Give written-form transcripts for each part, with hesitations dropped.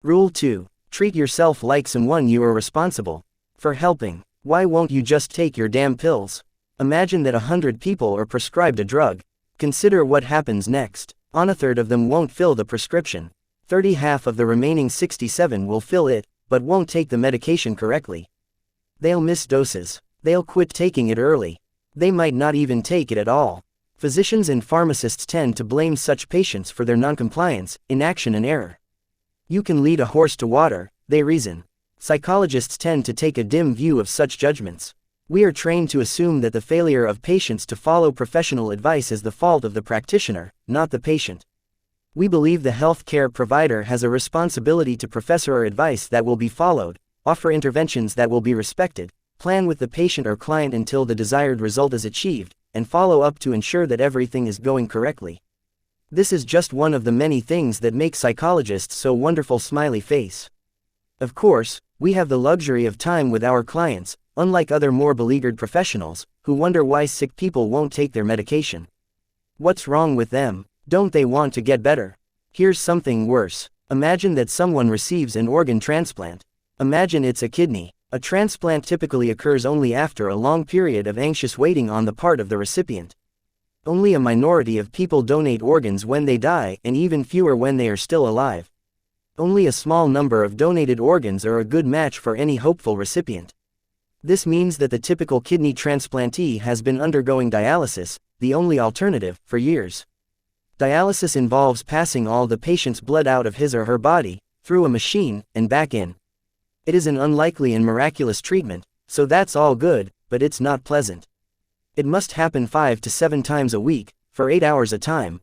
Rule 2. Treat yourself like someone you are responsible for helping. Why won't you just take your damn pills? Imagine that 100 people are prescribed a drug. Consider what happens next. On a third of them won't fill the prescription. Half of the remaining 67 will fill it, but won't take the medication correctly. They'll miss doses. They'll quit taking it early. They might not even take it at all. Physicians and pharmacists tend to blame such patients for their noncompliance, inaction and error. You can lead a horse to water, they reason. Psychologists tend to take a dim view of such judgments. We are trained to assume that the failure of patients to follow professional advice is the fault of the practitioner, not the patient. We believe the health care provider has a responsibility to professor advice that will be followed, offer interventions that will be respected, plan with the patient or client until the desired result is achieved, and follow up to ensure that everything is going correctly. This is just one of the many things that make psychologists so wonderful. Smiley face. Of course, we have the luxury of time with our clients, unlike other more beleaguered professionals, who wonder why sick people won't take their medication. What's wrong with them? Don't they want to get better? Here's something worse. Imagine that someone receives an organ transplant. Imagine it's a kidney. A transplant typically occurs only after a long period of anxious waiting on the part of the recipient. Only a minority of people donate organs when they die, and even fewer when they are still alive. Only a small number of donated organs are a good match for any hopeful recipient. This means that the typical kidney transplantee has been undergoing dialysis, the only alternative, for years. Dialysis involves passing all the patient's blood out of his or her body, through a machine, and back in. It is an unlikely and miraculous treatment, so that's all good, but it's not pleasant. It must happen 5 to 7 times a week, for 8 hours a time.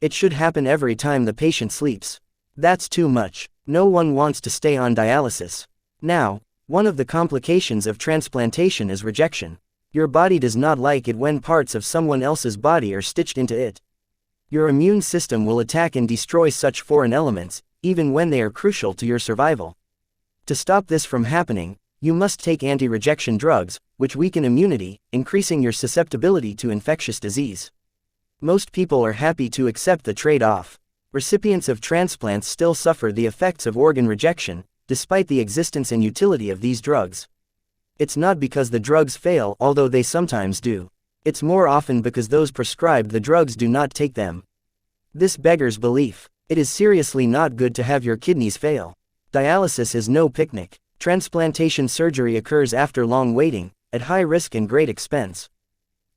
It should happen every time the patient sleeps. That's too much. No one wants to stay on dialysis. Now, one of the complications of transplantation is rejection. Your body does not like it when parts of someone else's body are stitched into it. Your immune system will attack and destroy such foreign elements, even when they are crucial to your survival. To stop this from happening, you must take anti-rejection drugs, which weaken immunity, increasing your susceptibility to infectious disease. Most people are happy to accept the trade-off. Recipients of transplants still suffer the effects of organ rejection, despite the existence and utility of these drugs. It's not because the drugs fail, although they sometimes do. It's more often because those prescribed the drugs do not take them. This beggars belief. It is seriously not good to have your kidneys fail. Dialysis is no picnic. Transplantation surgery occurs after long waiting, at high risk and great expense.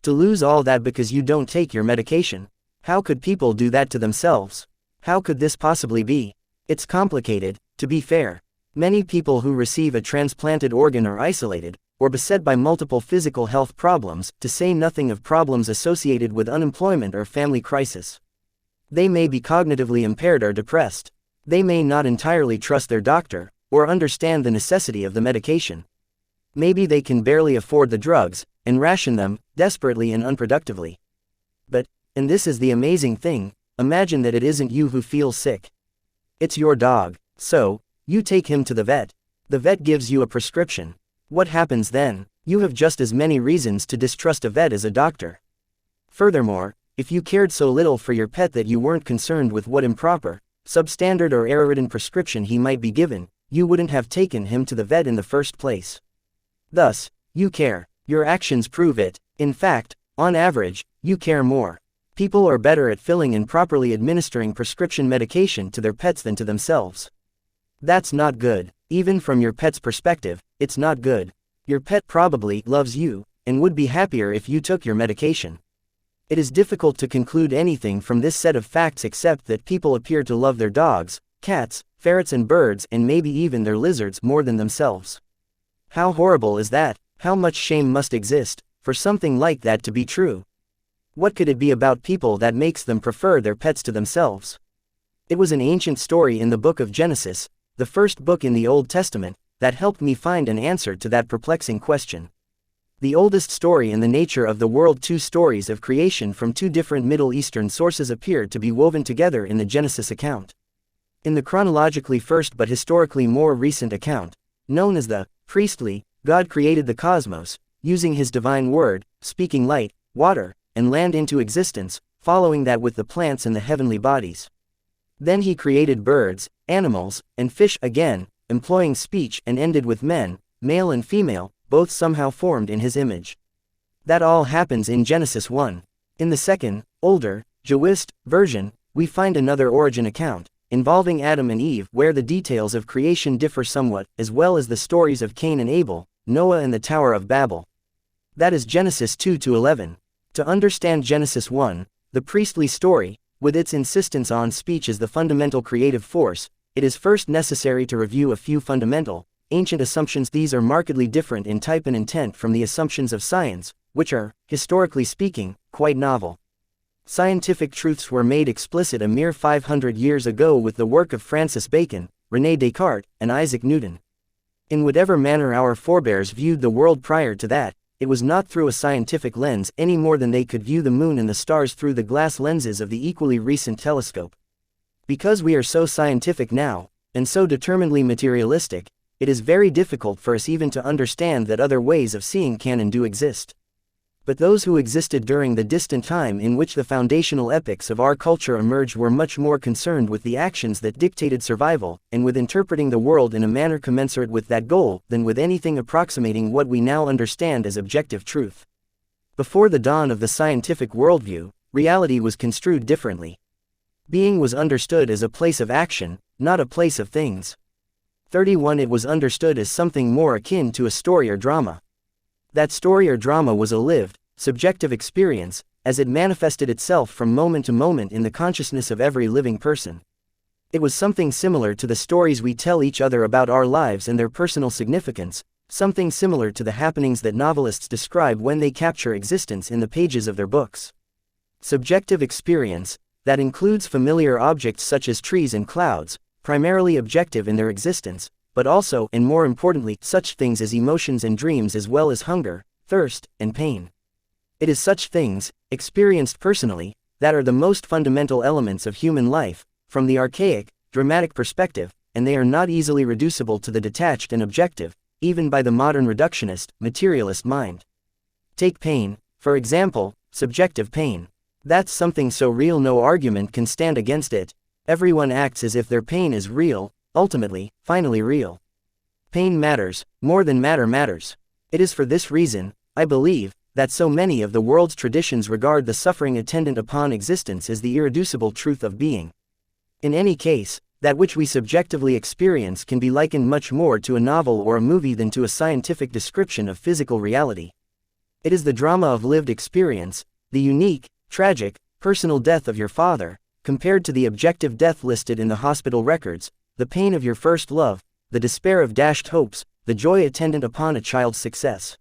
To lose all that because you don't take your medication? How could people do that to themselves? How could this possibly be? It's complicated, to be fair. Many people who receive a transplanted organ are isolated, or beset by multiple physical health problems, to say nothing of problems associated with unemployment or family crisis. They may be cognitively impaired or depressed. They may not entirely trust their doctor, or understand the necessity of the medication. Maybe they can barely afford the drugs, and ration them, desperately and unproductively. But, and this is the amazing thing, imagine that it isn't you who feels sick. It's your dog. So, you take him to the vet. The vet gives you a prescription. What happens then? You have just as many reasons to distrust a vet as a doctor. Furthermore, if you cared so little for your pet that you weren't concerned with what improper, substandard or error-ridden prescription he might be given, you wouldn't have taken him to the vet in the first place. Thus, you care. Your actions prove it. In fact, on average, you care more. People are better at filling and properly administering prescription medication to their pets than to themselves. That's not good. Even from your pet's perspective, it's not good. Your pet probably loves you, and would be happier if you took your medication. It is difficult to conclude anything from this set of facts except that people appear to love their dogs, cats, ferrets and birds and maybe even their lizards more than themselves. How horrible is that? How much shame must exist for something like that to be true? What could it be about people that makes them prefer their pets to themselves? It was an ancient story in the book of Genesis, the first book in the Old Testament, that helped me find an answer to that perplexing question. The oldest story in the nature of the world, 2 stories of creation from 2 different Middle Eastern sources appeared to be woven together in the Genesis account. In the chronologically first but historically more recent account, known as the priestly, God created the cosmos, using his divine word, speaking light, water, and land into existence, following that with the plants and the heavenly bodies. Then he created birds, animals, and fish again, employing speech, and ended with men, male and female, both somehow formed in his image. That all happens in Genesis 1. In the second, older, Jewish version, we find another origin account, involving Adam and Eve, where the details of creation differ somewhat, as well as the stories of Cain and Abel, Noah and the Tower of Babel. That is Genesis 2-11. To understand Genesis 1, the priestly story, with its insistence on speech as the fundamental creative force, it is first necessary to review a few fundamental, ancient assumptions. These are markedly different in type and intent from the assumptions of science, which are, historically speaking, quite novel. Scientific truths were made explicit a mere 500 years ago with the work of Francis Bacon, René Descartes, and Isaac Newton. In whatever manner our forebears viewed the world prior to that, it was not through a scientific lens any more than they could view the moon and the stars through the glass lenses of the equally recent telescope. Because we are so scientific now, and so determinedly materialistic, it is very difficult for us even to understand that other ways of seeing can and do exist. But those who existed during the distant time in which the foundational epochs of our culture emerged were much more concerned with the actions that dictated survival, and with interpreting the world in a manner commensurate with that goal, than with anything approximating what we now understand as objective truth. Before the dawn of the scientific worldview, reality was construed differently. Being was understood as a place of action, not a place of things. 31 It was understood as something more akin to a story or drama. That story or drama was a lived, subjective experience, as it manifested itself from moment to moment in the consciousness of every living person. It was something similar to the stories we tell each other about our lives and their personal significance, something similar to the happenings that novelists describe when they capture existence in the pages of their books. Subjective experience, that includes familiar objects such as trees and clouds, primarily objective in their existence, but also, and more importantly, such things as emotions and dreams as well as hunger, thirst, and pain. It is such things, experienced personally, that are the most fundamental elements of human life, from the archaic, dramatic perspective, and they are not easily reducible to the detached and objective, even by the modern reductionist, materialist mind. Take pain, for example, subjective pain. That's something so real no argument can stand against it. Everyone acts as if their pain is real, ultimately, finally real. Pain matters, more than matter matters. It is for this reason, I believe, that so many of the world's traditions regard the suffering attendant upon existence as the irreducible truth of being. In any case, that which we subjectively experience can be likened much more to a novel or a movie than to a scientific description of physical reality. It is the drama of lived experience, the unique, tragic, personal death of your father, compared to the objective death listed in the hospital records, the pain of your first love, the despair of dashed hopes, the joy attendant upon a child's success.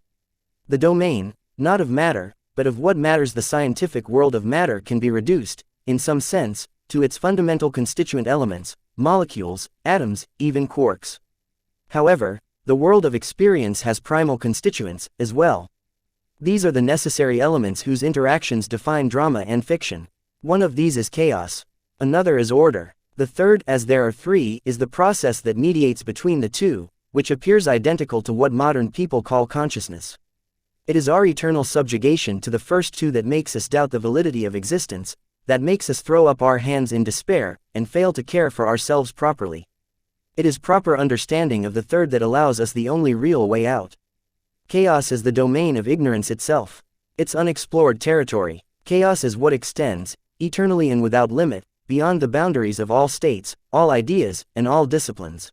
The domain, not of matter, but of what matters. The scientific world of matter can be reduced, in some sense, to its fundamental constituent elements, molecules, atoms, even quarks. However, the world of experience has primal constituents, as well. These are the necessary elements whose interactions define drama and fiction. One of these is chaos. Another is order. The third, as there are three, is the process that mediates between the two, which appears identical to what modern people call consciousness. It is our eternal subjugation to the first two that makes us doubt the validity of existence, that makes us throw up our hands in despair, and fail to care for ourselves properly. It is proper understanding of the third that allows us the only real way out. Chaos is the domain of ignorance itself. It's unexplored territory. Chaos is what extends, eternally and without limit, beyond the boundaries of all states, all ideas, and all disciplines.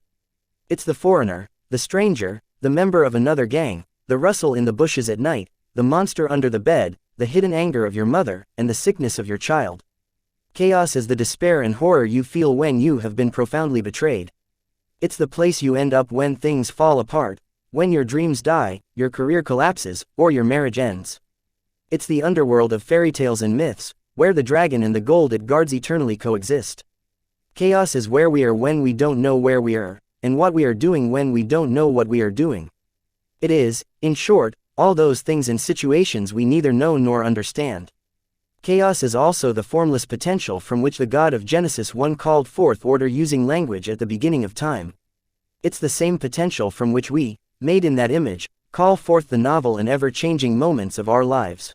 It's the foreigner, the stranger, the member of another gang, the rustle in the bushes at night, the monster under the bed, the hidden anger of your mother, and the sickness of your child. Chaos is the despair and horror you feel when you have been profoundly betrayed. It's the place you end up when things fall apart, when your dreams die, your career collapses, or your marriage ends. It's the underworld of fairy tales and myths, where the dragon and the gold it guards eternally coexist. Chaos is where we are when we don't know where we are, and what we are doing when we don't know what we are doing. It is, in short, all those things and situations we neither know nor understand. Chaos is also the formless potential from which the God of Genesis 1 called forth order using language at the beginning of time. It's the same potential from which we, made in that image, call forth the novel and ever-changing moments of our lives.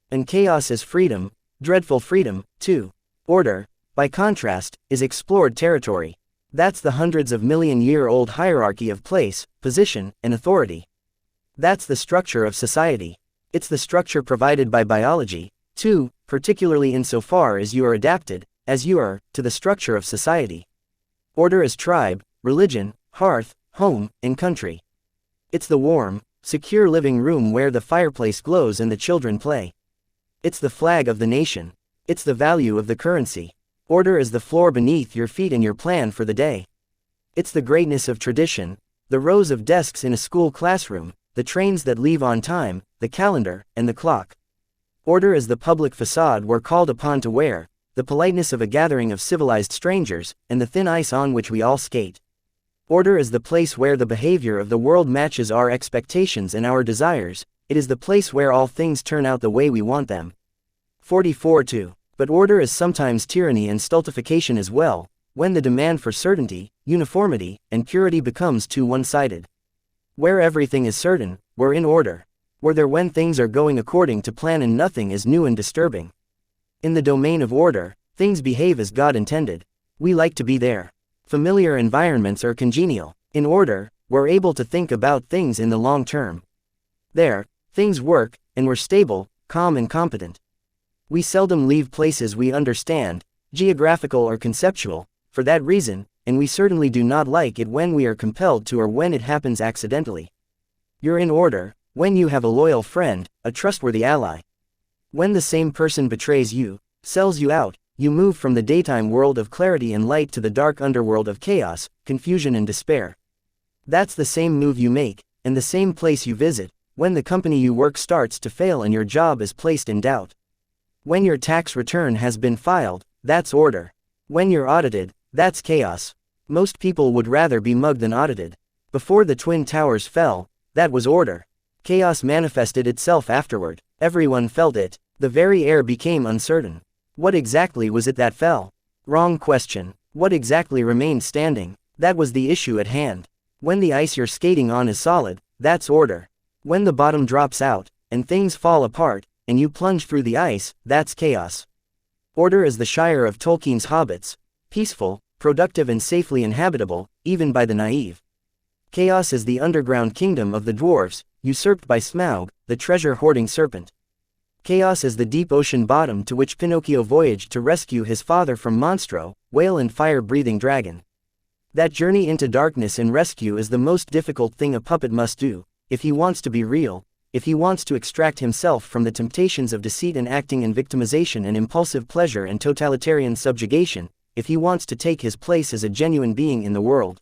And chaos is freedom, dreadful freedom, too. Order, by contrast, is explored territory. That's the hundreds of million-year-old hierarchy of place, position, and authority. That's the structure of society. It's the structure provided by biology, too, particularly insofar as you are adapted, as you are, to the structure of society. Order is tribe, religion, hearth, home, and country. It's the warm, secure living room where the fireplace glows and the children play. It's the flag of the nation. It's the value of the currency. Order is the floor beneath your feet and your plan for the day. It's the greatness of tradition, the rows of desks in a school classroom, the trains that leave on time, the calendar, and the clock. Order is the public facade we're called upon to wear, the politeness of a gathering of civilized strangers, and the thin ice on which we all skate. Order is the place where the behavior of the world matches our expectations and our desires. It is the place where all things turn out the way we want them. 44-2. But order is sometimes tyranny and stultification as well, when the demand for certainty, uniformity, and purity becomes too one-sided. Where everything is certain, we're in order. We're there when things are going according to plan and nothing is new and disturbing. In the domain of order, things behave as God intended. We like to be there. Familiar environments are congenial. In order, we're able to think about things in the long term. There, things work, and we're stable, calm and competent. We seldom leave places we understand, geographical or conceptual, for that reason, and we certainly do not like it when we are compelled to or when it happens accidentally. You're in order when you have a loyal friend, a trustworthy ally. When the same person betrays you, sells you out, you move from the daytime world of clarity and light to the dark underworld of chaos, confusion and despair. That's the same move you make, and the same place you visit, when the company you work starts to fail and your job is placed in doubt. When your tax return has been filed, that's order. When you're audited, that's chaos. Most people would rather be mugged than audited. Before the Twin Towers fell, that was order. Chaos manifested itself afterward. Everyone felt it. The very air became uncertain. What exactly was it that fell? Wrong question. What exactly remained standing? That was the issue at hand. When the ice you're skating on is solid, that's order. When the bottom drops out, and things fall apart, and you plunge through the ice, that's chaos. Order is the Shire of Tolkien's hobbits, peaceful, productive and safely inhabitable, even by the naive. Chaos is the underground kingdom of the dwarves, usurped by Smaug, the treasure-hoarding serpent. Chaos is the deep ocean bottom to which Pinocchio voyaged to rescue his father from Monstro, whale and fire-breathing dragon. That journey into darkness and rescue is the most difficult thing a puppet must do, if he wants to be real, if he wants to extract himself from the temptations of deceit and acting and victimization and impulsive pleasure and totalitarian subjugation, if he wants to take his place as a genuine being in the world.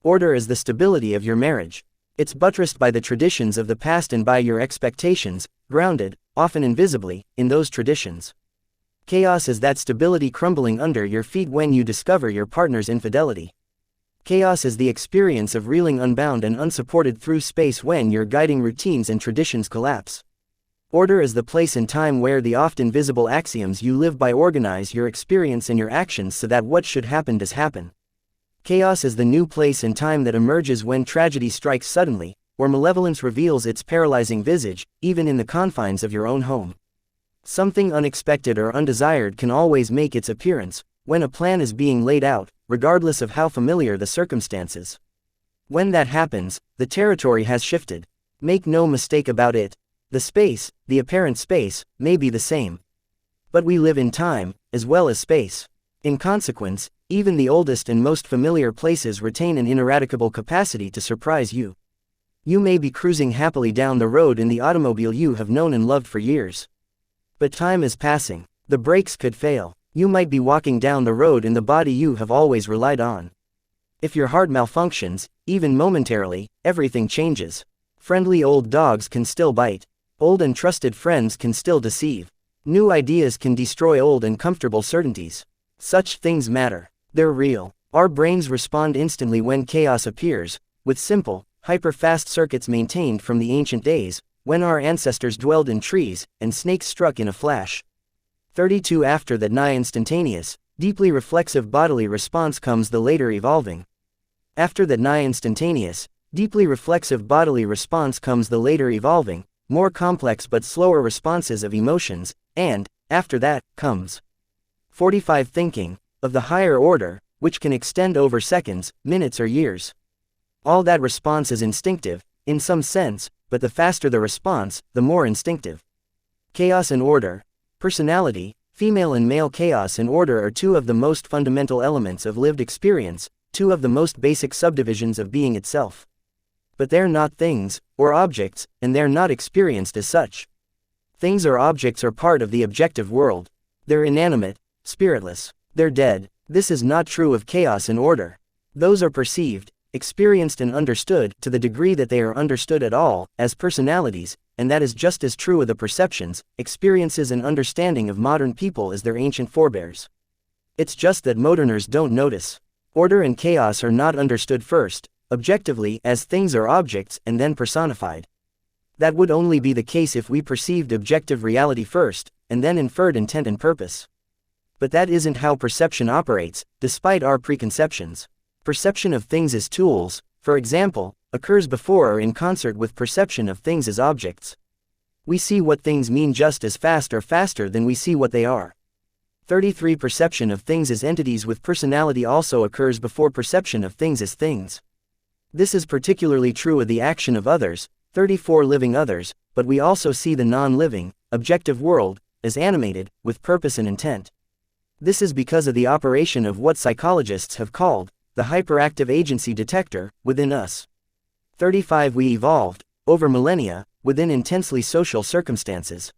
Order is the stability of your marriage. It's buttressed by the traditions of the past and by your expectations, grounded, often invisibly, in those traditions. Chaos is that stability crumbling under your feet when you discover your partner's infidelity. Chaos is the experience of reeling unbound and unsupported through space when your guiding routines and traditions collapse. Order is the place and time where the often visible axioms you live by organize your experience and your actions so that what should happen does happen. Chaos is the new place and time that emerges when tragedy strikes suddenly, where malevolence reveals its paralyzing visage, even in the confines of your own home. Something unexpected or undesired can always make its appearance, when a plan is being laid out, regardless of how familiar the circumstances. When that happens, the territory has shifted. Make no mistake about it. The space, the apparent space, may be the same. But we live in time, as well as space. In consequence, even the oldest and most familiar places retain an ineradicable capacity to surprise you. You may be cruising happily down the road in the automobile you have known and loved for years. But time is passing. The brakes could fail. You might be walking down the road in the body you have always relied on. If your heart malfunctions, even momentarily, everything changes. Friendly old dogs can still bite. Old and trusted friends can still deceive. New ideas can destroy old and comfortable certainties. Such things matter. They're real. Our brains respond instantly when chaos appears, with simple, hyper-fast circuits maintained from the ancient days, when our ancestors dwelled in trees, and snakes struck in a flash. 32 After that nigh instantaneous, deeply reflexive bodily response comes the later evolving. After that nigh instantaneous, deeply reflexive bodily response comes the later evolving, more complex but slower responses of emotions, and, after that, comes 45 Thinking, of the higher order, which can extend over seconds, minutes or years. All that response is instinctive, in some sense, but the faster the response, the more instinctive. Chaos and order. Personality, female and male chaos and order are two of the most fundamental elements of lived experience, two of the most basic subdivisions of being itself. But they're not things, or objects, and they're not experienced as such. Things or objects are part of the objective world. They're inanimate, spiritless. They're dead. This is not true of chaos and order. Those are perceived, experienced and understood, to the degree that they are understood at all, as personalities, and that is just as true of the perceptions, experiences and understanding of modern people as their ancient forebears. It's just that moderners don't notice. Order and chaos are not understood first, objectively, as things or objects, and then personified. That would only be the case if we perceived objective reality first, and then inferred intent and purpose. But that isn't how perception operates, despite our preconceptions. Perception of things as tools, for example, occurs before or in concert with perception of things as objects. We see what things mean just as fast or faster than we see what they are. 33. Perception of things as entities with personality also occurs before perception of things as things. This is particularly true of the action of others, 34. Living others, but we also see the non-living, objective world, as animated, with purpose and intent. This is because of the operation of what psychologists have called the hyperactive agency detector within us. 35. We evolved, over millennia, within intensely social circumstances.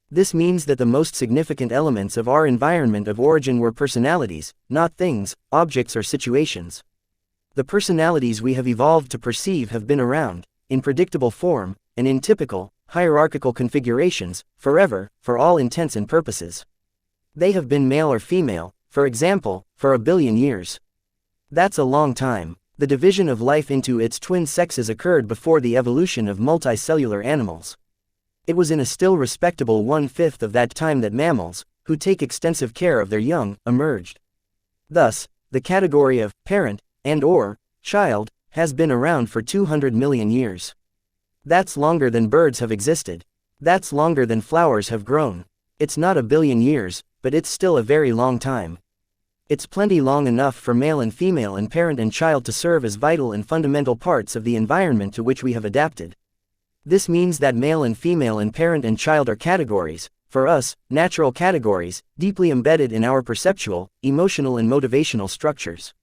This means that the most significant elements of our environment of origin were personalities, not things, objects or situations. The personalities we have evolved to perceive have been around, in predictable form, and in typical, hierarchical configurations, forever, for all intents and purposes. They have been male or female, for example, for 1 billion years. That's a long time. The division of life into its twin sexes occurred before the evolution of multicellular animals. It was in a still respectable 1/5 of that time that mammals, who take extensive care of their young, emerged. Thus, the category of parent and/or child has been around for 200 million years. That's longer than birds have existed. That's longer than flowers have grown. It's not 1 billion years, but it's still a very long time. It's plenty long enough for male and female and parent and child to serve as vital and fundamental parts of the environment to which we have adapted. This means that male and female and parent and child are categories, for us, natural categories, deeply embedded in our perceptual, emotional and motivational structures.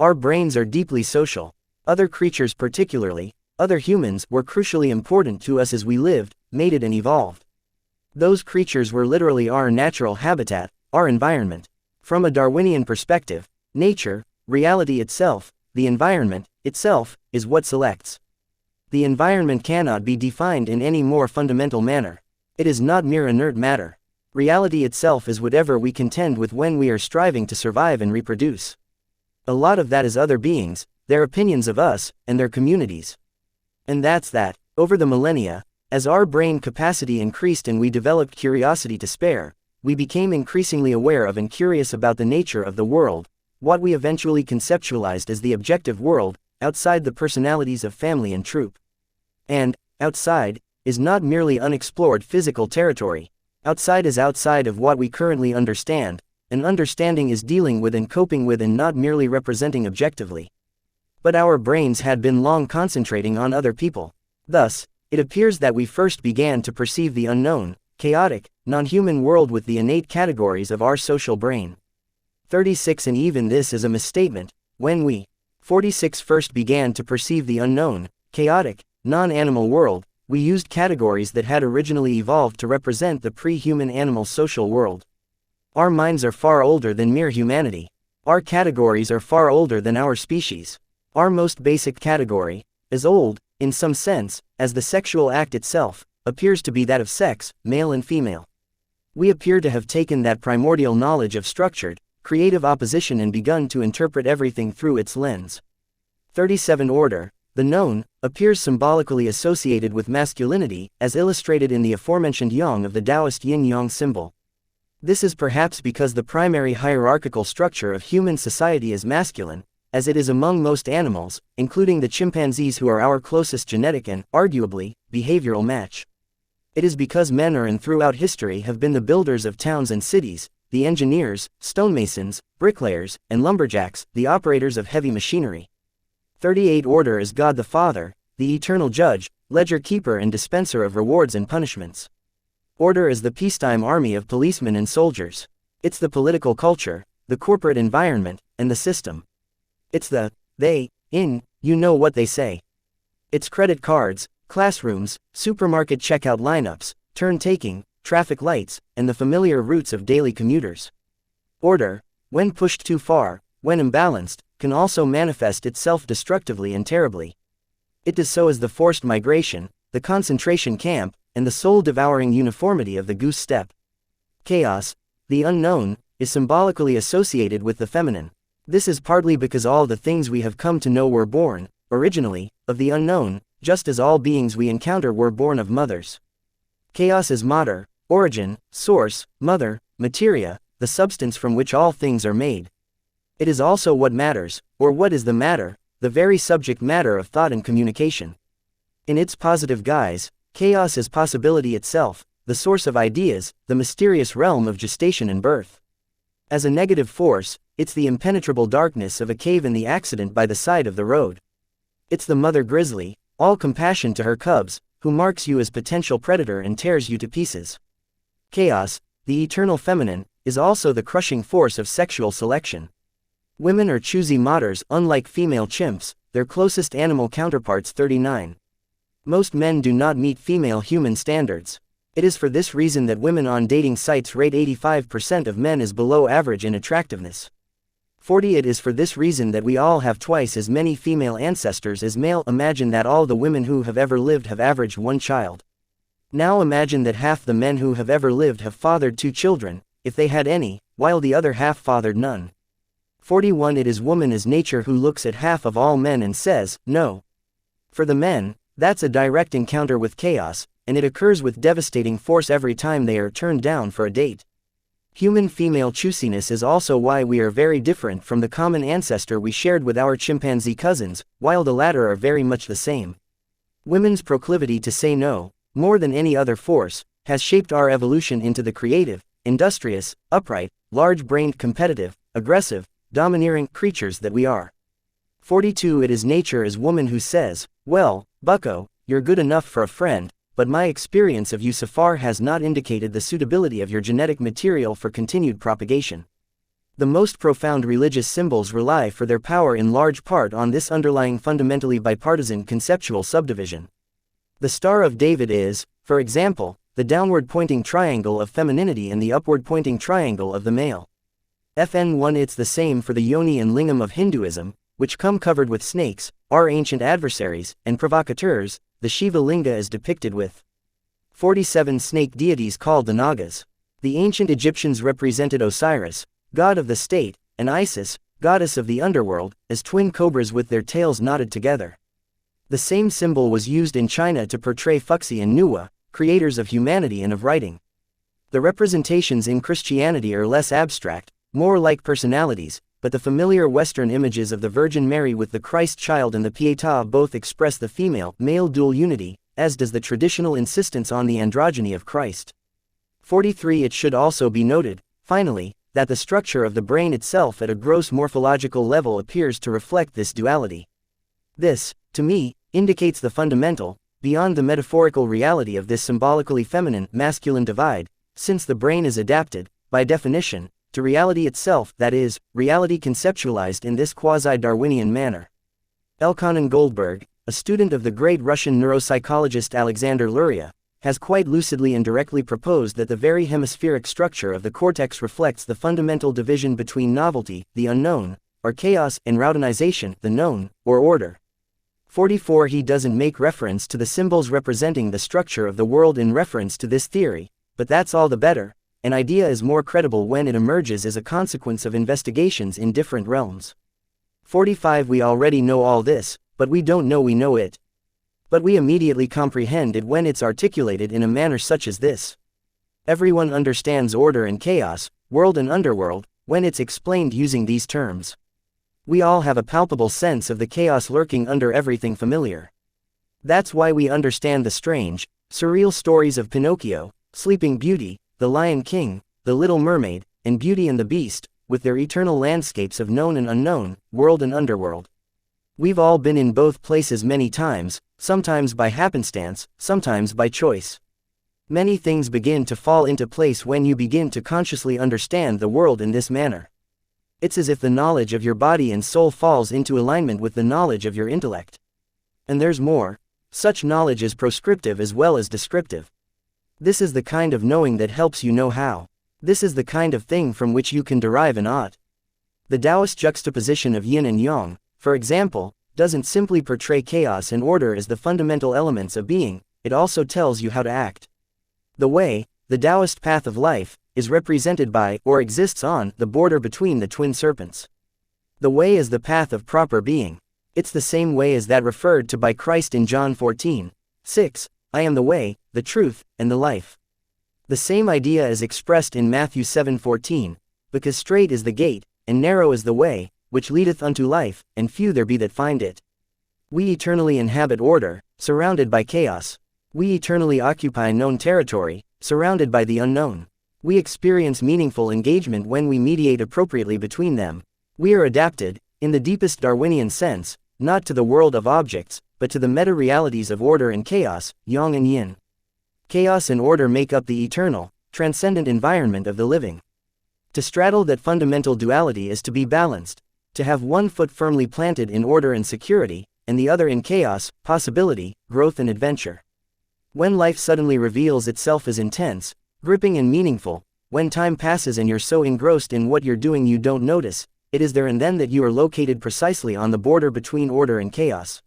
Our brains are deeply social. Other creatures, particularly other humans, were crucially important to us as we lived, mated and evolved. Those creatures were literally our natural habitat, our environment. From a Darwinian perspective, nature, reality itself, the environment itself, is what selects. The environment cannot be defined in any more fundamental manner. It is not mere inert matter. Reality itself is whatever we contend with when we are striving to survive and reproduce. A lot of that is other beings, their opinions of us, and their communities. And that's that. Over the millennia, as our brain capacity increased and we developed curiosity to spare, we became increasingly aware of and curious about the nature of the world, what we eventually conceptualized as the objective world, outside the personalities of family and troop. And, outside, is not merely unexplored physical territory. Outside is outside of what we currently understand, and understanding is dealing with and coping with and not merely representing objectively. But our brains had been long concentrating on other people. Thus, it appears that we first began to perceive the unknown, chaotic, non-human world with the innate categories of our social brain. 36. And even this is a misstatement. When we 46 first began to perceive the unknown, chaotic, non-animal world, we used categories that had originally evolved to represent the pre-human animal social world. Our minds are far older than mere humanity. Our categories are far older than our species. Our most basic category, as old, in some sense, as the sexual act itself, appears to be that of sex, male and female. We appear to have taken that primordial knowledge of structured, creative opposition and begun to interpret everything through its lens. 37. Order. The known appears symbolically associated with masculinity, as illustrated in the aforementioned yang of the Taoist yin-yang symbol. This is perhaps because the primary hierarchical structure of human society is masculine, as it is among most animals, including the chimpanzees who are our closest genetic and, arguably, behavioral match. It is because men are and throughout history have been the builders of towns and cities, the engineers, stonemasons, bricklayers, and lumberjacks, the operators of heavy machinery. 38 Order is God the Father, the eternal judge, ledger keeper and dispenser of rewards and punishments. Order is the peacetime army of policemen and soldiers. It's the political culture, the corporate environment, and the system. It's the they, in, you know what they say. It's credit cards, classrooms, supermarket checkout lineups, turn-taking, traffic lights, and the familiar routes of daily commuters. Order, when pushed too far, when imbalanced, can also manifest itself destructively and terribly. It does so as the forced migration, the concentration camp, and the soul-devouring uniformity of the goose step. Chaos, the unknown, is symbolically associated with the feminine. This is partly because all the things we have come to know were born, originally, of the unknown, just as all beings we encounter were born of mothers. Chaos is mater, origin, source, mother, materia, the substance from which all things are made. It is also what matters, or what is the matter, the very subject matter of thought and communication. In its positive guise, chaos is possibility itself, the source of ideas, the mysterious realm of gestation and birth. As a negative force, it's the impenetrable darkness of a cave in the accident by the side of the road. It's the mother grizzly, all compassion to her cubs, who marks you as potential predator and tears you to pieces. Chaos, the eternal feminine, is also the crushing force of sexual selection. Women are choosy martyrs, unlike female chimps, their closest animal counterparts. 39. Most men do not meet female human standards. It is for this reason that women on dating sites rate 85% of men as below average in attractiveness. 40. It is for this reason that we all have twice as many female ancestors as male. Imagine that all the women who have ever lived have averaged one child. Now imagine that half the men who have ever lived have fathered 2 children, if they had any, while the other half fathered none. 41. It is woman as nature who looks at half of all men and says, no. For the men, that's a direct encounter with chaos, and it occurs with devastating force every time they are turned down for a date. Human female choosiness is also why we are very different from the common ancestor we shared with our chimpanzee cousins, while the latter are very much the same. Women's proclivity to say no, more than any other force, has shaped our evolution into the creative, industrious, upright, large-brained, competitive, aggressive, domineering creatures that we are. 42. It is nature as woman who says, well, bucko, you're good enough for a friend, but my experience of you so far has not indicated the suitability of your genetic material for continued propagation. The most profound religious symbols rely for their power in large part on this underlying fundamentally bipartisan conceptual subdivision. The Star of David is, for example, the downward-pointing triangle of femininity and the upward-pointing triangle of the male. FN1. It's the same for the yoni and lingam of Hinduism, which come covered with snakes, are ancient adversaries, and provocateurs. The Shiva Linga is depicted with 47 snake deities called the Nagas. The ancient Egyptians represented Osiris, god of the state, and Isis, goddess of the underworld, as twin cobras with their tails knotted together. The same symbol was used in China to portray Fuxi and Nuwa, creators of humanity and of writing. The representations in Christianity are less abstract, more like personalities, but the familiar Western images of the Virgin Mary with the Christ child and the Pietà both express the female-male dual unity, as does the traditional insistence on the androgyny of Christ. 43. It should also be noted, finally, that the structure of the brain itself at a gross morphological level appears to reflect this duality. This, to me, indicates the fundamental, beyond the metaphorical reality of this symbolically feminine-masculine divide, since the brain is adapted, by definition, to reality itself, that is, reality conceptualized in this quasi-Darwinian manner. Elkanan Goldberg, a student of the great Russian neuropsychologist Alexander Luria, has quite lucidly and directly proposed that the very hemispheric structure of the cortex reflects the fundamental division between novelty, the unknown, or chaos, and routinization, the known, or order. 44. He doesn't make reference to the symbols representing the structure of the world in reference to this theory, but that's all the better. An idea is more credible when it emerges as a consequence of investigations in different realms. 45. We already know all this, but we don't know we know it. But we immediately comprehend it when it's articulated in a manner such as this. Everyone understands order and chaos, world and underworld, when it's explained using these terms. We all have a palpable sense of the chaos lurking under everything familiar. That's why we understand the strange, surreal stories of Pinocchio, Sleeping Beauty, The Lion King, The Little Mermaid, and Beauty and the Beast, with their eternal landscapes of known and unknown, world and underworld. We've all been in both places many times, sometimes by happenstance, sometimes by choice. Many things begin to fall into place when you begin to consciously understand the world in this manner. It's as if the knowledge of your body and soul falls into alignment with the knowledge of your intellect. And there's more. Such knowledge is proscriptive as well as descriptive. This is the kind of knowing that helps you know how. This is the kind of thing from which you can derive an ought. The Taoist juxtaposition of yin and yang, for example, doesn't simply portray chaos and order as the fundamental elements of being, it also tells you how to act. The way, the Taoist path of life, is represented by, or exists on, the border between the twin serpents. The way is the path of proper being. It's the same way as that referred to by Christ in John 14:6, I am the way, the truth, and the life. The same idea is expressed in Matthew 7:14, because strait is the gate, and narrow is the way, which leadeth unto life, and few there be that find it. We eternally inhabit order, surrounded by chaos. We eternally occupy known territory, surrounded by the unknown. We experience meaningful engagement when we mediate appropriately between them. We are adapted, in the deepest Darwinian sense, not to the world of objects, but to the meta-realities of order and chaos, yang and yin. Chaos and order make up the eternal, transcendent environment of the living. To straddle that fundamental duality is to be balanced, to have one foot firmly planted in order and security, and the other in chaos, possibility, growth and adventure. When life suddenly reveals itself as intense, gripping and meaningful, when time passes and you're so engrossed in what you're doing you don't notice, it is there and then that you are located precisely on the border between order and chaos.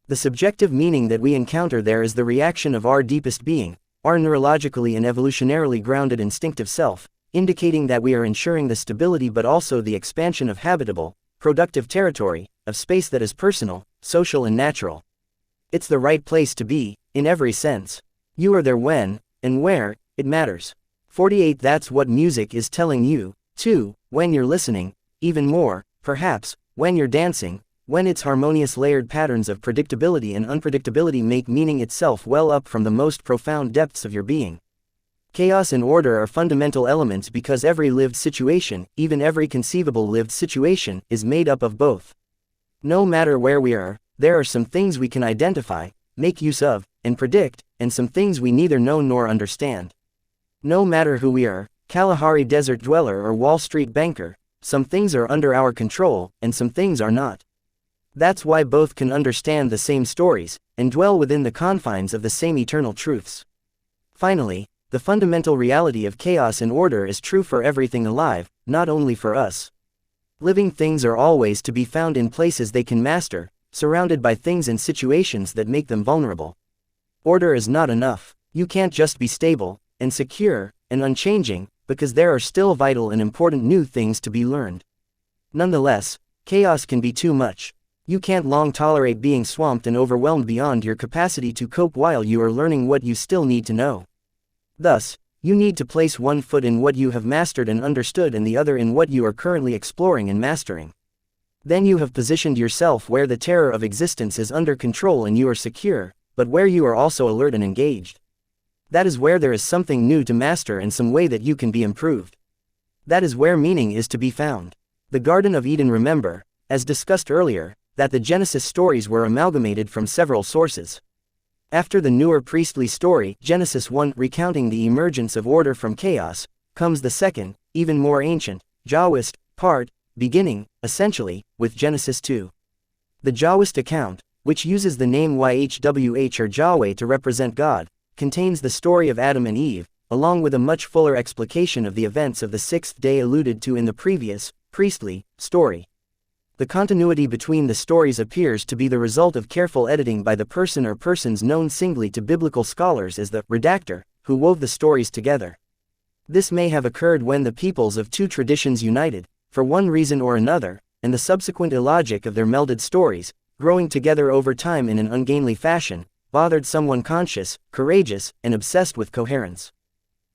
The subjective meaning that we encounter there is the reaction of our deepest being, our neurologically and evolutionarily grounded instinctive self, indicating that we are ensuring the stability but also the expansion of habitable, productive territory, of space that is personal, social and natural. It's the right place to be, in every sense. You are there when, and where, it matters. 48 That's what music is telling you, too, when you're listening, even more, perhaps, when you're dancing, when its harmonious layered patterns of predictability and unpredictability make meaning itself well up from the most profound depths of your being. Chaos and order are fundamental elements because every lived situation, even every conceivable lived situation, is made up of both. No matter where we are, there are some things we can identify, make use of, and predict, and some things we neither know nor understand. No matter who we are, Kalahari desert dweller or Wall Street banker, some things are under our control, and some things are not. That's why both can understand the same stories, and dwell within the confines of the same eternal truths. Finally, the fundamental reality of chaos and order is true for everything alive, not only for us. Living things are always to be found in places they can master, surrounded by things and situations that make them vulnerable. Order is not enough. You can't just be stable, and secure, and unchanging, because there are still vital and important new things to be learned. Nonetheless, chaos can be too much. You can't long tolerate being swamped and overwhelmed beyond your capacity to cope while you are learning what you still need to know. Thus, you need to place one foot in what you have mastered and understood and the other in what you are currently exploring and mastering. Then you have positioned yourself where the terror of existence is under control and you are secure, but where you are also alert and engaged. That is where there is something new to master and some way that you can be improved. That is where meaning is to be found. The Garden of Eden. Remember, as discussed earlier, that the Genesis stories were amalgamated from several sources. After the newer priestly story, Genesis 1, recounting the emergence of order from chaos, comes the second, even more ancient, Taoist, part, beginning, essentially, with Genesis 2. The Taoist account, which uses the name Yhwh or Yahweh to represent God, contains the story of Adam and Eve, along with a much fuller explication of the events of the sixth day alluded to in the previous, priestly, story. The continuity between the stories appears to be the result of careful editing by the person or persons known singly to biblical scholars as the redactor, who wove the stories together. This may have occurred when the peoples of two traditions united, for one reason or another, and the subsequent illogic of their melded stories, growing together over time in an ungainly fashion, bothered someone conscious, courageous, and obsessed with coherence.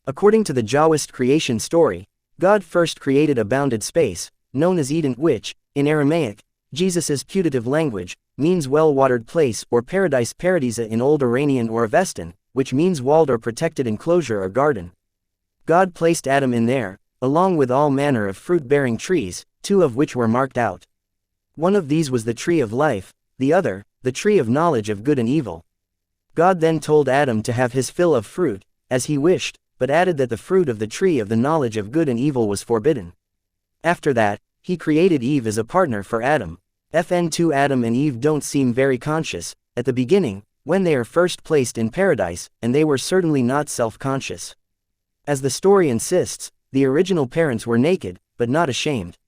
According to the Taoist creation story, God first created a bounded space, known as Eden, which, in Aramaic, Jesus's putative language, means well-watered place or paradise, paradisa in Old Iranian or Avestan, which means walled or protected enclosure or garden. God placed Adam in there, along with all manner of fruit-bearing trees, 2 of which were marked out. One of these was the tree of life, the other, the tree of knowledge of good and evil. God then told Adam to have his fill of fruit, as he wished, but added that the fruit of the tree of the knowledge of good and evil was forbidden. After that, he created Eve as a partner for Adam. FN2 Adam and Eve don't seem very conscious, at the beginning, when they are first placed in paradise, and they were certainly not self-conscious. As the story insists, the original parents were naked, but not ashamed.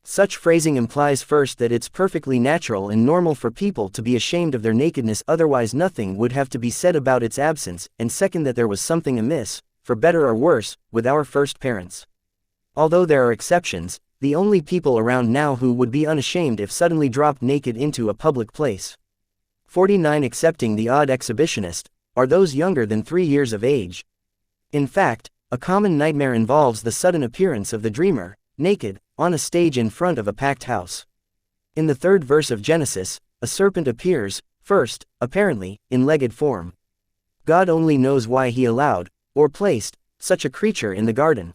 Such phrasing implies first that it's perfectly natural and normal for people to be ashamed of their nakedness, otherwise nothing would have to be said about its absence, and second that there was something amiss, for better or worse, with our first parents. Although there are exceptions, the only people around now who would be unashamed if suddenly dropped naked into a public place. 49 Excepting the odd exhibitionist, are those younger than 3 years of age. In fact, a common nightmare involves the sudden appearance of the dreamer, naked, on a stage in front of a packed house. In the 3rd verse of Genesis, a serpent appears, first, apparently, in legged form. God only knows why he allowed, or placed, such a creature in the garden.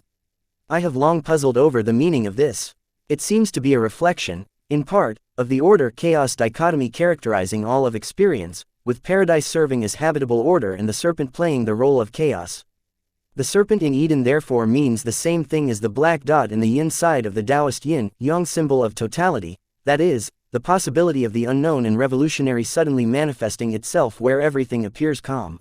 I have long puzzled over the meaning of this. It seems to be a reflection, in part, of the order-chaos dichotomy characterizing all of experience, with paradise serving as habitable order and the serpent playing the role of chaos. The serpent in Eden therefore means the same thing as the black dot in the yin side of the Taoist yin-yang symbol of totality, that is, the possibility of the unknown and revolutionary suddenly manifesting itself where everything appears calm.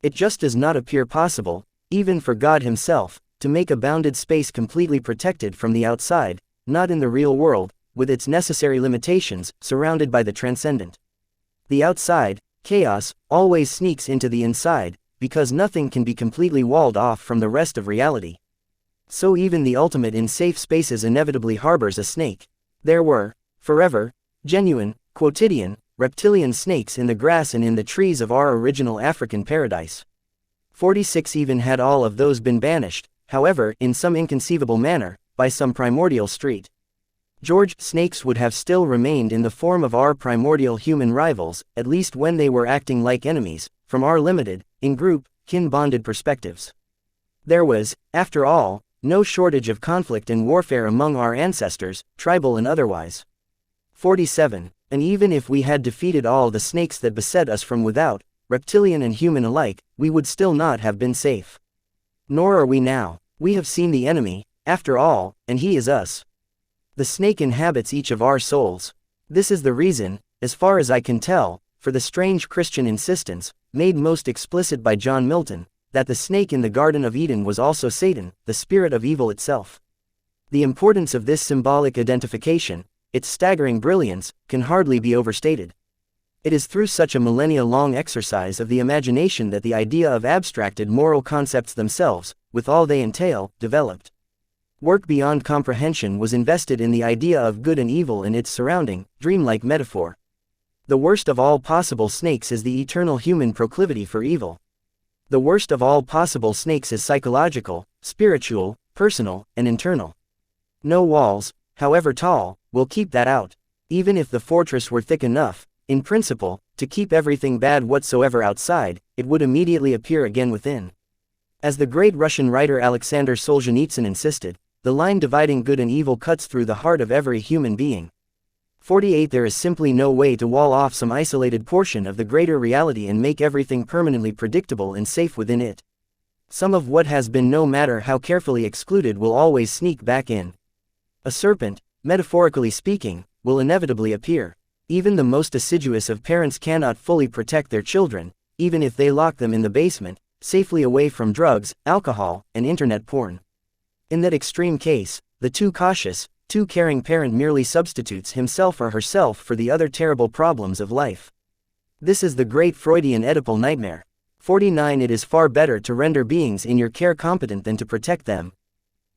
It just does not appear possible, even for God himself, to make a bounded space completely protected from the outside, not in the real world, with its necessary limitations, surrounded by the transcendent. The outside, chaos, always sneaks into the inside, because nothing can be completely walled off from the rest of reality. So even the ultimate in safe spaces inevitably harbors a snake. There were, forever, genuine, quotidian, reptilian snakes in the grass and in the trees of our original African paradise. 46 Even had all of those been banished, however, in some inconceivable manner, by some primordial street George, snakes would have still remained in the form of our primordial human rivals, at least when they were acting like enemies, from our limited, in-group, kin-bonded perspectives. There was, after all, no shortage of conflict and warfare among our ancestors, tribal and otherwise. 47. And even if we had defeated all the snakes that beset us from without, reptilian and human alike, we would still not have been safe. Nor are we now. We have seen the enemy, after all, and he is us. The snake inhabits each of our souls. This is the reason, as far as I can tell, for the strange Christian insistence, made most explicit by John Milton, that the snake in the Garden of Eden was also Satan, the spirit of evil itself. The importance of this symbolic identification, its staggering brilliance, can hardly be overstated. It is through such a millennia-long exercise of the imagination that the idea of abstracted moral concepts themselves, with all they entail, developed. Work beyond comprehension was invested in the idea of good and evil in its surrounding, dreamlike metaphor. The worst of all possible snakes is the eternal human proclivity for evil. The worst of all possible snakes is psychological, spiritual, personal, and internal. No walls, however tall, will keep that out. Even if the fortress were thick enough, in principle, to keep everything bad whatsoever outside, it would immediately appear again within. As the great Russian writer Alexander Solzhenitsyn insisted, the line dividing good and evil cuts through the heart of every human being. 48 There is simply no way to wall off some isolated portion of the greater reality and make everything permanently predictable and safe within it. Some of what has been, no matter how carefully excluded, will always sneak back in. A serpent, metaphorically speaking, will inevitably appear. Even the most assiduous of parents cannot fully protect their children, even if they lock them in the basement, safely away from drugs, alcohol, and internet porn. In that extreme case, the too cautious, too caring parent merely substitutes himself or herself for the other terrible problems of life. This is the great Freudian Oedipal nightmare. 49 It is far better to render beings in your care competent than to protect them.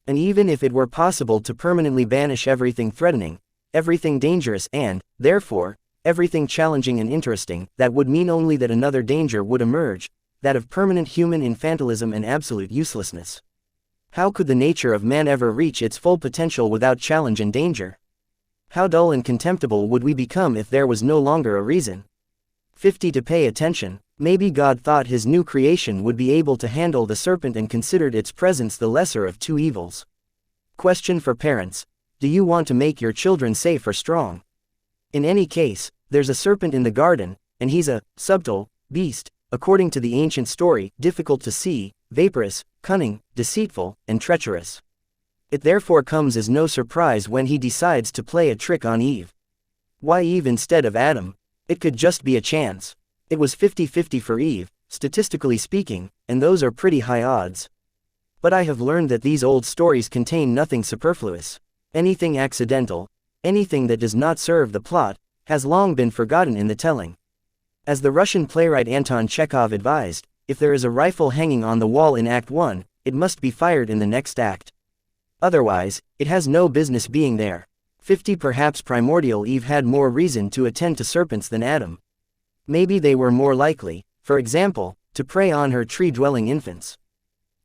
And even if it were possible to permanently banish everything threatening, everything dangerous and, therefore, everything challenging and interesting, that would mean only that another danger would emerge, that of permanent human infantilism and absolute uselessness. How could the nature of man ever reach its full potential without challenge and danger? How dull and contemptible would we become if there was no longer a reason? 50 To pay attention, maybe God thought his new creation would be able to handle the serpent and considered its presence the lesser of two evils. Question for parents: do you want to make your children safe or strong? In any case, there's a serpent in the garden, and he's a subtle beast, according to the ancient story, difficult to see, vaporous, cunning, deceitful, and treacherous. It therefore comes as no surprise when he decides to play a trick on Eve. Why Eve instead of Adam? It could just be a chance. It was 50-50 for Eve, statistically speaking, and those are pretty high odds. But I have learned that these old stories contain nothing superfluous. Anything accidental, anything that does not serve the plot, has long been forgotten in the telling. As the Russian playwright Anton Chekhov advised, if there is a rifle hanging on the wall in Act 1, it must be fired in the next act. Otherwise, it has no business being there. 50 Perhaps primordial Eve had more reason to attend to serpents than Adam. Maybe they were more likely, for example, to prey on her tree-dwelling infants.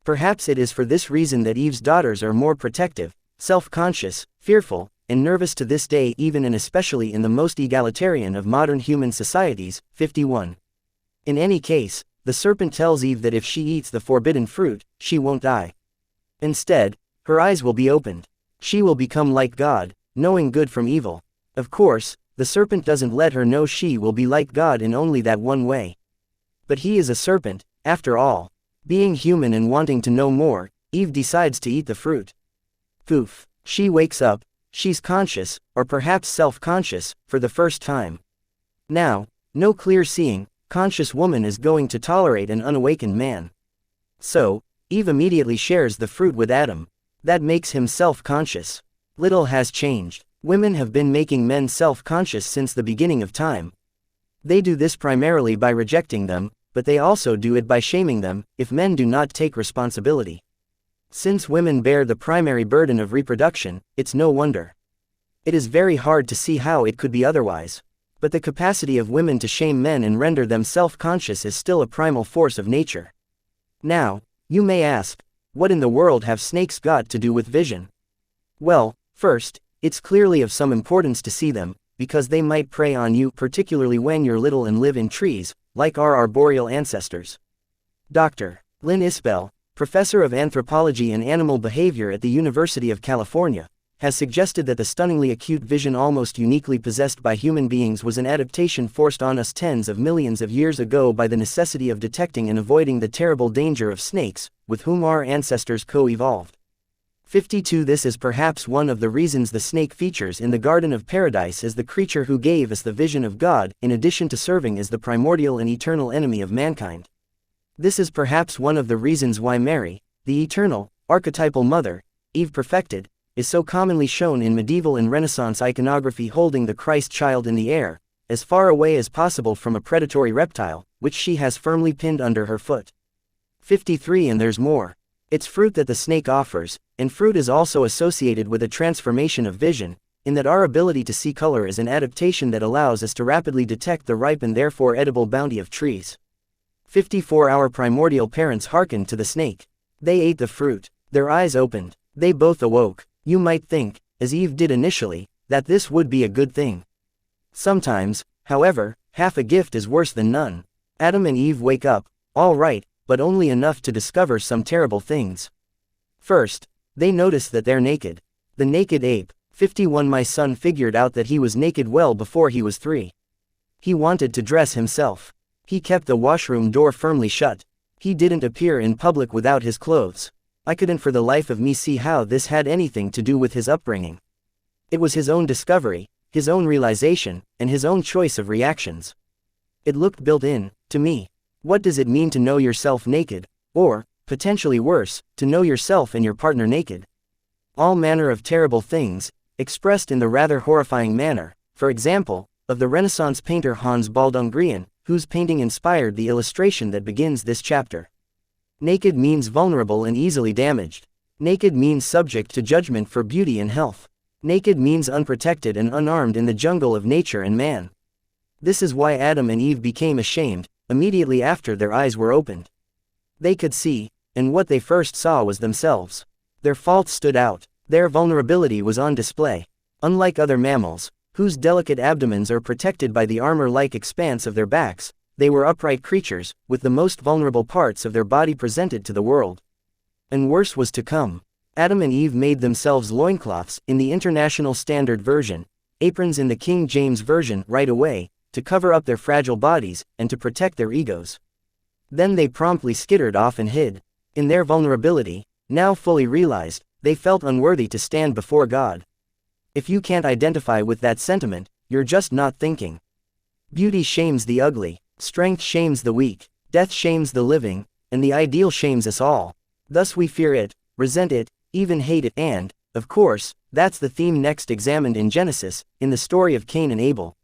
Perhaps it is for this reason that Eve's daughters are more protective, self-conscious, fearful, and nervous to this day, even and especially in the most egalitarian of modern human societies. 51. In any case, the serpent tells Eve that if she eats the forbidden fruit, she won't die. Instead, her eyes will be opened. She will become like God, knowing good from evil. Of course, the serpent doesn't let her know she will be like God in only that one way. But he is a serpent, after all. Being human and wanting to know more, Eve decides to eat the fruit. Poof. She wakes up. She's conscious, or perhaps self-conscious, for the first time. Now, no clear-seeing, conscious woman is going to tolerate an unawakened man. So, Eve immediately shares the fruit with Adam. That makes him self-conscious. Little has changed. Women have been making men self-conscious since the beginning of time. They do this primarily by rejecting them, but they also do it by shaming them, if men do not take responsibility. Since women bear the primary burden of reproduction, it's no wonder. It is very hard to see how it could be otherwise. But the capacity of women to shame men and render them self-conscious is still a primal force of nature. Now, you may ask, what in the world have snakes got to do with vision? Well, first, it's clearly of some importance to see them, because they might prey on you, particularly when you're little and live in trees, like our arboreal ancestors. Dr. Lynn Isbell, professor of anthropology and animal behavior at the University of California, has suggested that the stunningly acute vision almost uniquely possessed by human beings was an adaptation forced on us tens of millions of years ago by the necessity of detecting and avoiding the terrible danger of snakes, with whom our ancestors co-evolved. 52 This is perhaps one of the reasons the snake features in the Garden of Paradise as the creature who gave us the vision of God, in addition to serving as the primordial and eternal enemy of mankind. This is perhaps one of the reasons why Mary, the eternal, archetypal mother, Eve perfected, is so commonly shown in medieval and Renaissance iconography holding the Christ child in the air, as far away as possible from a predatory reptile, which she has firmly pinned under her foot. 53 And there's more. It's fruit that the snake offers, and fruit is also associated with a transformation of vision, in that our ability to see color is an adaptation that allows us to rapidly detect the ripe and therefore edible bounty of trees. 54 Our primordial parents hearkened to the snake. They ate the fruit. Their eyes opened. They both awoke. You might think, as Eve did initially, that this would be a good thing. Sometimes, however, half a gift is worse than none. Adam and Eve wake up, all right, but only enough to discover some terrible things. First, they notice that they're naked. The naked ape. 51 My son figured out that he was naked well before he was 3. He wanted to dress himself. He kept the washroom door firmly shut. He didn't appear in public without his clothes. I couldn't for the life of me see how this had anything to do with his upbringing. It was his own discovery, his own realization, and his own choice of reactions. It looked built in, to me. What does it mean to know yourself naked, or, potentially worse, to know yourself and your partner naked? All manner of terrible things, expressed in the rather horrifying manner, for example, of the Renaissance painter Hans Baldungrian, whose painting inspired the illustration that begins this chapter. Naked means vulnerable and easily damaged. Naked means subject to judgment for beauty and health. Naked means unprotected and unarmed in the jungle of nature and man. This is why Adam and Eve became ashamed, immediately after their eyes were opened. They could see, and what they first saw was themselves. Their faults stood out. Their vulnerability was on display. Unlike other mammals, whose delicate abdomens are protected by the armor-like expanse of their backs, they were upright creatures, with the most vulnerable parts of their body presented to the world. And worse was to come. Adam and Eve made themselves loincloths in the International Standard Version, aprons in the King James Version right away, to cover up their fragile bodies and to protect their egos. Then they promptly skittered off and hid. In their vulnerability, now fully realized, they felt unworthy to stand before God. If you can't identify with that sentiment, you're just not thinking. Beauty shames the ugly, strength shames the weak, death shames the living, and the ideal shames us all. Thus we fear it, resent it, even hate it, and, of course, that's the theme next examined in Genesis, in the story of Cain and Abel.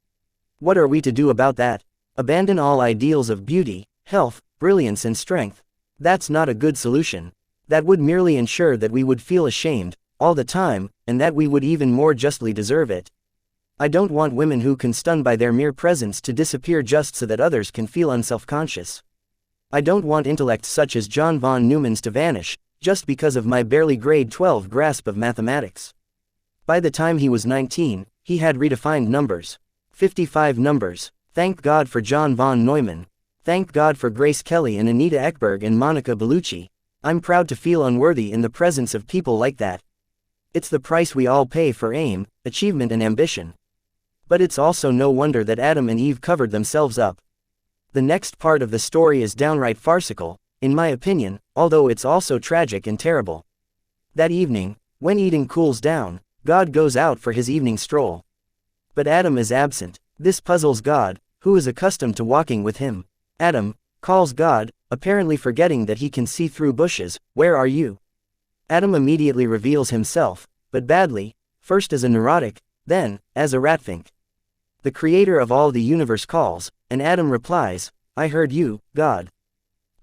What are we to do about that? Abandon all ideals of beauty, health, brilliance and strength? That's not a good solution. That would merely ensure that we would feel ashamed, all the time, and that we would even more justly deserve it. I don't want women who can stun by their mere presence to disappear just so that others can feel unself-conscious. I don't want intellects such as John von Neumann's to vanish, just because of my barely grade 12 grasp of mathematics. By the time he was 19, he had redefined numbers. 55 numbers. Thank God for John von Neumann. Thank God for Grace Kelly and Anita Ekberg and Monica Bellucci. I'm proud to feel unworthy in the presence of people like that. It's the price we all pay for aim, achievement and ambition. But it's also no wonder that Adam and Eve covered themselves up. The next part of the story is downright farcical, in my opinion, although it's also tragic and terrible. That evening, when Eden cools down, God goes out for his evening stroll. But Adam is absent. This puzzles God, who is accustomed to walking with him. Adam calls God, apparently forgetting that he can see through bushes. Where are you? Adam immediately reveals himself, but badly, first as a neurotic, then as a ratfink. The creator of all the universe calls, and Adam replies, I heard you, God.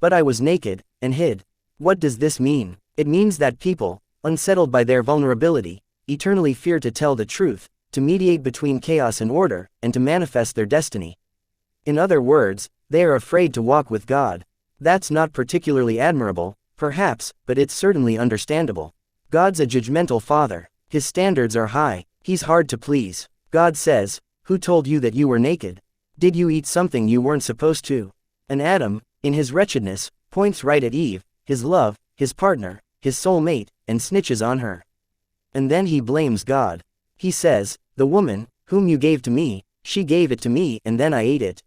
But I was naked, and hid. What does this mean? It means that people, unsettled by their vulnerability, eternally fear to tell the truth, to mediate between chaos and order, and to manifest their destiny. In other words, they are afraid to walk with God. That's not particularly admirable, perhaps, but it's certainly understandable. God's a judgmental father. His standards are high. He's hard to please. God says, who told you that you were naked? Did you eat something you weren't supposed to? And Adam, in his wretchedness, points right at Eve, his love, his partner, his soulmate, and snitches on her. And then he blames God. He says, the woman, whom you gave to me, she gave it to me and then I ate it.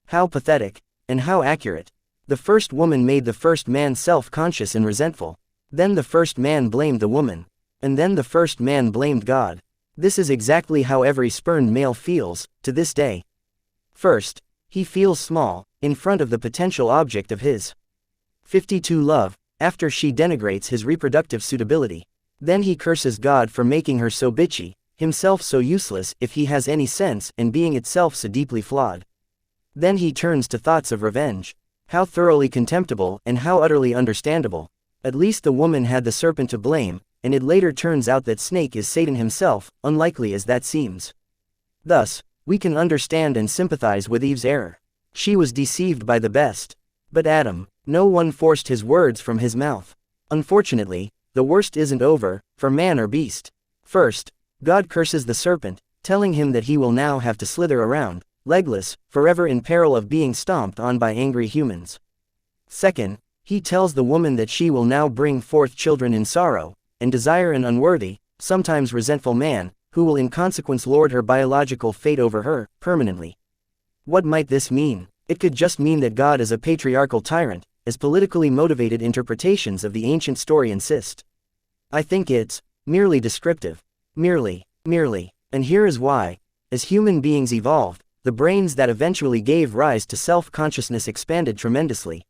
How pathetic, and how accurate. The first woman made the first man self-conscious and resentful. Then the first man blamed the woman. And then the first man blamed God. This is exactly how every spurned male feels, to this day. First, he feels small, in front of the potential object of his 52 love, after she denigrates his reproductive suitability. Then he curses God for making her so bitchy, himself so useless if he has any sense, and being itself so deeply flawed. Then he turns to thoughts of revenge. How thoroughly contemptible and how utterly understandable. At least the woman had the serpent to blame, and it later turns out that Snake is Satan himself, unlikely as that seems. Thus, we can understand and sympathize with Eve's error. She was deceived by the best. But Adam, no one forced his words from his mouth. Unfortunately, the worst isn't over, for man or beast. First, God curses the serpent, telling him that he will now have to slither around, legless, forever in peril of being stomped on by angry humans. Second, he tells the woman that she will now bring forth children in sorrow, and desire an unworthy, sometimes resentful man, who will in consequence lord her biological fate over her, permanently. What might this mean? It could just mean that God is a patriarchal tyrant, as politically motivated interpretations of the ancient story insist. I think it's merely descriptive. Merely. And here is why. As human beings evolved, the brains that eventually gave rise to self-consciousness expanded tremendously.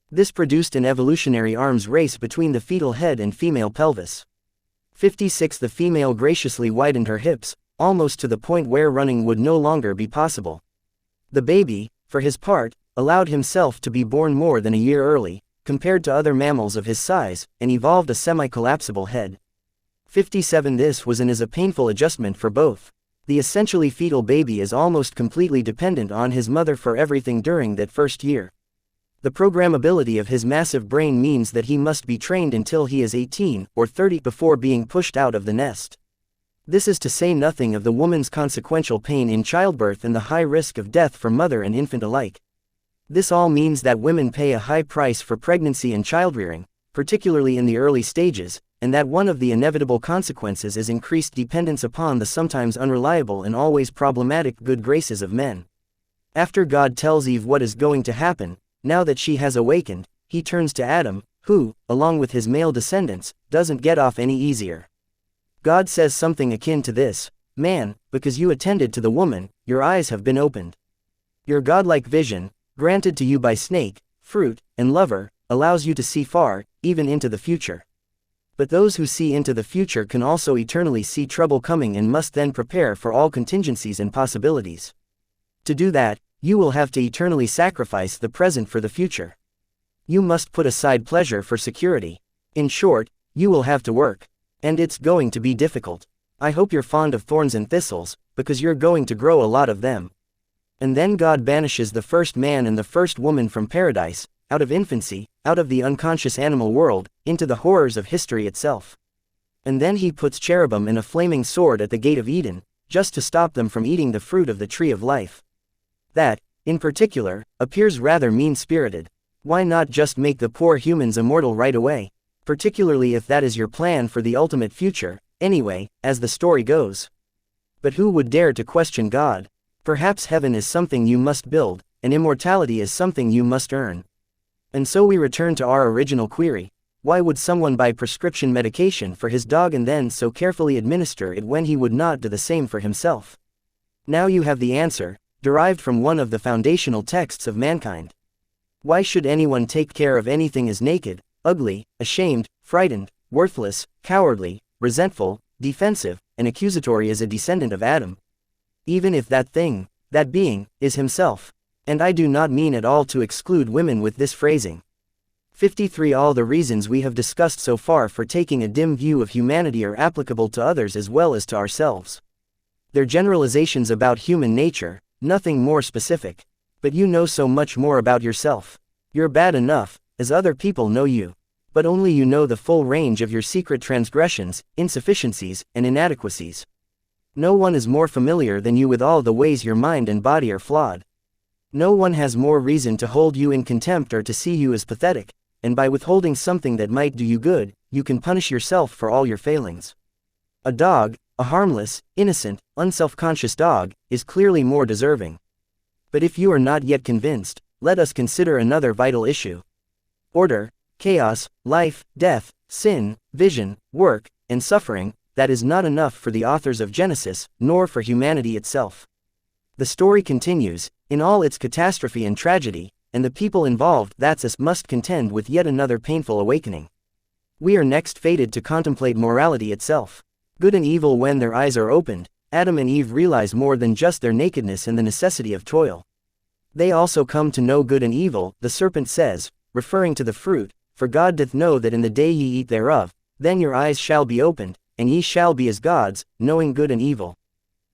This produced an evolutionary arms race between the fetal head and female pelvis. 56 The female graciously widened her hips, almost to the point where running would no longer be possible. The baby, for his part, allowed himself to be born more than a year early, compared to other mammals of his size, and evolved a semi-collapsible head. 57 This was and is a painful adjustment for both. The essentially fetal baby is almost completely dependent on his mother for everything during that first year. The programmability of his massive brain means that he must be trained until he is 18 or 30 before being pushed out of the nest. This is to say nothing of the woman's consequential pain in childbirth and the high risk of death for mother and infant alike. This all means that women pay a high price for pregnancy and childrearing, particularly in the early stages, and that one of the inevitable consequences is increased dependence upon the sometimes unreliable and always problematic good graces of men. After God tells Eve what is going to happen, now that she has awakened, he turns to Adam, who, along with his male descendants, doesn't get off any easier. God says something akin to this: "Man, because you attended to the woman, your eyes have been opened. Your godlike vision, granted to you by snake, fruit, and lover, allows you to see far, even into the future. But those who see into the future can also eternally see trouble coming and must then prepare for all contingencies and possibilities. To do that, you will have to eternally sacrifice the present for the future. You must put aside pleasure for security. In short, you will have to work. And it's going to be difficult. I hope you're fond of thorns and thistles, because you're going to grow a lot of them." And then God banishes the first man and the first woman from paradise, out of infancy, out of the unconscious animal world, into the horrors of history itself. And then he puts cherubim and a flaming sword at the gate of Eden, just to stop them from eating the fruit of the tree of life. That, in particular, appears rather mean-spirited. Why not just make the poor humans immortal right away? Particularly if that is your plan for the ultimate future, anyway, as the story goes. But who would dare to question God? Perhaps heaven is something you must build, and immortality is something you must earn. And so we return to our original query: why would someone buy prescription medication for his dog and then so carefully administer it when he would not do the same for himself? Now you have the answer, derived from one of the foundational texts of mankind. Why should anyone take care of anything as naked, ugly, ashamed, frightened, worthless, cowardly, resentful, defensive, and accusatory as a descendant of Adam? Even if that thing, that being, is himself. And I do not mean at all to exclude women with this phrasing. 53. All the reasons we have discussed so far for taking a dim view of humanity are applicable to others as well as to ourselves. They're generalizations about human nature, nothing more specific. But you know so much more about yourself. You're bad enough, as other people know you. But only you know the full range of your secret transgressions, insufficiencies, and inadequacies. No one is more familiar than you with all the ways your mind and body are flawed. No one has more reason to hold you in contempt or to see you as pathetic, and by withholding something that might do you good, you can punish yourself for all your failings. A dog, a harmless, innocent, unself-conscious dog, is clearly more deserving. But if you are not yet convinced, let us consider another vital issue. Order, chaos, life, death, sin, vision, work, and suffering, that is not enough for the authors of Genesis, nor for humanity itself. The story continues, in all its catastrophe and tragedy, and the people involved must contend with yet another painful awakening. We are next fated to contemplate morality itself. Good and evil. When their eyes are opened, Adam and Eve realize more than just their nakedness and the necessity of toil. They also come to know good and evil. The serpent says, referring to the fruit, "For God doth know that in the day ye eat thereof, then your eyes shall be opened, and ye shall be as gods, knowing good and evil."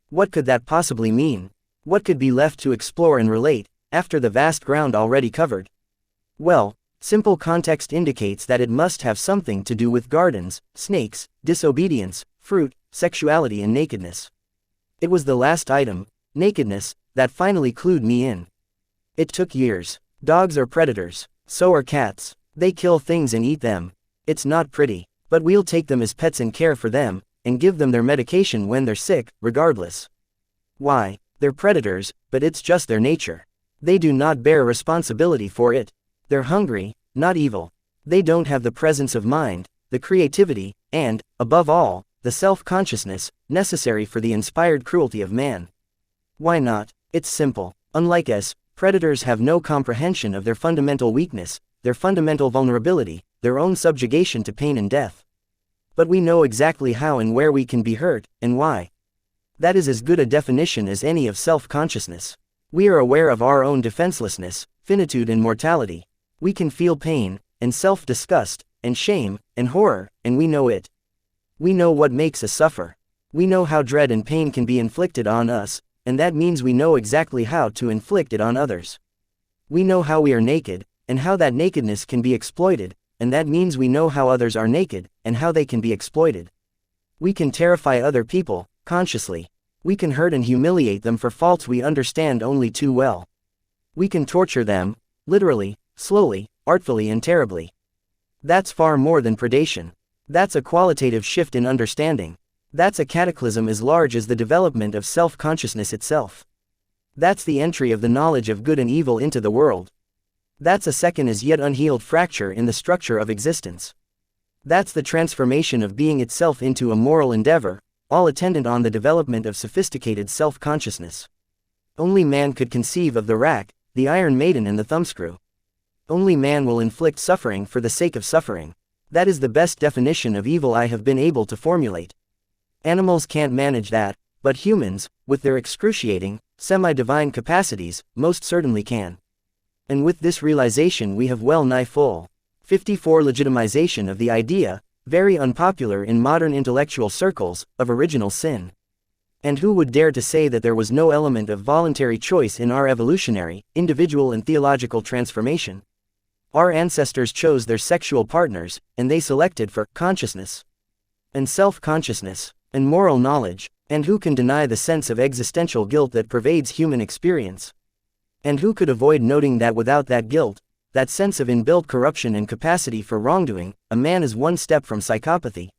What could that possibly mean? What could be left to explore and relate, after the vast ground already covered? Well, simple context indicates that it must have something to do with gardens, snakes, disobedience, fruit, sexuality and nakedness. It was the last item, nakedness, that finally clued me in. It took years. Dogs are predators. So are cats. They kill things and eat them. It's not pretty. But we'll take them as pets and care for them, and give them their medication when they're sick, regardless. Why? They're predators, but it's just their nature. They do not bear responsibility for it. They're hungry, not evil. They don't have the presence of mind, the creativity, and, above all, the self-consciousness, necessary for the inspired cruelty of man. Why not? It's simple. Unlike us, predators have no comprehension of their fundamental weakness, their fundamental vulnerability, their own subjugation to pain and death. But we know exactly how and where we can be hurt, and why. That is as good a definition as any of self-consciousness. We are aware of our own defenselessness, finitude and mortality. We can feel pain, and self-disgust, and shame, and horror, and we know it. We know what makes us suffer. We know how dread and pain can be inflicted on us, and that means we know exactly how to inflict it on others. We know how we are naked, and how that nakedness can be exploited, and that means we know how others are naked, and how they can be exploited. We can terrify other people, consciously. We can hurt and humiliate them for faults we understand only too well. We can torture them, literally, slowly, artfully and terribly. That's far more than predation. That's a qualitative shift in understanding. That's a cataclysm as large as the development of self-consciousness itself. That's the entry of the knowledge of good and evil into the world. That's a second as yet unhealed fracture in the structure of existence. That's the transformation of being itself into a moral endeavor, all attendant on the development of sophisticated self-consciousness. Only man could conceive of the rack, the Iron Maiden and the thumbscrew. Only man will inflict suffering for the sake of suffering. That is the best definition of evil I have been able to formulate. Animals can't manage that, but humans, with their excruciating, semi-divine capacities, most certainly can. And with this realization we have well nigh full 54 legitimization of the idea, very unpopular in modern intellectual circles, of original sin. And who would dare to say that there was no element of voluntary choice in our evolutionary, individual and theological transformation? Our ancestors chose their sexual partners, and they selected for consciousness, and self-consciousness, and moral knowledge, and who can deny the sense of existential guilt that pervades human experience? And who could avoid noting that without that guilt, that sense of inbuilt corruption and capacity for wrongdoing, a man is one step from psychopathy?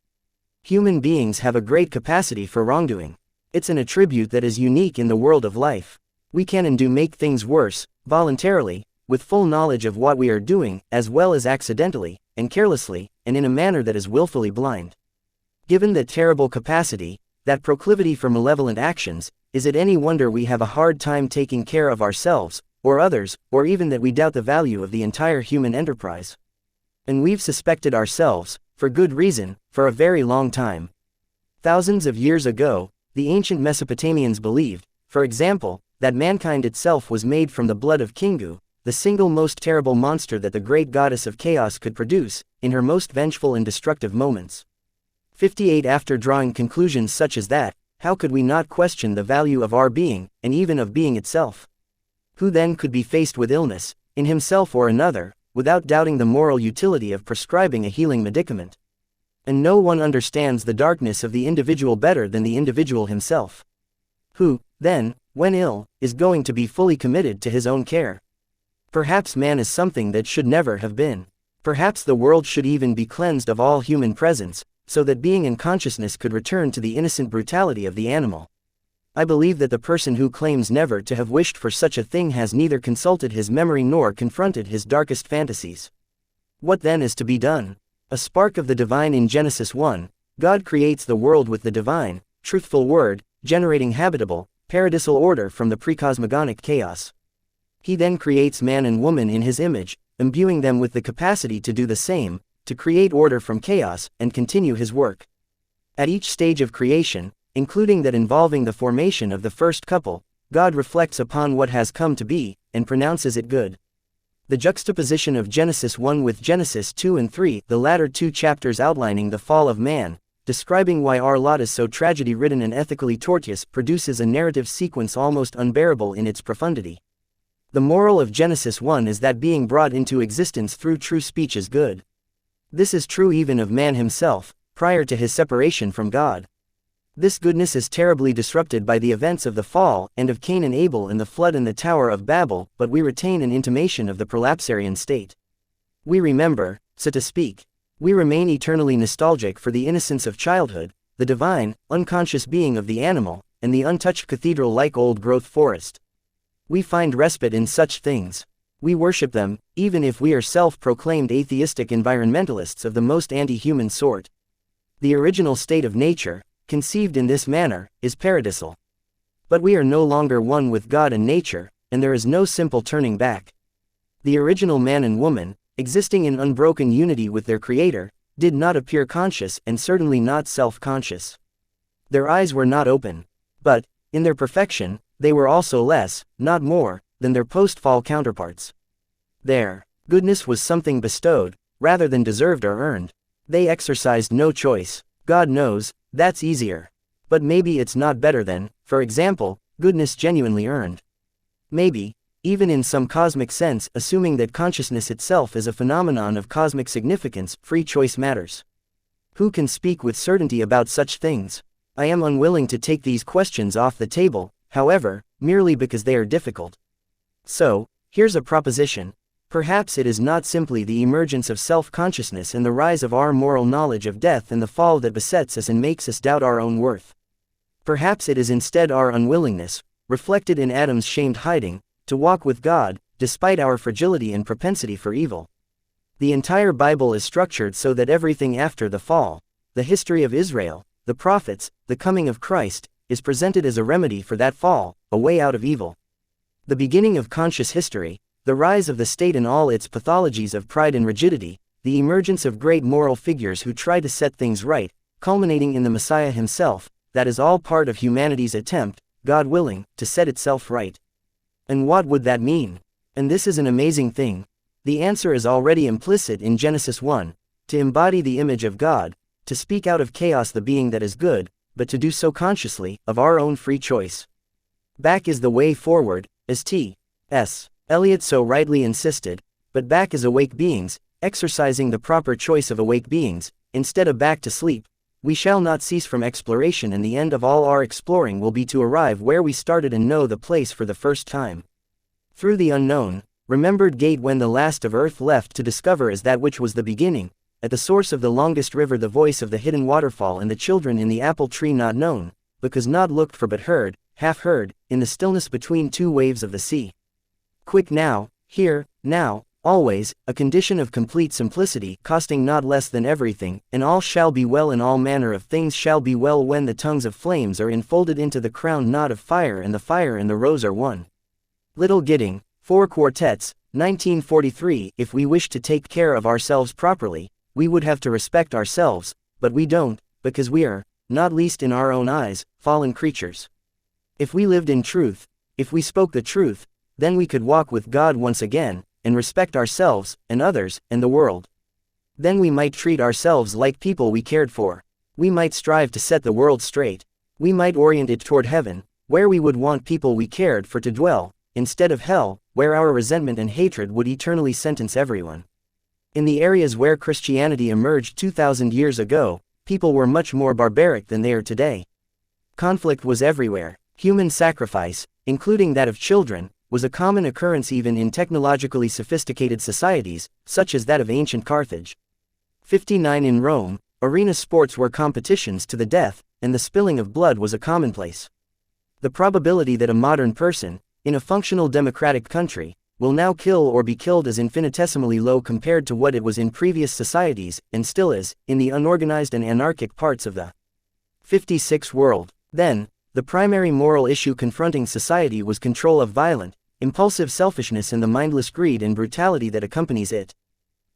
Human beings have a great capacity for wrongdoing. It's an attribute that is unique in the world of life. We can and do make things worse, voluntarily, with full knowledge of what we are doing, as well as accidentally, and carelessly, and in a manner that is willfully blind. Given that terrible capacity, that proclivity for malevolent actions, is it any wonder we have a hard time taking care of ourselves, or others, or even that we doubt the value of the entire human enterprise? And we've suspected ourselves, for good reason, for a very long time. Thousands of years ago, the ancient Mesopotamians believed, for example, that mankind itself was made from the blood of Kingu, the single most terrible monster that the great goddess of chaos could produce, in her most vengeful and destructive moments. 58 After drawing conclusions such as that, how could we not question the value of our being, and even of being itself? Who then could be faced with illness, in himself or another, without doubting the moral utility of prescribing a healing medicament? And no one understands the darkness of the individual better than the individual himself. Who, then, when ill, is going to be fully committed to his own care? Perhaps man is something that should never have been. Perhaps the world should even be cleansed of all human presence, so that being and consciousness could return to the innocent brutality of the animal. I believe that the person who claims never to have wished for such a thing has neither consulted his memory nor confronted his darkest fantasies. What then is to be done? A spark of the divine in Genesis 1, God creates the world with the divine, truthful word, generating habitable, paradisal order from the precosmogonic chaos. He then creates man and woman in his image, imbuing them with the capacity to do the same, to create order from chaos, and continue his work. At each stage of creation, including that involving the formation of the first couple, God reflects upon what has come to be, and pronounces it good. The juxtaposition of Genesis 1 with Genesis 2 and 3, the latter two chapters outlining the fall of man, describing why our lot is so tragedy-ridden and ethically tortuous, produces a narrative sequence almost unbearable in its profundity. The moral of Genesis 1 is that being brought into existence through true speech is good. This is true even of man himself, prior to his separation from God. This goodness is terribly disrupted by the events of the fall, and of Cain and Abel and the flood and the Tower of Babel, but we retain an intimation of the prolapsarian state. We remember, so to speak. We remain eternally nostalgic for the innocence of childhood, the divine, unconscious being of the animal, and the untouched cathedral-like old-growth forest. We find respite in such things. We worship them, even if we are self-proclaimed atheistic environmentalists of the most anti-human sort. The original state of nature, conceived in this manner, is paradisal. But we are no longer one with God and nature, and there is no simple turning back. The original man and woman, existing in unbroken unity with their Creator, did not appear conscious and certainly not self-conscious. Their eyes were not open. But, in their perfection, they were also less, not more, than their post-fall counterparts. Their goodness was something bestowed, rather than deserved or earned. They exercised no choice. God knows, that's easier. But maybe it's not better than, for example, goodness genuinely earned. Maybe, even in some cosmic sense, assuming that consciousness itself is a phenomenon of cosmic significance, free choice matters. Who can speak with certainty about such things? I am unwilling to take these questions off the table, however, merely because they are difficult. So, here's a proposition. Perhaps it is not simply the emergence of self-consciousness and the rise of our moral knowledge of death and the fall that besets us and makes us doubt our own worth. Perhaps it is instead our unwillingness, reflected in Adam's shamed hiding, to walk with God, despite our fragility and propensity for evil. The entire Bible is structured so that everything after the fall, the history of Israel, the prophets, the coming of Christ, is presented as a remedy for that fall, a way out of evil. The beginning of conscious history, the rise of the state and all its pathologies of pride and rigidity, the emergence of great moral figures who try to set things right, culminating in the Messiah himself, that is all part of humanity's attempt, God willing, to set itself right. And what would that mean? And this is an amazing thing. The answer is already implicit in Genesis 1, to embody the image of God, to speak out of chaos the being that is good, but to do so consciously, of our own free choice. Back is the way forward, as T.S. Eliot so rightly insisted, but back as awake beings, exercising the proper choice of awake beings, instead of back to sleep, we shall not cease from exploration, and the end of all our exploring will be to arrive where we started and know the place for the first time. Through the unknown, remembered gate when the last of earth left to discover as that which was the beginning, at the source of the longest river the voice of the hidden waterfall and the children in the apple tree not known, because not looked for but heard, half heard, in the stillness between two waves of the sea. Quick now, here, now, always, a condition of complete simplicity, costing not less than everything, and all shall be well and all manner of things shall be well when the tongues of flames are enfolded into the crown knot of fire and the rose are one. Little Gidding, 4 quartets, 1943. If we wish to take care of ourselves properly, we would have to respect ourselves, but we don't, because we are, not least in our own eyes, fallen creatures. If we lived in truth, if we spoke the truth, then we could walk with God once again, and respect ourselves, and others, and the world. Then we might treat ourselves like people we cared for. We might strive to set the world straight. We might orient it toward heaven, where we would want people we cared for to dwell, instead of hell, where our resentment and hatred would eternally sentence everyone. In the areas where Christianity emerged 2,000 years ago, people were much more barbaric than they are today. Conflict was everywhere. Human sacrifice, including that of children, was a common occurrence even in technologically sophisticated societies, such as that of ancient Carthage. 59 In Rome, arena sports were competitions to the death, and the spilling of blood was a commonplace. The probability that a modern person, in a functional democratic country, will now kill or be killed is infinitesimally low compared to what it was in previous societies, and still is, in the unorganized and anarchic parts of the 56 world. Then, the primary moral issue confronting society was control of violent, impulsive selfishness and the mindless greed and brutality that accompanies it.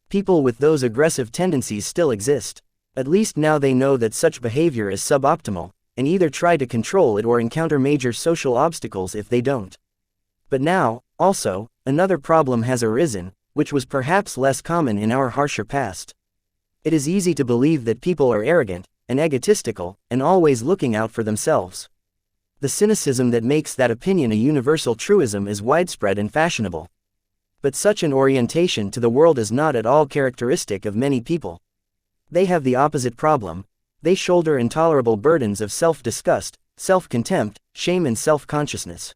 People with those aggressive tendencies still exist. At least now they know that such behavior is suboptimal, and either try to control it or encounter major social obstacles if they don't. But now, also, another problem has arisen, which was perhaps less common in our harsher past. It is easy to believe that people are arrogant, and egotistical, and always looking out for themselves. The cynicism that makes that opinion a universal truism is widespread and fashionable. But such an orientation to the world is not at all characteristic of many people. They have the opposite problem. They shoulder intolerable burdens of self-disgust, self-contempt, shame and self-consciousness.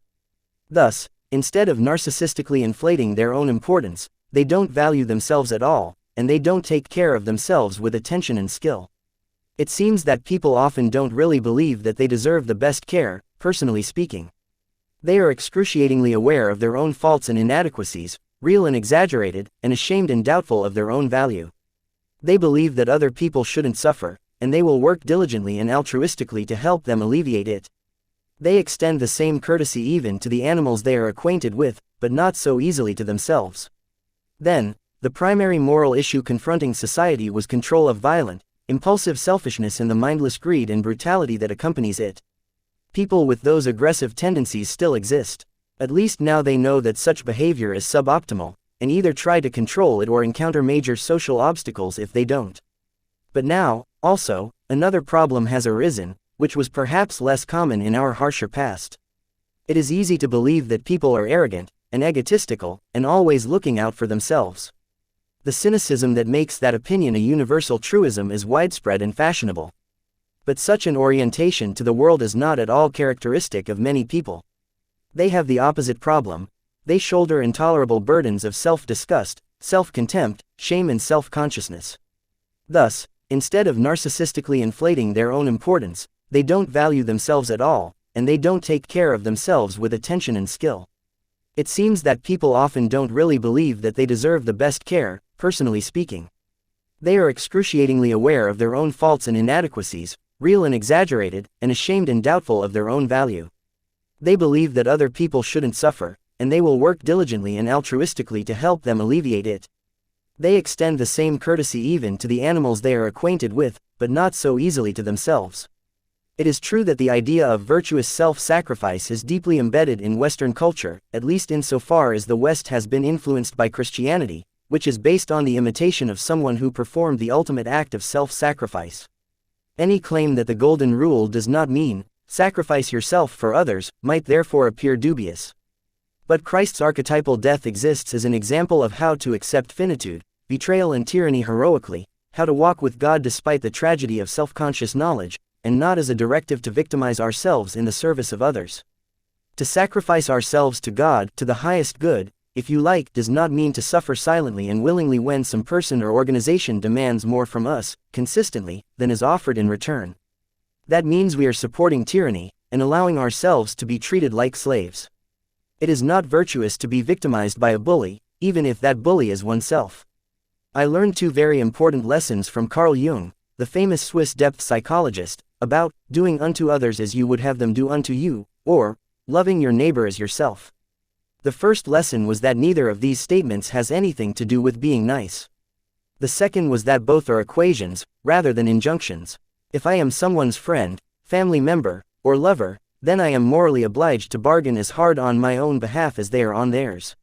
Thus, instead of narcissistically inflating their own importance, they don't value themselves at all, and they don't take care of themselves with attention and skill. It seems that people often don't really believe that they deserve the best care, personally speaking. They are excruciatingly aware of their own faults and inadequacies, real and exaggerated, and ashamed and doubtful of their own value. They believe that other people shouldn't suffer, and they will work diligently and altruistically to help them alleviate it. They extend the same courtesy even to the animals they are acquainted with, but not so easily to themselves. Then, the primary moral issue confronting society was control of violent, impulsive selfishness and the mindless greed and brutality that accompanies it. People with those aggressive tendencies still exist. At least now they know that such behavior is suboptimal, and either try to control it or encounter major social obstacles if they don't. But now, also, another problem has arisen, which was perhaps less common in our harsher past. It is easy to believe that people are arrogant, and egotistical, and always looking out for themselves. The cynicism that makes that opinion a universal truism is widespread and fashionable. But such an orientation to the world is not at all characteristic of many people. They have the opposite problem. They shoulder intolerable burdens of self-disgust, self-contempt, shame and self-consciousness. Thus, instead of narcissistically inflating their own importance, they don't value themselves at all, and they don't take care of themselves with attention and skill. It seems that people often don't really believe that they deserve the best care, personally speaking. They are excruciatingly aware of their own faults and inadequacies, real and exaggerated, and ashamed and doubtful of their own value. They believe that other people shouldn't suffer, and they will work diligently and altruistically to help them alleviate it. They extend the same courtesy even to the animals they are acquainted with, but not so easily to themselves. It is true that the idea of virtuous self-sacrifice is deeply embedded in Western culture, at least insofar as the West has been influenced by Christianity, which is based on the imitation of someone who performed the ultimate act of self-sacrifice. Any claim that the Golden Rule does not mean, sacrifice yourself for others, might therefore appear dubious. But Christ's archetypal death exists as an example of how to accept finitude, betrayal and tyranny heroically, how to walk with God despite the tragedy of self-conscious knowledge, and not as a directive to victimize ourselves in the service of others. To sacrifice ourselves to God, to the highest good, if you like, does not mean to suffer silently and willingly when some person or organization demands more from us, consistently, than is offered in return. That means we are supporting tyranny, and allowing ourselves to be treated like slaves. It is not virtuous to be victimized by a bully, even if that bully is oneself. I learned two very important lessons from Carl Jung, the famous Swiss depth psychologist, about doing unto others as you would have them do unto you, or loving your neighbor as yourself. The first lesson was that neither of these statements has anything to do with being nice. The second was that both are equations, rather than injunctions. If I am someone's friend, family member, or lover, then I am morally obliged to bargain as hard on my own behalf as they are on theirs.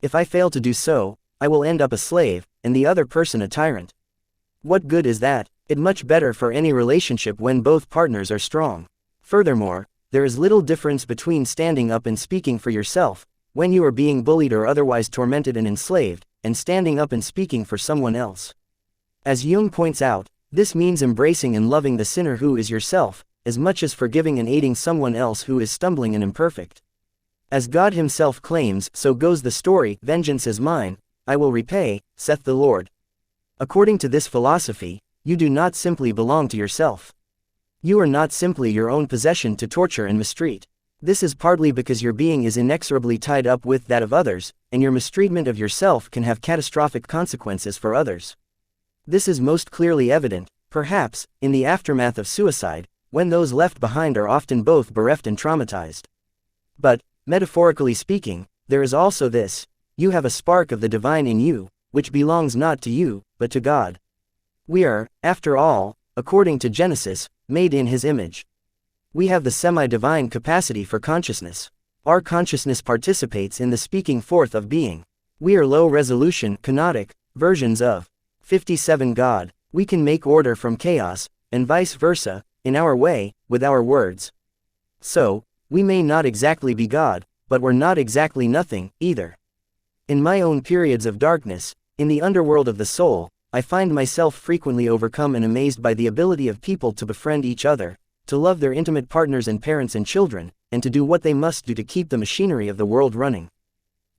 If I fail to do so, I will end up a slave, and the other person a tyrant. What good is that? It's much better for any relationship when both partners are strong. Furthermore, there is little difference between standing up and speaking for yourself, when you are being bullied or otherwise tormented and enslaved, and standing up and speaking for someone else. As Jung points out, this means embracing and loving the sinner who is yourself, as much as forgiving and aiding someone else who is stumbling and imperfect. As God himself claims, so goes the story, vengeance is mine, I will repay, saith the Lord. According to this philosophy, you do not simply belong to yourself. You are not simply your own possession to torture and mistreat. This is partly because your being is inexorably tied up with that of others, and your mistreatment of yourself can have catastrophic consequences for others. This is most clearly evident, perhaps, in the aftermath of suicide, when those left behind are often both bereft and traumatized. But, metaphorically speaking, there is also this: you have a spark of the divine in you, which belongs not to you, but to God. We are, after all, according to Genesis, made in his image. We have the semi-divine capacity for consciousness. Our consciousness participates in the speaking forth of being. We are low-resolution, canonic versions of 57 God. We can make order from chaos, and vice versa, in our way, with our words. So, we may not exactly be God, but we're not exactly nothing, either. In my own periods of darkness, in the underworld of the soul, I find myself frequently overcome and amazed by the ability of people to befriend each other, to love their intimate partners and parents and children, and to do what they must do to keep the machinery of the world running.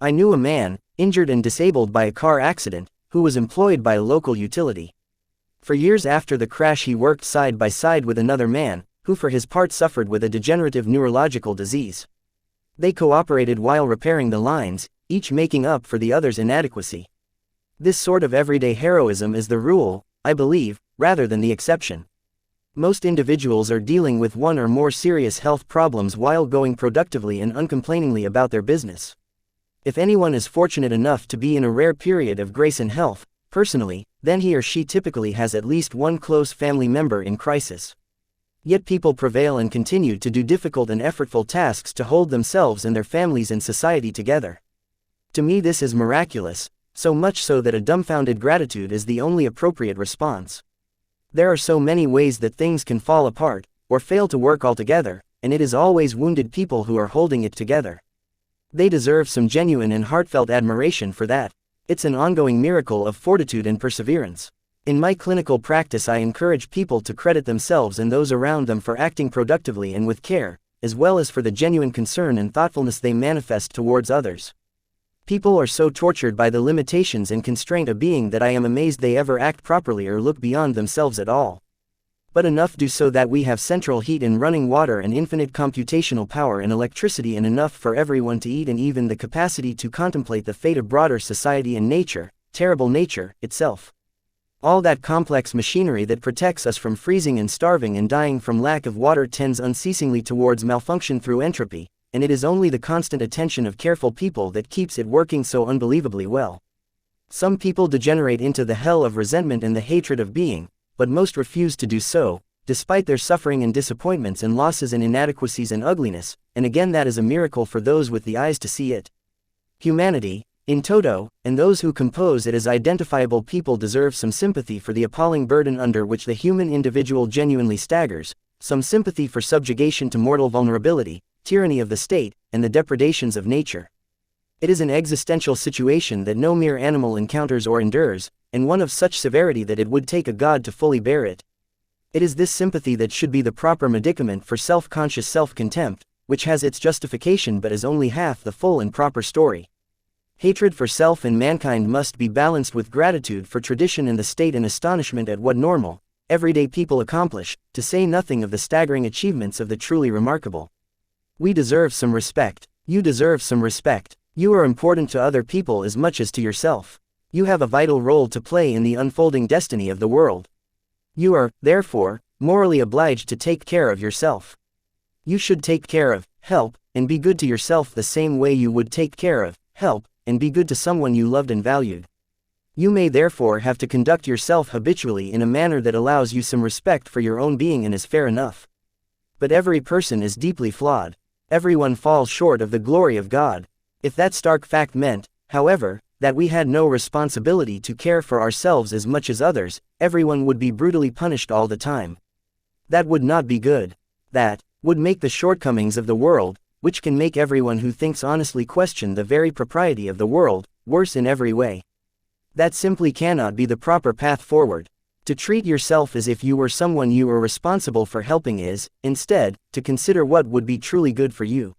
I knew a man, injured and disabled by a car accident, who was employed by a local utility. For years after the crash he worked side by side with another man, who for his part suffered with a degenerative neurological disease. They cooperated while repairing the lines, each making up for the other's inadequacy. This sort of everyday heroism is the rule, I believe, rather than the exception. Most individuals are dealing with one or more serious health problems while going productively and uncomplainingly about their business. If anyone is fortunate enough to be in a rare period of grace and health, personally, then he or she typically has at least one close family member in crisis. Yet people prevail and continue to do difficult and effortful tasks to hold themselves and their families and society together. To me this is miraculous, so much so that a dumbfounded gratitude is the only appropriate response. There are so many ways that things can fall apart, or fail to work altogether, and it is always wounded people who are holding it together. They deserve some genuine and heartfelt admiration for that. It's an ongoing miracle of fortitude and perseverance. In my clinical practice I encourage people to credit themselves and those around them for acting productively and with care, as well as for the genuine concern and thoughtfulness they manifest towards others. People are so tortured by the limitations and constraint of being that I am amazed they ever act properly or look beyond themselves at all. But enough do so that we have central heat and running water and infinite computational power and electricity, and enough for everyone to eat, and even the capacity to contemplate the fate of broader society and nature, terrible nature, itself. All that complex machinery that protects us from freezing and starving and dying from lack of water tends unceasingly towards malfunction through entropy, and it is only the constant attention of careful people that keeps it working so unbelievably well. Some people degenerate into the hell of resentment and the hatred of being, but most refuse to do so, despite their suffering and disappointments and losses and inadequacies and ugliness, and again that is a miracle for those with the eyes to see it. Humanity, in toto, and those who compose it as identifiable people deserve some sympathy for the appalling burden under which the human individual genuinely staggers, some sympathy for subjugation to mortal vulnerability, tyranny of the state, and the depredations of nature. It is an existential situation that no mere animal encounters or endures, and one of such severity that it would take a god to fully bear it. It is this sympathy that should be the proper medicament for self-conscious self-contempt, which has its justification but is only half the full and proper story. Hatred for self and mankind must be balanced with gratitude for tradition and the state and astonishment at what normal, everyday people accomplish, to say nothing of the staggering achievements of the truly remarkable. We deserve some respect. You deserve some respect. You are important to other people as much as to yourself. You have a vital role to play in the unfolding destiny of the world. You are, therefore, morally obliged to take care of yourself. You should take care of, help, and be good to yourself the same way you would take care of, help, and be good to someone you loved and valued. You may therefore have to conduct yourself habitually in a manner that allows you some respect for your own being and is fair enough. But every person is deeply flawed. Everyone falls short of the glory of God. If that stark fact meant, however, that we had no responsibility to care for ourselves as much as others, everyone would be brutally punished all the time. That would not be good. That would make the shortcomings of the world, which can make everyone who thinks honestly question the very propriety of the world, worse in every way. That simply cannot be the proper path forward. To treat yourself as if you were someone you were responsible for helping is, instead, to consider what would be truly good for you.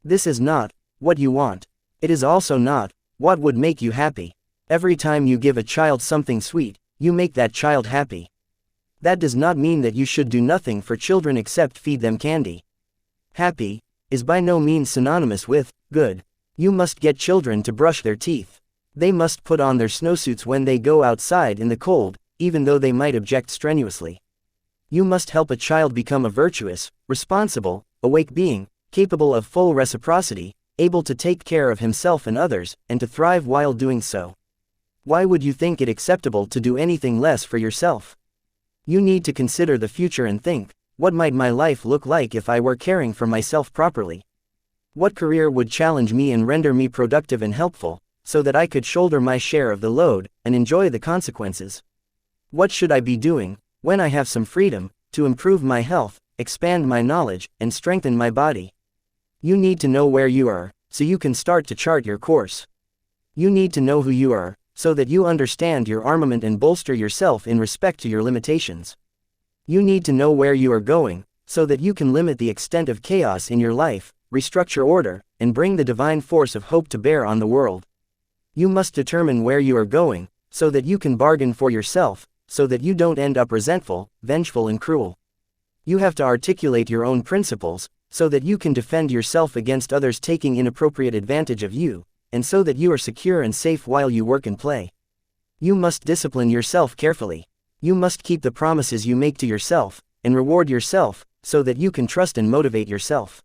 This is not what you want. It is also not what would make you happy. Every time you give a child something sweet, you make that child happy. That does not mean that you should do nothing for children except feed them candy. Happy is by no means synonymous with good. You must get children to brush their teeth. They must put on their snowsuits when they go outside in the cold, even though they might object strenuously. You must help a child become a virtuous, responsible, awake being, capable of full reciprocity, able to take care of himself and others, and to thrive while doing so. Why would you think it acceptable to do anything less for yourself? You need to consider the future and think, what might my life look like if I were caring for myself properly? What career would challenge me and render me productive and helpful, so that I could shoulder my share of the load, and enjoy the consequences? What should I be doing, when I have some freedom, to improve my health, expand my knowledge, and strengthen my body? You need to know where you are, so you can start to chart your course. You need to know who you are, so that you understand your armament and bolster yourself in respect to your limitations. You need to know where you are going, so that you can limit the extent of chaos in your life, restructure order, and bring the divine force of hope to bear on the world. You must determine where you are going, so that you can bargain for yourself, so that you don't end up resentful, vengeful and cruel. You have to articulate your own principles, so that you can defend yourself against others taking inappropriate advantage of you, and so that you are secure and safe while you work and play. You must discipline yourself carefully. You must keep the promises you make to yourself, and reward yourself, so that you can trust and motivate yourself.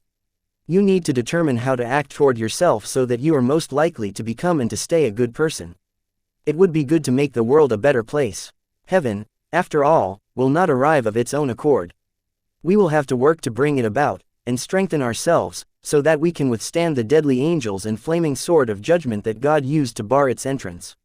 You need to determine how to act toward yourself so that you are most likely to become and to stay a good person. It would be good to make the world a better place. Heaven, after all, will not arrive of its own accord. We will have to work to bring it about, and strengthen ourselves, so that we can withstand the deadly angels and flaming sword of judgment that God used to bar its entrance.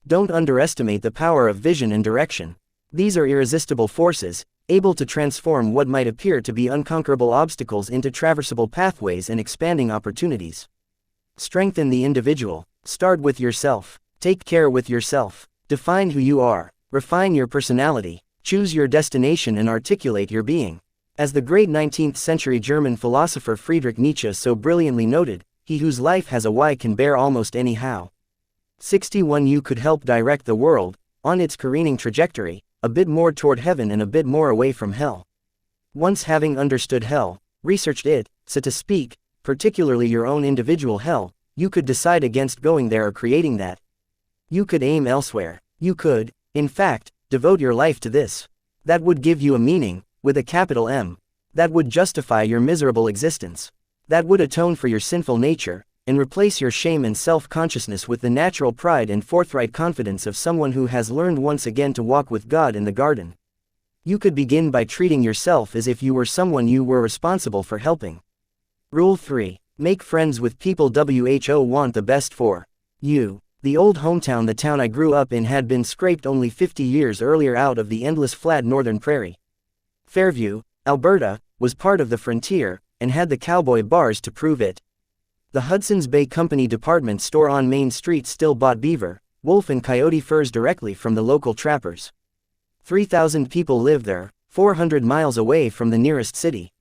Don't underestimate the power of vision and direction. These are irresistible forces, able to transform what might appear to be unconquerable obstacles into traversable pathways and expanding opportunities. Strengthen the individual. Start with yourself. Take care with yourself. Define who you are. Refine your personality. Choose your destination and articulate your being. As the great 19th-century German philosopher Friedrich Nietzsche so brilliantly noted, He whose life has a why can bear almost any how. 61 You could help direct the world, on its careening trajectory, a bit more toward heaven and a bit more away from hell. Once having understood hell, researched it, so to speak, particularly your own individual hell, you could decide against going there or creating that. You could aim elsewhere. You could, in fact, devote your life to this. That would give you a meaning, with a capital M. That would justify your miserable existence. That would atone for your sinful nature, and replace your shame and self-consciousness with the natural pride and forthright confidence of someone who has learned once again to walk with God in the garden. You could begin by treating yourself as if you were someone you were responsible for helping. Rule 3. Make friends with people who want the best for you. The old hometown, the town I grew up in, had been scraped only 50 years earlier out of the endless flat northern prairie. Fairview, Alberta, was part of the frontier, and had the cowboy bars to prove it. The Hudson's Bay Company department store on Main Street still bought beaver, wolf and coyote furs directly from the local trappers. 3,000 people lived there, 400 miles away from the nearest city.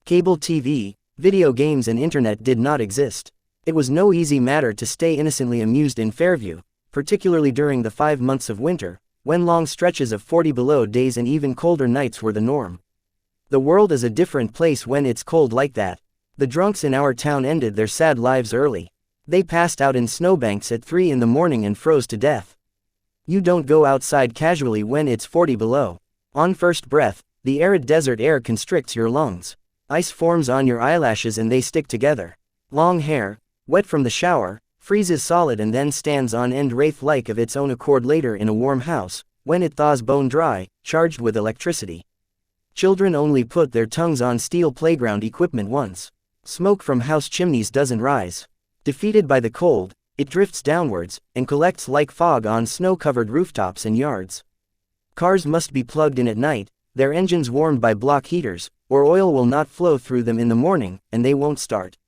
Cable TV, video games and internet did not exist. It was no easy matter to stay innocently amused in Fairview, particularly during the 5 months of winter, when long stretches of 40 below days and even colder nights were the norm. The world is a different place when it's cold like that. The drunks in our town ended their sad lives early. They passed out in snowbanks at 3 in the morning and froze to death. You don't go outside casually when it's 40 below. On first breath, the arid desert air constricts your lungs. Ice forms on your eyelashes and they stick together. Long hair, wet from the shower, freezes solid and then stands on end wraith-like of its own accord later in a warm house, when it thaws bone dry, charged with electricity. Children only put their tongues on steel playground equipment once. Smoke from house chimneys doesn't rise. Defeated by the cold, it drifts downwards, and collects like fog on snow-covered rooftops and yards. Cars must be plugged in at night, their engines warmed by block heaters, or oil will not flow through them in the morning, and they won't start.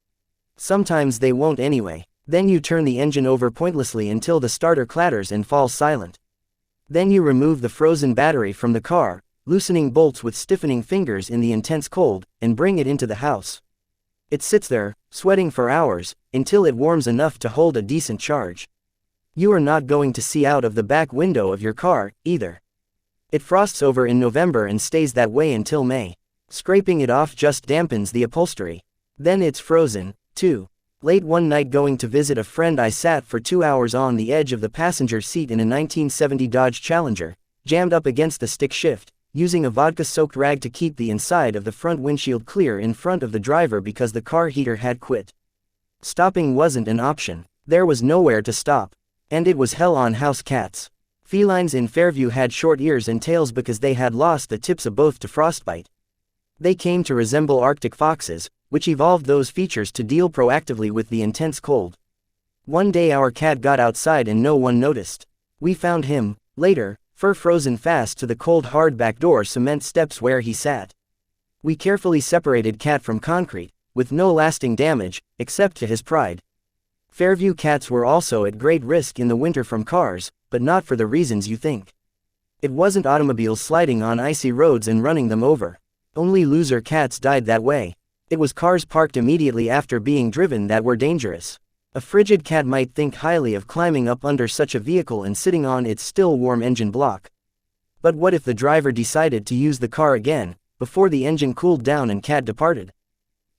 Sometimes they won't anyway. Then you turn the engine over pointlessly until the starter clatters and falls silent. Then you remove the frozen battery from the car, loosening bolts with stiffening fingers in the intense cold, and bring it into the house. It sits there, sweating for hours, until it warms enough to hold a decent charge. You are not going to see out of the back window of your car, either. It frosts over in November and stays that way until May. Scraping it off just dampens the upholstery. Then it's frozen, too. Late one night going to visit a friend, I sat for 2 hours on the edge of the passenger seat in a 1970 Dodge Challenger, jammed up against the stick shift, using a vodka-soaked rag to keep the inside of the front windshield clear in front of the driver because the car heater had quit. Stopping wasn't an option. There was nowhere to stop. And it was hell on house cats. Felines in Fairview had short ears and tails because they had lost the tips of both to frostbite. They came to resemble Arctic foxes, which evolved those features to deal proactively with the intense cold. One day our cat got outside and no one noticed. We found him, later, fur frozen fast to the cold hard back door cement steps where he sat. We carefully separated cat from concrete, with no lasting damage, except to his pride. Fairview cats were also at great risk in the winter from cars, but not for the reasons you think. It wasn't automobiles sliding on icy roads and running them over. Only loser cats died that way. It was cars parked immediately after being driven that were dangerous. A frigid cat might think highly of climbing up under such a vehicle and sitting on its still warm engine block. But what if the driver decided to use the car again, before the engine cooled down and cat departed?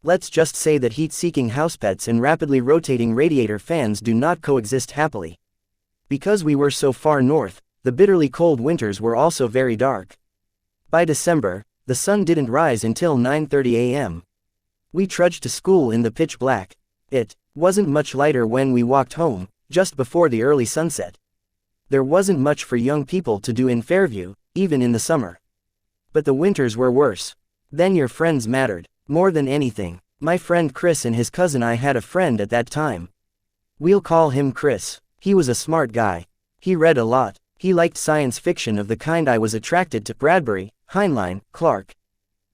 Let's just say that heat-seeking housepets and rapidly rotating radiator fans do not coexist happily. Because we were so far north, the bitterly cold winters were also very dark. By December, the sun didn't rise until 9:30 a.m. We trudged to school in the pitch black. It wasn't much lighter when we walked home, just before the early sunset. There wasn't much for young people to do in Fairview, even in the summer. But the winters were worse. Then your friends mattered, more than anything. My friend Chris and his cousin, I had a friend at that time. We'll call him Chris. He was a smart guy. He read a lot. He liked science fiction of the kind I was attracted to: Bradbury, Heinlein, Clarke.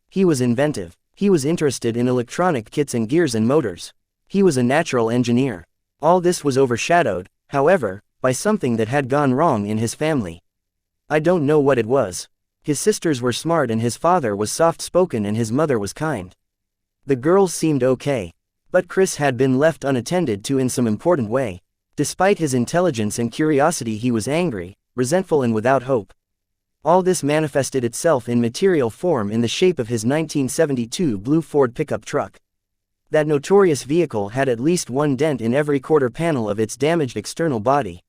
He was inventive. He was interested in electronic kits and gears and motors. He was a natural engineer. All this was overshadowed, however, by something that had gone wrong in his family. I don't know what it was. His sisters were smart and his father was soft-spoken and his mother was kind. The girls seemed okay. But Chris had been left unattended to in some important way. Despite his intelligence and curiosity, he was angry, resentful, and without hope. All this manifested itself in material form in the shape of his 1972 blue Ford pickup truck. That notorious vehicle had at least one dent in every quarter panel of its damaged external body.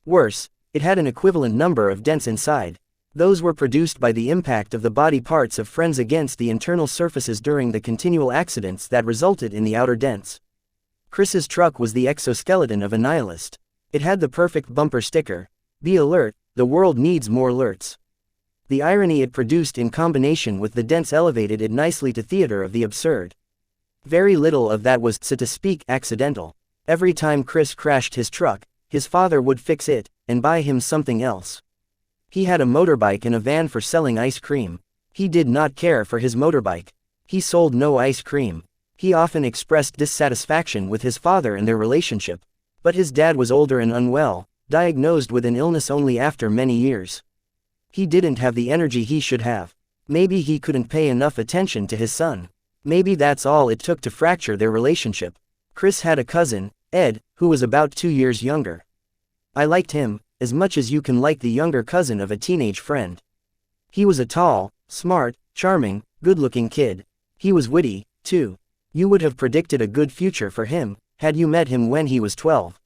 Worse, it had an equivalent number of dents inside. Those were produced by the impact of the body parts of friends against the internal surfaces during the continual accidents that resulted in the outer dents. Chris's truck was the exoskeleton of a nihilist. It had the perfect bumper sticker, "Be alert, the world needs more alerts." The irony it produced in combination with the dents elevated it nicely to theater of the absurd. Very little of that was, so to speak, accidental. Every time Chris crashed his truck, his father would fix it, and buy him something else. He had a motorbike and a van for selling ice cream. He did not care for his motorbike. He sold no ice cream. He often expressed dissatisfaction with his father and their relationship. But his dad was older and unwell, diagnosed with an illness only after many years. He didn't have the energy he should have. Maybe he couldn't pay enough attention to his son. Maybe that's all it took to fracture their relationship. Chris had a cousin, Ed, who was about 2 years younger. I liked him, as much as you can like the younger cousin of a teenage friend. He was a tall, smart, charming, good-looking kid. He was witty, too. You would have predicted a good future for him, had you met him when he was 12.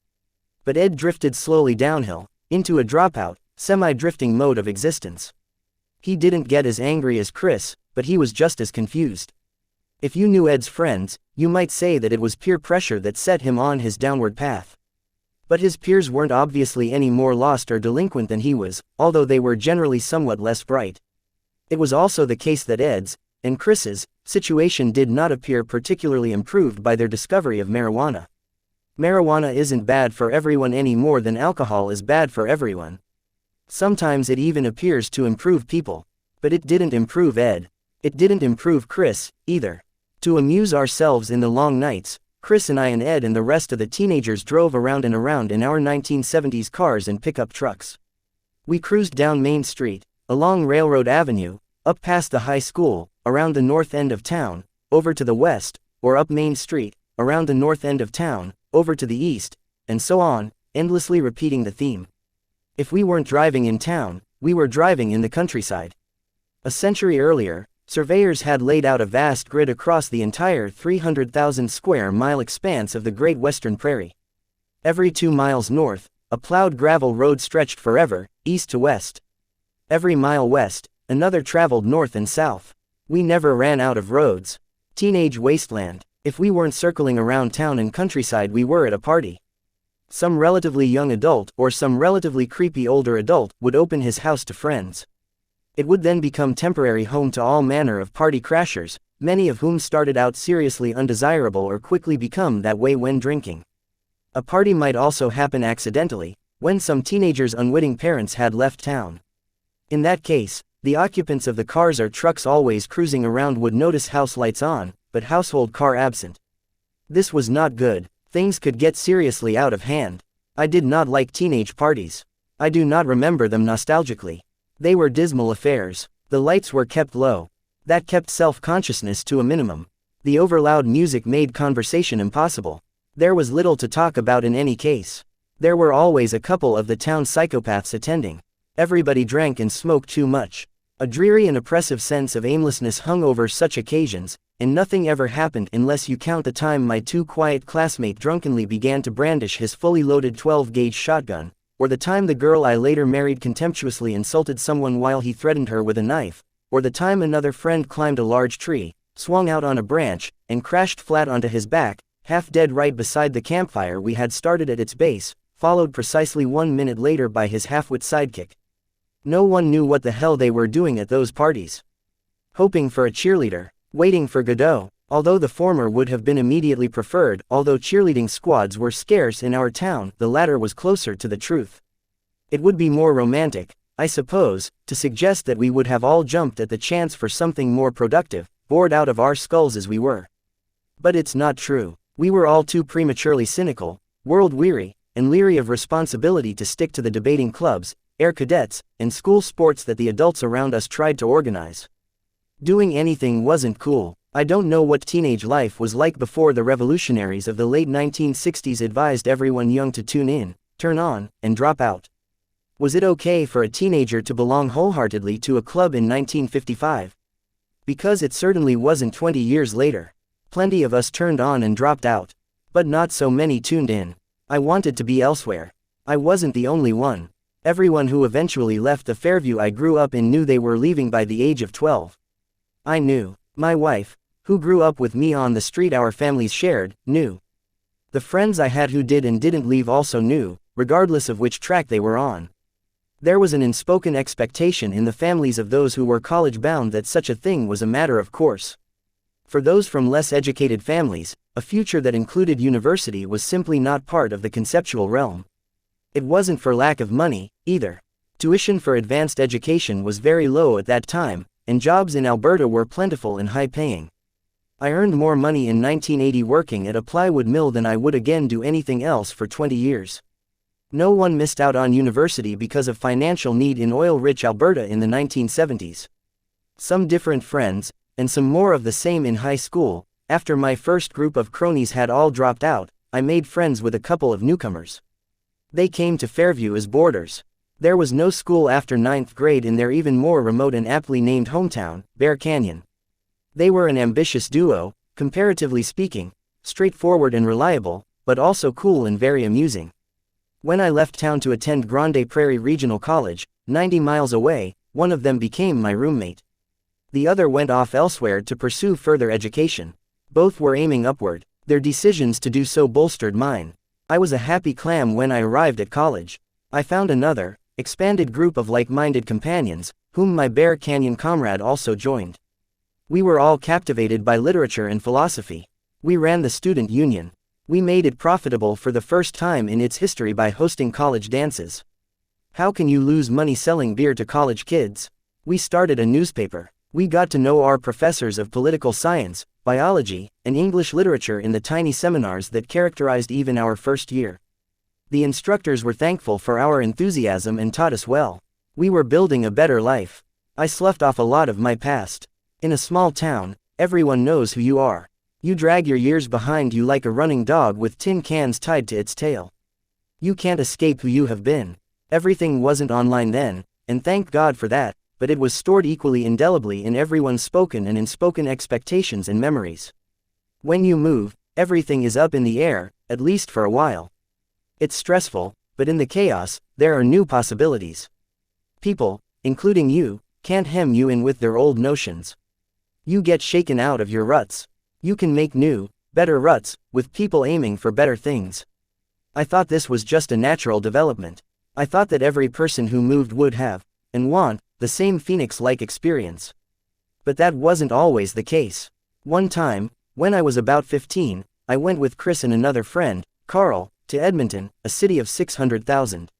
But Ed drifted slowly downhill, into a dropout, semi-drifting mode of existence. He didn't get as angry as Chris, but he was just as confused. If you knew Ed's friends, you might say that it was peer pressure that set him on his downward path. But his peers weren't obviously any more lost or delinquent than he was, although they were generally somewhat less bright. It was also the case that Ed's, and Chris's, situation did not appear particularly improved by their discovery of marijuana. Marijuana isn't bad for everyone any more than alcohol is bad for everyone. Sometimes it even appears to improve people. But it didn't improve Ed. It didn't improve Chris, either. To amuse ourselves in the long nights, Chris and I and Ed and the rest of the teenagers drove around and around in our 1970s cars and pickup trucks. We cruised down Main Street, along Railroad Avenue, up past the high school, around the north end of town, over to the west, or up Main Street, around the north end of town, over to the east, and so on, endlessly repeating the theme. If we weren't driving in town, we were driving in the countryside. A century earlier, surveyors had laid out a vast grid across the entire 300,000 square mile expanse of the Great Western Prairie. Every 2 miles north, a plowed gravel road stretched forever, east to west. Every mile west, another traveled north and south. We never ran out of roads. Teenage wasteland. If we weren't circling around town and countryside, we were at a party. Some relatively young adult or some relatively creepy older adult would open his house to friends. It would then become temporary home to all manner of party crashers, many of whom started out seriously undesirable or quickly become that way when drinking. A party might also happen accidentally, when some teenagers' unwitting parents had left town. In that case, the occupants of the cars or trucks always cruising around would notice house lights on, but household car absent. This was not good. Things could get seriously out of hand. I did not like teenage parties. I do not remember them nostalgically. They were dismal affairs. The lights were kept low. That kept self-consciousness to a minimum. The overloud music made conversation impossible. There was little to talk about in any case. There were always a couple of the town psychopaths attending. Everybody drank and smoked too much. A dreary and oppressive sense of aimlessness hung over such occasions, and nothing ever happened unless you count the time my too quiet classmate drunkenly began to brandish his fully loaded 12-gauge shotgun, or the time the girl I later married contemptuously insulted someone while he threatened her with a knife, or the time another friend climbed a large tree, swung out on a branch, and crashed flat onto his back, half dead right beside the campfire we had started at its base, followed precisely 1 minute later by his half-wit sidekick. No one knew what the hell they were doing at those parties. Hoping for a cheerleader, waiting for Godot, although the former would have been immediately preferred. Although cheerleading squads were scarce in our town, the latter was closer to the truth. It would be more romantic, I suppose, to suggest that we would have all jumped at the chance for something more productive, bored out of our skulls as we were. But it's not true. We were all too prematurely cynical, world-weary, and leery of responsibility to stick to the debating clubs, air cadets, and school sports that the adults around us tried to organize. Doing anything wasn't cool, I don't know what teenage life was like before the revolutionaries of the late 1960s advised everyone young to tune in, turn on, and drop out. Was it okay for a teenager to belong wholeheartedly to a club in 1955? Because it certainly wasn't 20 years later. Plenty of us turned on and dropped out. But not so many tuned in. I wanted to be elsewhere. I wasn't the only one. Everyone who eventually left the Fairview I grew up in knew they were leaving by the age of 12. I knew. My wife, who grew up with me on the street our families shared, knew. The friends I had who did and didn't leave also knew, regardless of which track they were on. There was an unspoken expectation in the families of those who were college-bound that such a thing was a matter of course. For those from less educated families, a future that included university was simply not part of the conceptual realm. It wasn't for lack of money, either. Tuition for advanced education was very low at that time, and jobs in Alberta were plentiful and high-paying. I earned more money in 1980 working at a plywood mill than I would again do anything else for 20 years. No one missed out on university because of financial need in oil-rich Alberta in the 1970s. Some different friends, and some more of the same in high school. After my first group of cronies had all dropped out, I made friends with a couple of newcomers. They came to Fairview as boarders. There was no school after 9th grade in their even more remote and aptly named hometown, Bear Canyon. They were an ambitious duo, comparatively speaking, straightforward and reliable, but also cool and very amusing. When I left town to attend Grande Prairie Regional College, 90 miles away, one of them became my roommate. The other went off elsewhere to pursue further education. Both were aiming upward. Their decisions to do so bolstered mine. I was a happy clam when I arrived at college. I found another, expanded group of like-minded companions, whom my Bear Canyon comrade also joined. We were all captivated by literature and philosophy. We ran the student union. We made it profitable for the first time in its history by hosting college dances. How can you lose money selling beer to college kids? We started a newspaper. We got to know our professors of political science, biology, and English literature in the tiny seminars that characterized even our first year. The instructors were thankful for our enthusiasm and taught us well. We were building a better life. I sloughed off a lot of my past. In a small town, everyone knows who you are. You drag your years behind you like a running dog with tin cans tied to its tail. You can't escape who you have been. Everything wasn't online then, and thank God for that, but it was stored equally indelibly in everyone's spoken and unspoken expectations and memories. When you move, everything is up in the air, at least for a while. It's stressful, but in the chaos, there are new possibilities. People, including you, can't hem you in with their old notions. You get shaken out of your ruts. You can make new, better ruts, with people aiming for better things. I thought this was just a natural development. I thought that every person who moved would have, and want, the same phoenix-like experience. But that wasn't always the case. One time, when I was about 15, I went with Chris and another friend, Carl, to Edmonton, a city of 600,000.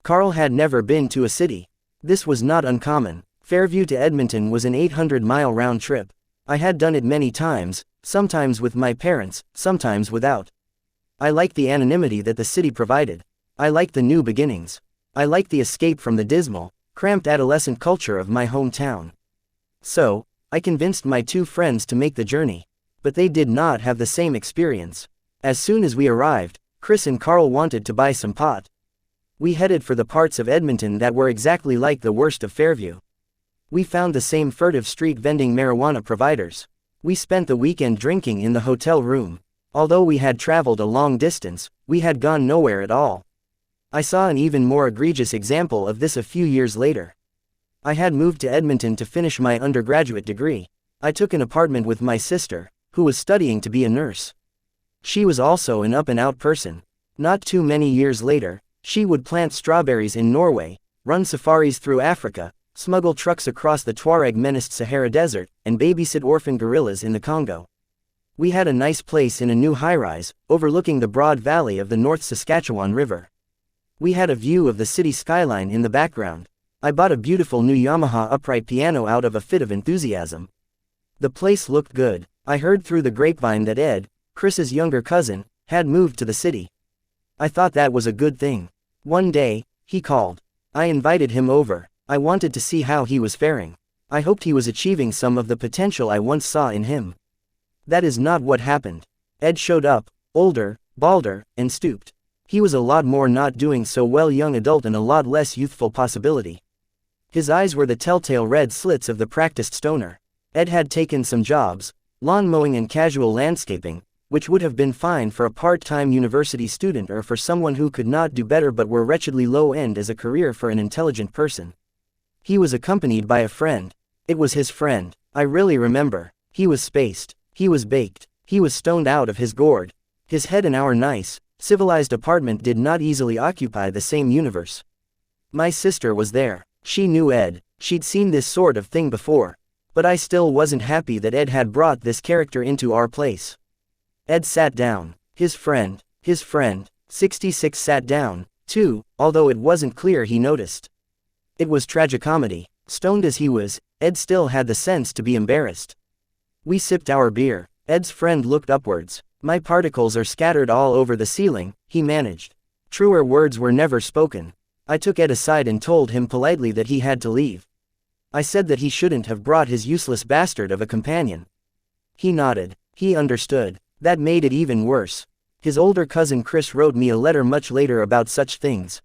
Carl had never been to a city. This was not uncommon. Fairview to Edmonton was an 800-mile round trip. I had done it many times, sometimes with my parents, sometimes without. I liked the anonymity that the city provided. I liked the new beginnings. I liked the escape from the dismal, cramped adolescent culture of my hometown. So, I convinced my two friends to make the journey. But they did not have the same experience. As soon as we arrived, Chris and Carl wanted to buy some pot. We headed for the parts of Edmonton that were exactly like the worst of Fairview. We found the same furtive street vending marijuana providers. We spent the weekend drinking in the hotel room. Although we had traveled a long distance, we had gone nowhere at all. I saw an even more egregious example of this a few years later. I had moved to Edmonton to finish my undergraduate degree. I took an apartment with my sister, who was studying to be a nurse. She was also an up-and-out person. Not too many years later, she would plant strawberries in Norway, run safaris through Africa, smuggle trucks across the Tuareg-menaced Sahara Desert, and babysit orphan gorillas in the Congo. We had a nice place in a new high-rise, overlooking the broad valley of the North Saskatchewan River. We had a view of the city skyline in the background. I bought a beautiful new Yamaha upright piano out of a fit of enthusiasm. The place looked good. I heard through the grapevine that Ed, Chris's younger cousin, had moved to the city. I thought that was a good thing. One day, he called. I invited him over. I wanted to see how he was faring. I hoped he was achieving some of the potential I once saw in him. That is not what happened. Ed showed up, older, balder, and stooped. He was a lot more not doing so well young adult and a lot less youthful possibility. His eyes were the telltale red slits of the practiced stoner. Ed had taken some jobs, lawn mowing and casual landscaping, which would have been fine for a part-time university student or for someone who could not do better but were wretchedly low-end as a career for an intelligent person. He was accompanied by a friend. It was his friend. I really remember. He was spaced. He was baked. He was stoned out of his gourd. His head in our nice, civilized apartment did not easily occupy the same universe. My sister was there. She knew Ed. She'd seen this sort of thing before. But I still wasn't happy that Ed had brought this character into our place. Ed sat down. His friend, 66 sat down, too, although it wasn't clear he noticed. It was tragicomedy. Stoned as he was, Ed still had the sense to be embarrassed. We sipped our beer. Ed's friend looked upwards. My particles are scattered all over the ceiling, he managed. Truer words were never spoken. I took Ed aside and told him politely that he had to leave. I said that he shouldn't have brought his useless bastard of a companion. He nodded. He understood. That made it even worse. His older cousin Chris wrote me a letter much later about such things.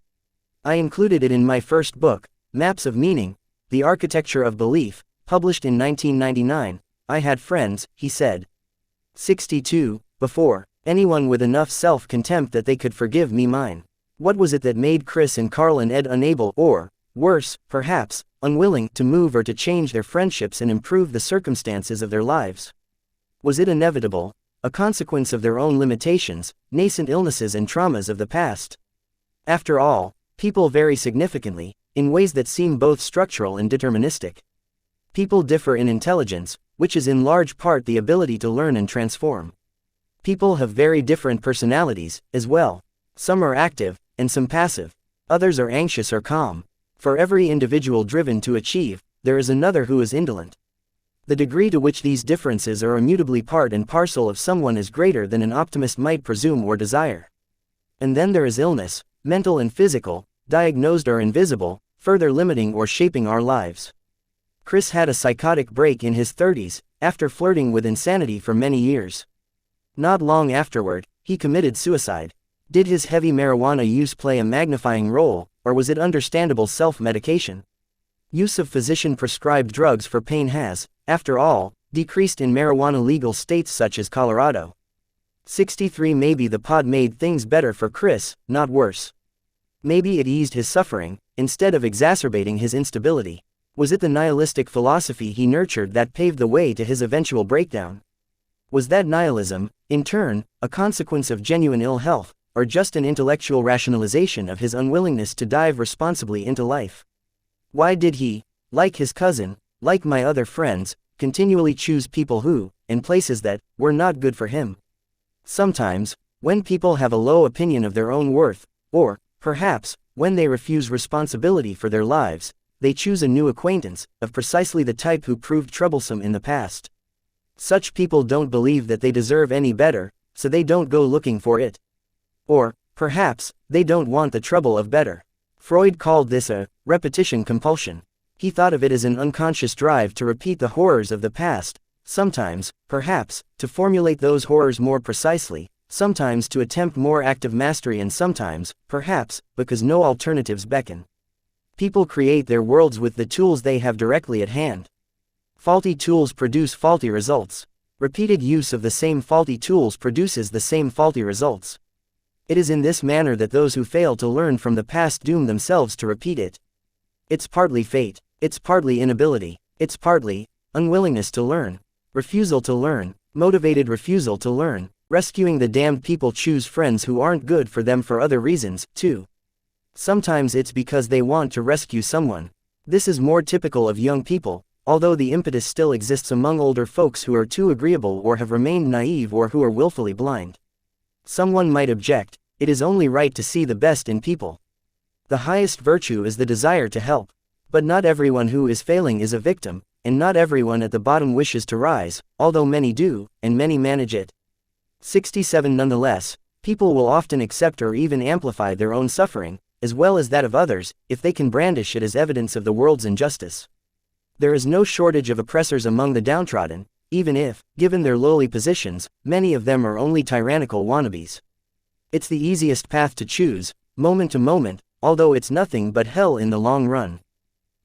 I included it in my first book, Maps of Meaning, The Architecture of Belief, published in 1999. I had friends, he said. 62, before. Anyone with enough self-contempt that they could forgive me mine. What was it that made Chris and Carl and Ed unable or, worse, perhaps, unwilling to move or to change their friendships and improve the circumstances of their lives? Was it inevitable? A consequence of their own limitations, nascent illnesses and traumas of the past? After all, people vary significantly, in ways that seem both structural and deterministic. People differ in intelligence, which is in large part the ability to learn and transform. People have very different personalities, as well. Some are active, and some passive. Others are anxious or calm. For every individual driven to achieve, there is another who is indolent. The degree to which these differences are immutably part and parcel of someone is greater than an optimist might presume or desire. And then there is illness, mental and physical, diagnosed or invisible, further limiting or shaping our lives. Chris had a psychotic break in his 30s, after flirting with insanity for many years. Not long afterward, he committed suicide. Did his heavy marijuana use play a magnifying role, or was it understandable self-medication? Use of physician-prescribed drugs for pain has, after all, decreased in marijuana-legal states such as Colorado. 63 Maybe the pod made things better for Chris, not worse. Maybe it eased his suffering, instead of exacerbating his instability. Was it the nihilistic philosophy he nurtured that paved the way to his eventual breakdown? Was that nihilism, in turn, a consequence of genuine ill health, or just an intellectual rationalization of his unwillingness to dive responsibly into life? Why did he, like his cousin, like my other friends, continually choose people who, and places that, were not good for him? Sometimes, when people have a low opinion of their own worth, or, perhaps, when they refuse responsibility for their lives, they choose a new acquaintance, of precisely the type who proved troublesome in the past. Such people don't believe that they deserve any better, so they don't go looking for it. Or, perhaps, they don't want the trouble of better. Freud called this a repetition compulsion. He thought of it as an unconscious drive to repeat the horrors of the past, sometimes, perhaps, to formulate those horrors more precisely, sometimes to attempt more active mastery and sometimes, perhaps, because no alternatives beckon. People create their worlds with the tools they have directly at hand. Faulty tools produce faulty results. Repeated use of the same faulty tools produces the same faulty results. It is in this manner that those who fail to learn from the past doom themselves to repeat it. It's partly fate, it's partly inability, it's partly unwillingness to learn, refusal to learn, motivated refusal to learn. Rescuing the damned people choose friends who aren't good for them for other reasons, too. Sometimes it's because they want to rescue someone. This is more typical of young people, although the impetus still exists among older folks who are too agreeable or have remained naive or who are willfully blind. Someone might object, it is only right to see the best in people. The highest virtue is the desire to help. But not everyone who is failing is a victim, and not everyone at the bottom wishes to rise, although many do, and many manage it. 67 Nonetheless, people will often accept or even amplify their own suffering, as well as that of others, if they can brandish it as evidence of the world's injustice. There is no shortage of oppressors among the downtrodden, even if, given their lowly positions, many of them are only tyrannical wannabes. It's the easiest path to choose, moment to moment, although it's nothing but hell in the long run.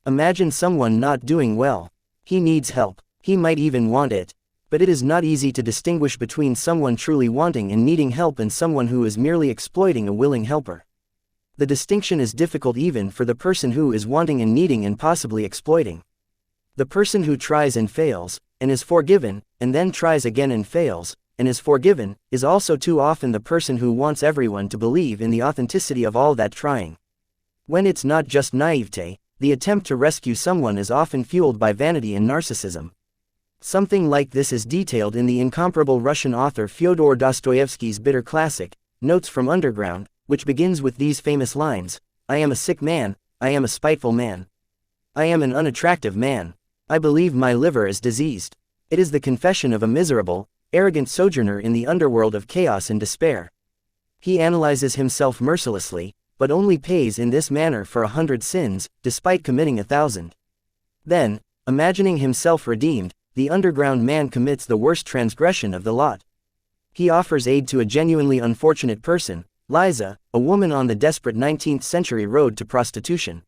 Imagine someone not doing well. He needs help. He might even want it. But it is not easy to distinguish between someone truly wanting and needing help and someone who is merely exploiting a willing helper. The distinction is difficult even for the person who is wanting and needing and possibly exploiting. The person who tries and fails, and is forgiven, and then tries again and fails, and is forgiven, is also too often the person who wants everyone to believe in the authenticity of all that trying. When it's not just naivete, the attempt to rescue someone is often fueled by vanity and narcissism. Something like this is detailed in the incomparable Russian author Fyodor Dostoevsky's bitter classic, Notes from Underground, which begins with these famous lines: "I am a sick man, I am a spiteful man. I am an unattractive man. I believe my liver is diseased." It is the confession of a miserable, arrogant sojourner in the underworld of chaos and despair. He analyzes himself mercilessly, but only pays in this manner for 100 sins, despite committing 1,000. Then, imagining himself redeemed, the underground man commits the worst transgression of the lot. He offers aid to a genuinely unfortunate person, Liza, a woman on the desperate 19th century road to prostitution.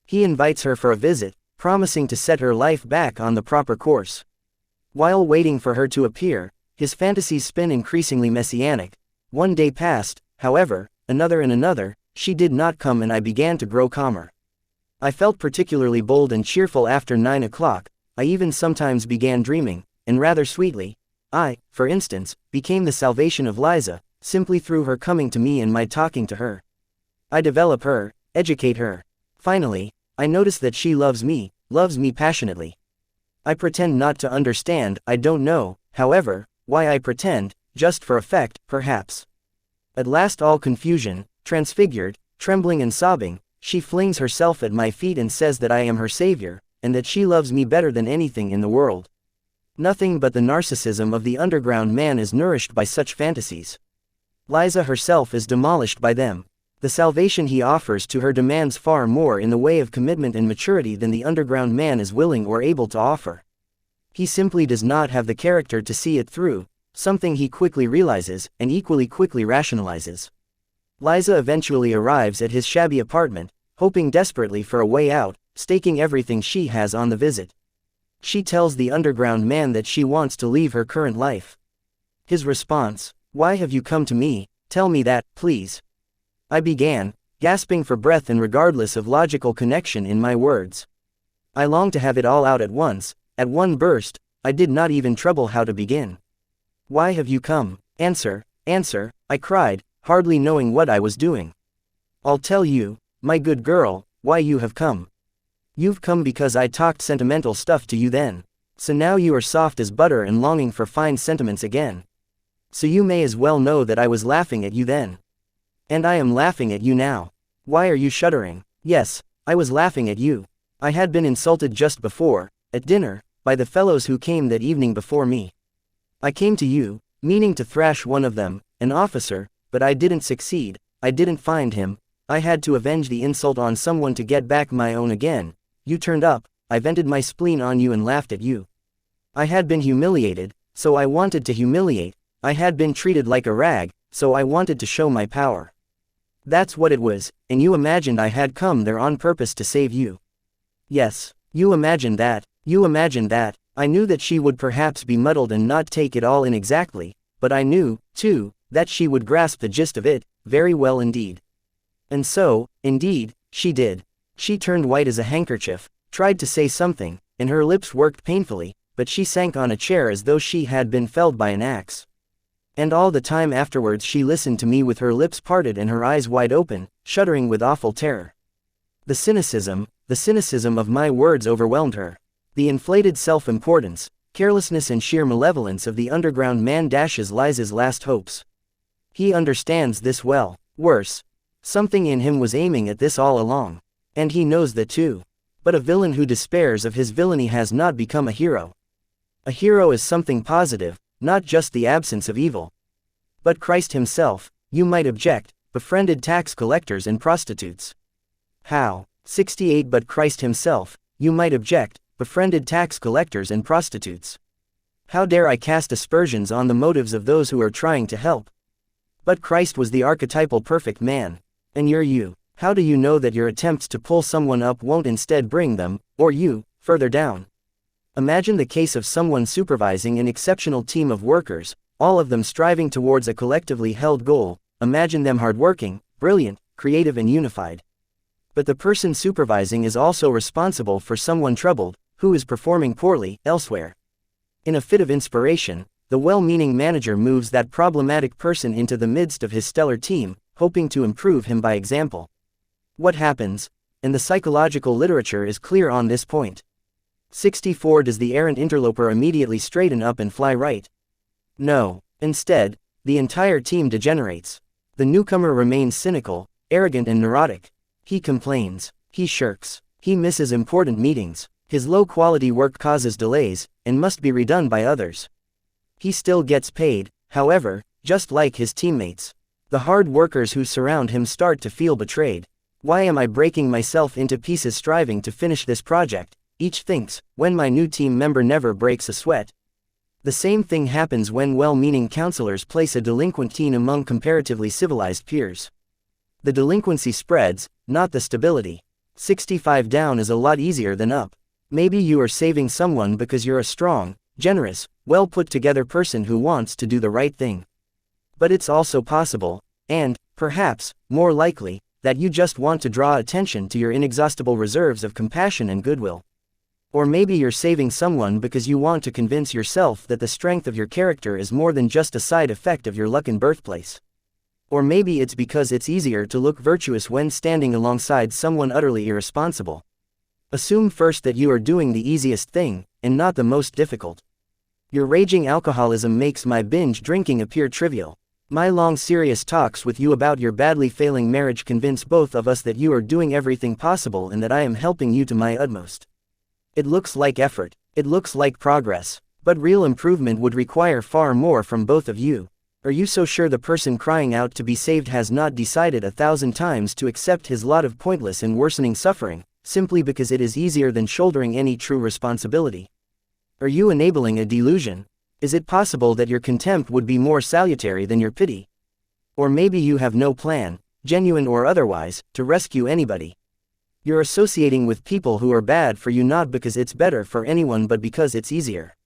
He invites her for a visit, promising to set her life back on the proper course. While waiting for her to appear, his fantasies spin increasingly messianic. One day passed, however, another and another, she did not come and I began to grow calmer. I felt particularly bold and cheerful after 9 o'clock. I even sometimes began dreaming, and rather sweetly. I, for instance, became the salvation of Liza, simply through her coming to me and my talking to her. I develop her, educate her. Finally, I notice that she loves me passionately. I pretend not to understand. I don't know, however, why I pretend, just for effect, perhaps. At last, all confusion, transfigured, trembling and sobbing, she flings herself at my feet and says that I am her savior, and that she loves me better than anything in the world. Nothing but the narcissism of the underground man is nourished by such fantasies. Liza herself is demolished by them. The salvation he offers to her demands far more in the way of commitment and maturity than the underground man is willing or able to offer. He simply does not have the character to see it through, something he quickly realizes, and equally quickly rationalizes. Liza eventually arrives at his shabby apartment, hoping desperately for a way out, staking everything she has on the visit. She tells the underground man that she wants to leave her current life. His response: "Why have you come to me? Tell me that, please." I began, gasping for breath and regardless of logical connection in my words. I longed to have it all out at once, at one burst. I did not even trouble how to begin. "Why have you come? Answer, answer," I cried, hardly knowing what I was doing. "I'll tell you, my good girl, why you have come. You've come because I talked sentimental stuff to you then. So now you are soft as butter and longing for fine sentiments again. So you may as well know that I was laughing at you then. And I am laughing at you now. Why are you shuddering? Yes, I was laughing at you. I had been insulted just before, at dinner, by the fellows who came that evening before me. I came to you, meaning to thrash one of them, an officer, but I didn't succeed. I didn't find him. I had to avenge the insult on someone to get back my own again. You turned up, I vented my spleen on you and laughed at you. I had been humiliated, so I wanted to humiliate. I had been treated like a rag, so I wanted to show my power. That's what it was, and you imagined I had come there on purpose to save you. Yes, you imagined that, you imagined that. I knew that she would perhaps be muddled and not take it all in exactly, but I knew, too, that she would grasp the gist of it, very well indeed. And so, indeed, she did. She turned white as a handkerchief, tried to say something, and her lips worked painfully, but she sank on a chair as though she had been felled by an axe. And all the time afterwards she listened to me with her lips parted and her eyes wide open, shuddering with awful terror. The cynicism of my words overwhelmed her. The inflated self-importance, carelessness and sheer malevolence of the underground man dashes Liza's last hopes. He understands this well. Worse, something in him was aiming at this all along. And he knows that too. But a villain who despairs of his villainy has not become a hero. A hero is something positive, not just the absence of evil. But Christ himself, you might object, befriended tax collectors and prostitutes. How? 68 But Christ himself, you might object, befriended tax collectors and prostitutes. How dare I cast aspersions on the motives of those who are trying to help? But Christ was the archetypal perfect man. And you're you. How do you know that your attempts to pull someone up won't instead bring them, or you, further down? Imagine the case of someone supervising an exceptional team of workers, all of them striving towards a collectively held goal. Imagine them hardworking, brilliant, creative and unified. But the person supervising is also responsible for someone troubled, who is performing poorly, elsewhere. In a fit of inspiration, the well-meaning manager moves that problematic person into the midst of his stellar team, hoping to improve him by example. What happens? And the psychological literature is clear on this point. 64. Does the errant interloper immediately straighten up and fly right? No. Instead, the entire team degenerates. The newcomer remains cynical, arrogant and neurotic. He complains. He shirks. He misses important meetings. His low-quality work causes delays, and must be redone by others. He still gets paid, however, just like his teammates. The hard workers who surround him start to feel betrayed. Why am I breaking myself into pieces striving to finish this project? Each thinks, when my new team member never breaks a sweat. The same thing happens when well-meaning counselors place a delinquent teen among comparatively civilized peers. The delinquency spreads, not the stability. 65 down is a lot easier than up. Maybe you are saving someone because you're a strong, generous, well-put-together person who wants to do the right thing. But it's also possible, and, perhaps, more likely, that you just want to draw attention to your inexhaustible reserves of compassion and goodwill. Or maybe you're saving someone because you want to convince yourself that the strength of your character is more than just a side effect of your luck and birthplace. Or maybe it's because it's easier to look virtuous when standing alongside someone utterly irresponsible. Assume first that you are doing the easiest thing, and not the most difficult. Your raging alcoholism makes my binge drinking appear trivial. My long serious talks with you about your badly failing marriage convince both of us that you are doing everything possible and that I am helping you to my utmost. It looks like effort, it looks like progress, but real improvement would require far more from both of you. Are you so sure the person crying out to be saved has not decided 1,000 times to accept his lot of pointless and worsening suffering, simply because it is easier than shouldering any true responsibility? Are you enabling a delusion? Is it possible that your contempt would be more salutary than your pity? Or maybe you have no plan, genuine or otherwise, to rescue anybody. You're associating with people who are bad for you not because it's better for anyone but because it's easier.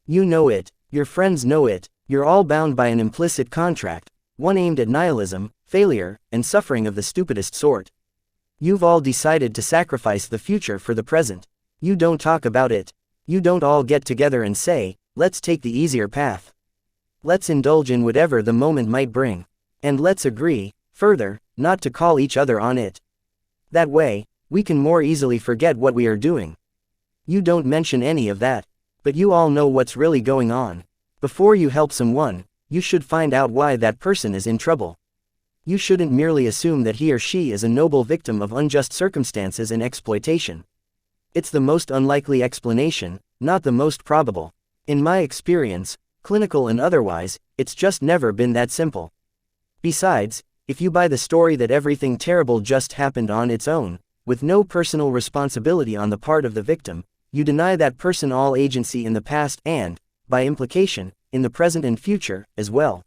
You know it, your friends know it, you're all bound by an implicit contract, one aimed at nihilism, failure, and suffering of the stupidest sort. You've all decided to sacrifice the future for the present. You don't talk about it. You don't all get together and say, let's take the easier path. Let's indulge in whatever the moment might bring. And let's agree, further, not to call each other on it. That way, we can more easily forget what we are doing. You don't mention any of that. But you all know what's really going on. Before you help someone, you should find out why that person is in trouble. You shouldn't merely assume that he or she is a noble victim of unjust circumstances and exploitation. It's the most unlikely explanation, not the most probable. In my experience, clinical and otherwise, it's just never been that simple. Besides, if you buy the story that everything terrible just happened on its own, with no personal responsibility on the part of the victim, you deny that person all agency in the past and, by implication, in the present and future, as well.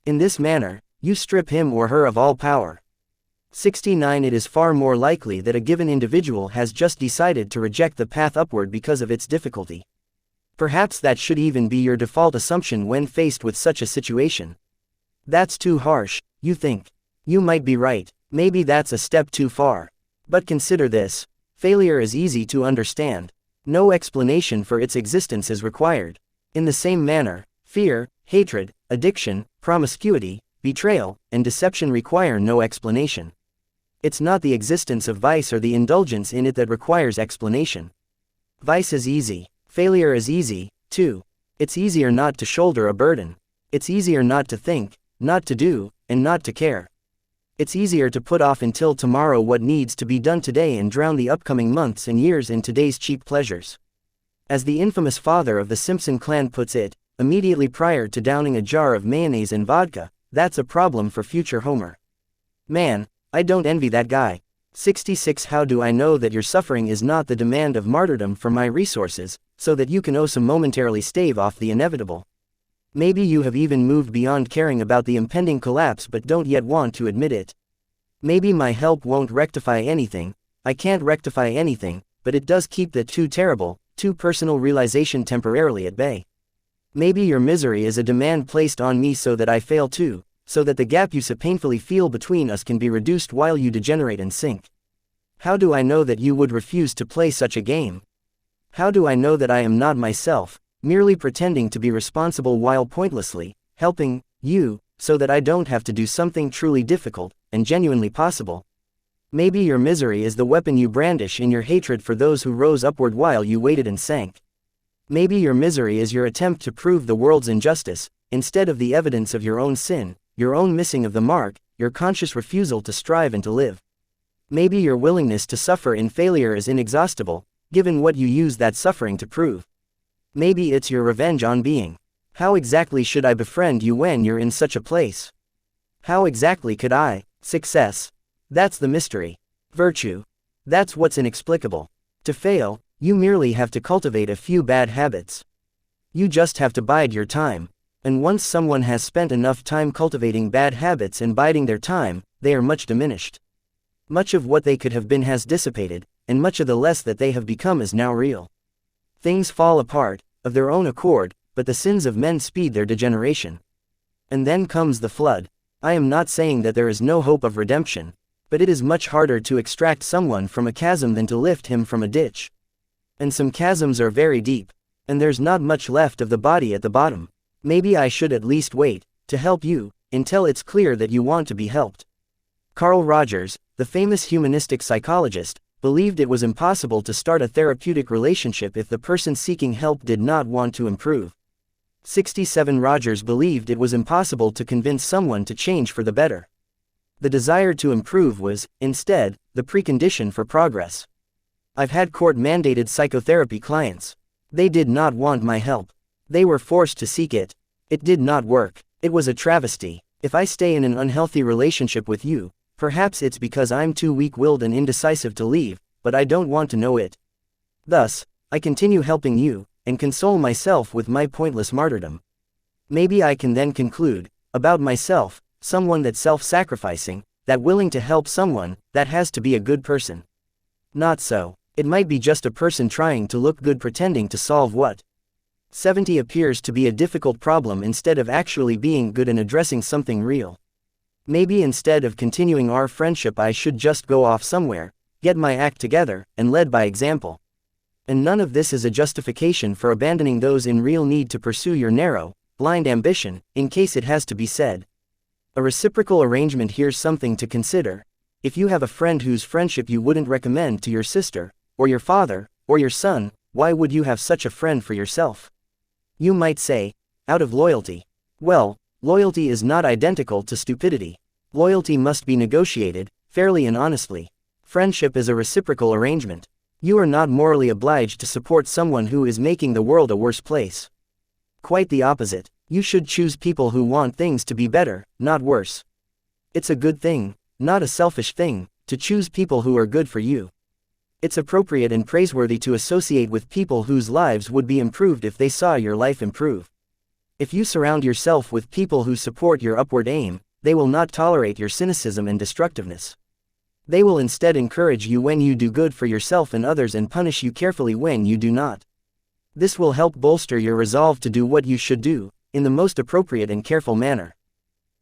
In this manner, you strip him or her of all power. 69. It is far more likely that a given individual has just decided to reject the path upward because of its difficulty. Perhaps that should even be your default assumption when faced with such a situation. That's too harsh, you think. You might be right, maybe that's a step too far. But consider this: failure is easy to understand. No explanation for its existence is required. In the same manner, fear, hatred, addiction, promiscuity, betrayal, and deception require no explanation. It's not the existence of vice or the indulgence in it that requires explanation. Vice is easy. Failure is easy, too. It's easier not to shoulder a burden. It's easier not to think, not to do, and not to care. It's easier to put off until tomorrow what needs to be done today and drown the upcoming months and years in today's cheap pleasures. As the infamous father of the Simpson clan puts it, immediately prior to downing a jar of mayonnaise and vodka, that's a problem for future Homer. Man, I don't envy that guy. 66. How do I know that your suffering is not the demand of martyrdom for my resources, so that you can also momentarily stave off the inevitable. Maybe you have even moved beyond caring about the impending collapse but don't yet want to admit it. Maybe my help won't rectify anything, I can't rectify anything, but it does keep the too terrible, too personal realization temporarily at bay. Maybe your misery is a demand placed on me so that I fail too, so that the gap you so painfully feel between us can be reduced while you degenerate and sink. How do I know that you would refuse to play such a game? How do I know that I am not myself, merely pretending to be responsible while pointlessly helping you, so that I don't have to do something truly difficult and genuinely possible? Maybe your misery is the weapon you brandish in your hatred for those who rose upward while you waited and sank. Maybe your misery is your attempt to prove the world's injustice, instead of the evidence of your own sin, your own missing of the mark, your conscious refusal to strive and to live. Maybe your willingness to suffer in failure is inexhaustible, given what you use that suffering to prove. Maybe it's your revenge on being. How exactly should I befriend you when you're in such a place? How exactly could I? Success. That's the mystery. Virtue. That's what's inexplicable. To fail, you merely have to cultivate a few bad habits. You just have to bide your time. And once someone has spent enough time cultivating bad habits and biding their time, they are much diminished. Much of what they could have been has dissipated, and much of the less that they have become is now real. Things fall apart, of their own accord, but the sins of men speed their degeneration. And then comes the flood. I am not saying that there is no hope of redemption, but it is much harder to extract someone from a chasm than to lift him from a ditch. And some chasms are very deep, and there's not much left of the body at the bottom. Maybe I should at least wait, to help you, until it's clear that you want to be helped. Carl Rogers, the famous humanistic psychologist, believed it was impossible to start a therapeutic relationship if the person seeking help did not want to improve. 67 Rogers believed it was impossible to convince someone to change for the better. The desire to improve was, instead, the precondition for progress. I've had court-mandated psychotherapy clients. They did not want my help. They were forced to seek it. It did not work. It was a travesty. If I stay in an unhealthy relationship with you, perhaps it's because I'm too weak-willed and indecisive to leave, but I don't want to know it. Thus, I continue helping you, and console myself with my pointless martyrdom. Maybe I can then conclude, about myself, someone that's self-sacrificing, that willing to help someone, that has to be a good person. Not so. It might be just a person trying to look good pretending to solve what 70 appears to be a difficult problem instead of actually being good and addressing something real. Maybe instead of continuing our friendship I should just go off somewhere, get my act together, and lead by example. And none of this is a justification for abandoning those in real need to pursue your narrow, blind ambition, in case it has to be said. A reciprocal arrangement. Here's something to consider. If you have a friend whose friendship you wouldn't recommend to your sister, or your father, or your son, why would you have such a friend for yourself? You might say, out of loyalty. Well, loyalty is not identical to stupidity. Loyalty must be negotiated, fairly and honestly. Friendship is a reciprocal arrangement. You are not morally obliged to support someone who is making the world a worse place. Quite the opposite. You should choose people who want things to be better, not worse. It's a good thing, not a selfish thing, to choose people who are good for you. It's appropriate and praiseworthy to associate with people whose lives would be improved if they saw your life improve. If you surround yourself with people who support your upward aim, they will not tolerate your cynicism and destructiveness. They will instead encourage you when you do good for yourself and others and punish you carefully when you do not. This will help bolster your resolve to do what you should do, in the most appropriate and careful manner.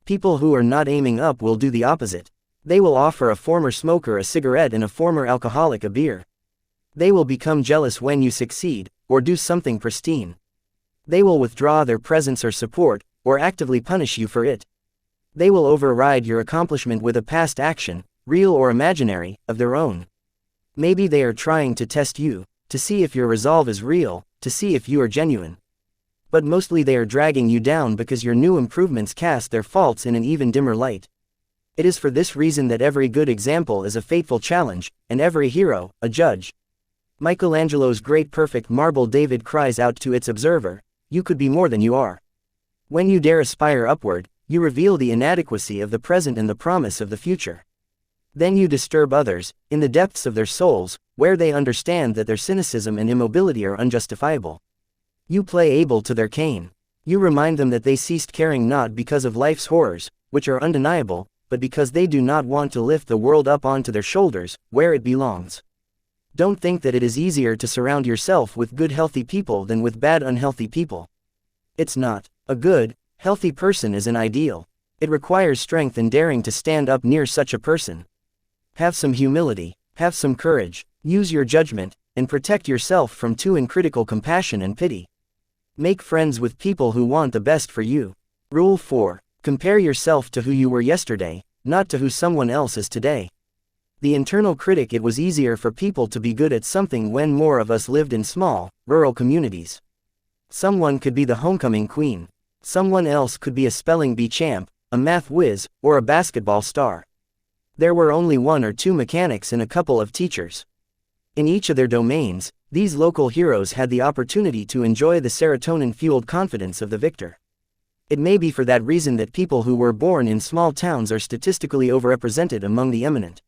People who are not aiming up will do the opposite. They will offer a former smoker a cigarette and a former alcoholic a beer. They will become jealous when you succeed, or do something pristine. They will withdraw their presence or support, or actively punish you for it. They will override your accomplishment with a past action, real or imaginary, of their own. Maybe they are trying to test you, to see if your resolve is real, to see if you are genuine. But mostly they are dragging you down because your new improvements cast their faults in an even dimmer light. It is for this reason that every good example is a fateful challenge, and every hero, a judge. Michelangelo's great perfect marble David cries out to its observer, "You could be more than you are." When you dare aspire upward, you reveal the inadequacy of the present and the promise of the future. Then you disturb others, in the depths of their souls, where they understand that their cynicism and immobility are unjustifiable. You play Abel to their Cain. You remind them that they ceased caring not because of life's horrors, which are undeniable, but because they do not want to lift the world up onto their shoulders, where it belongs. Don't think that it is easier to surround yourself with good healthy people than with bad unhealthy people. It's not. A good, healthy person is an ideal. It requires strength and daring to stand up near such a person. Have some humility, have some courage, use your judgment, and protect yourself from too uncritical compassion and pity. Make friends with people who want the best for you. Rule 4. Compare yourself to who you were yesterday, not to who someone else is today. The internal critic. It was easier for people to be good at something when more of us lived in small, rural communities. Someone could be the homecoming queen. Someone else could be a spelling bee champ, a math whiz, or a basketball star. There were only 1 or 2 mechanics and a couple of teachers. In each of their domains, these local heroes had the opportunity to enjoy the serotonin-fueled confidence of the victor. It may be for that reason that people who were born in small towns are statistically overrepresented among the eminent.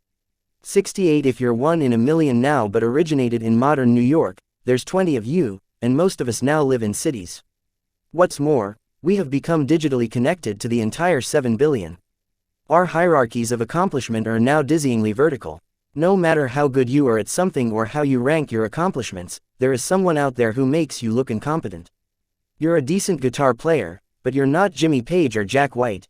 68. If you're 1 in a million now but originated in modern New York, there's 20 of you, and most of us now live in cities. What's more, we have become digitally connected to the entire 7 billion. Our hierarchies of accomplishment are now dizzyingly vertical. No matter how good you are at something or how you rank your accomplishments, there is someone out there who makes you look incompetent. You're a decent guitar player, but you're not Jimmy Page or Jack White.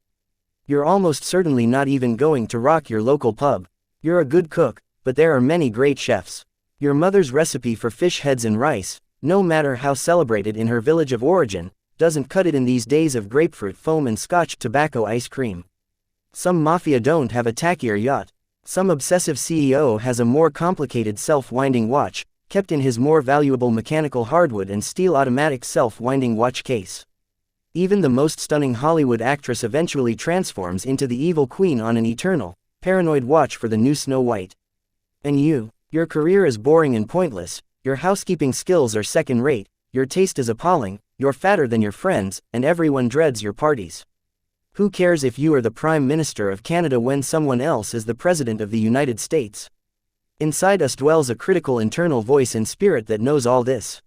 You're almost certainly not even going to rock your local pub. You're a good cook, but there are many great chefs. Your mother's recipe for fish heads and rice, no matter how celebrated in her village of origin, doesn't cut it in these days of grapefruit foam and Scotch tobacco ice cream. Some mafia don't have a tackier yacht. Some obsessive CEO has a more complicated self-winding watch, kept in his more valuable mechanical hardwood and steel automatic self-winding watch case. Even the most stunning Hollywood actress eventually transforms into the evil queen on an eternal, paranoid watch for the new Snow White. And you, your career is boring and pointless, your housekeeping skills are second-rate, your taste is appalling, you're fatter than your friends, and everyone dreads your parties. Who cares if you are the Prime Minister of Canada when someone else is the President of the United States? Inside us dwells a critical internal voice and spirit that knows all this.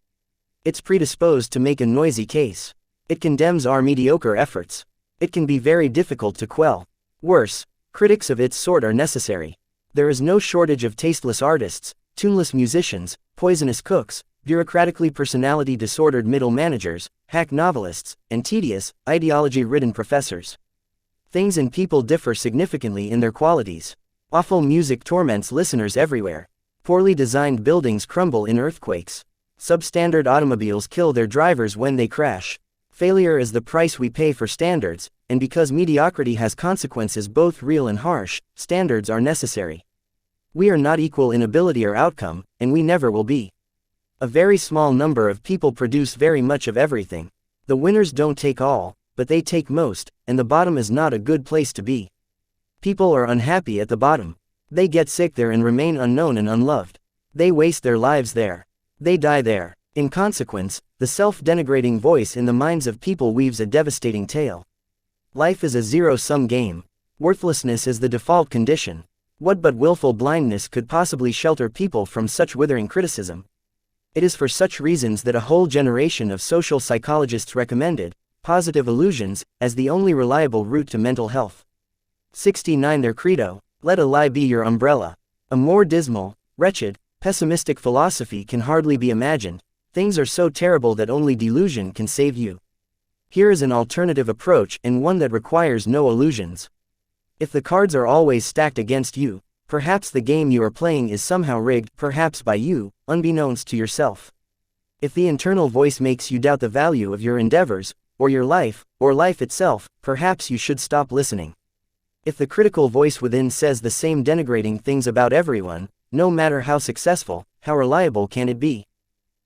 It's predisposed to make a noisy case. It condemns our mediocre efforts. It can be very difficult to quell. Worse, critics of its sort are necessary. There is no shortage of tasteless artists, tuneless musicians, poisonous cooks, bureaucratically personality-disordered middle managers, hack novelists, and tedious, ideology-ridden professors. Things and people differ significantly in their qualities. Awful music torments listeners everywhere. Poorly designed buildings crumble in earthquakes. Substandard automobiles kill their drivers when they crash. Failure is the price we pay for standards, and because mediocrity has consequences both real and harsh, standards are necessary. We are not equal in ability or outcome, and we never will be. A very small number of people produce very much of everything. The winners don't take all, but they take most, and the bottom is not a good place to be. People are unhappy at the bottom. They get sick there and remain unknown and unloved. They waste their lives there. They die there. In consequence, the self-denigrating voice in the minds of people weaves a devastating tale. Life is a zero-sum game. Worthlessness is the default condition. What but willful blindness could possibly shelter people from such withering criticism? It is for such reasons that a whole generation of social psychologists recommended positive illusions as the only reliable route to mental health. 69. Their credo: let a lie be your umbrella. A more dismal, wretched, pessimistic philosophy can hardly be imagined. Things are so terrible that only delusion can save you. Here is an alternative approach, and one that requires no illusions. If the cards are always stacked against you, perhaps the game you are playing is somehow rigged, perhaps by you, unbeknownst to yourself. If the internal voice makes you doubt the value of your endeavors, or your life, or life itself, perhaps you should stop listening. If the critical voice within says the same denigrating things about everyone, no matter how successful, how reliable can it be?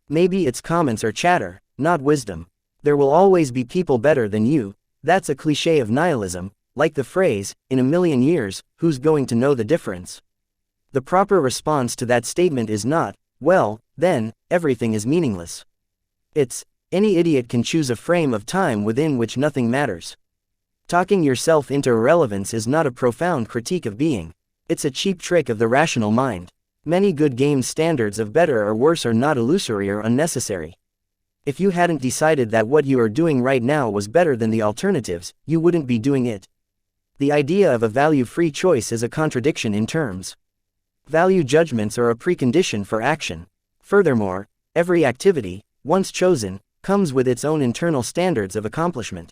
Maybe its comments are chatter, not wisdom. There will always be people better than you. That's a cliché of nihilism, like the phrase, in a million years, who's going to know the difference? The proper response to that statement is not, well, then, everything is meaningless. It's, any idiot can choose a frame of time within which nothing matters. Talking yourself into irrelevance is not a profound critique of being. It's a cheap trick of the rational mind. Many good games' standards of better or worse are not illusory or unnecessary. If you hadn't decided that what you are doing right now was better than the alternatives, you wouldn't be doing it. The idea of a value-free choice is a contradiction in terms. Value judgments are a precondition for action. Furthermore, every activity, once chosen, comes with its own internal standards of accomplishment.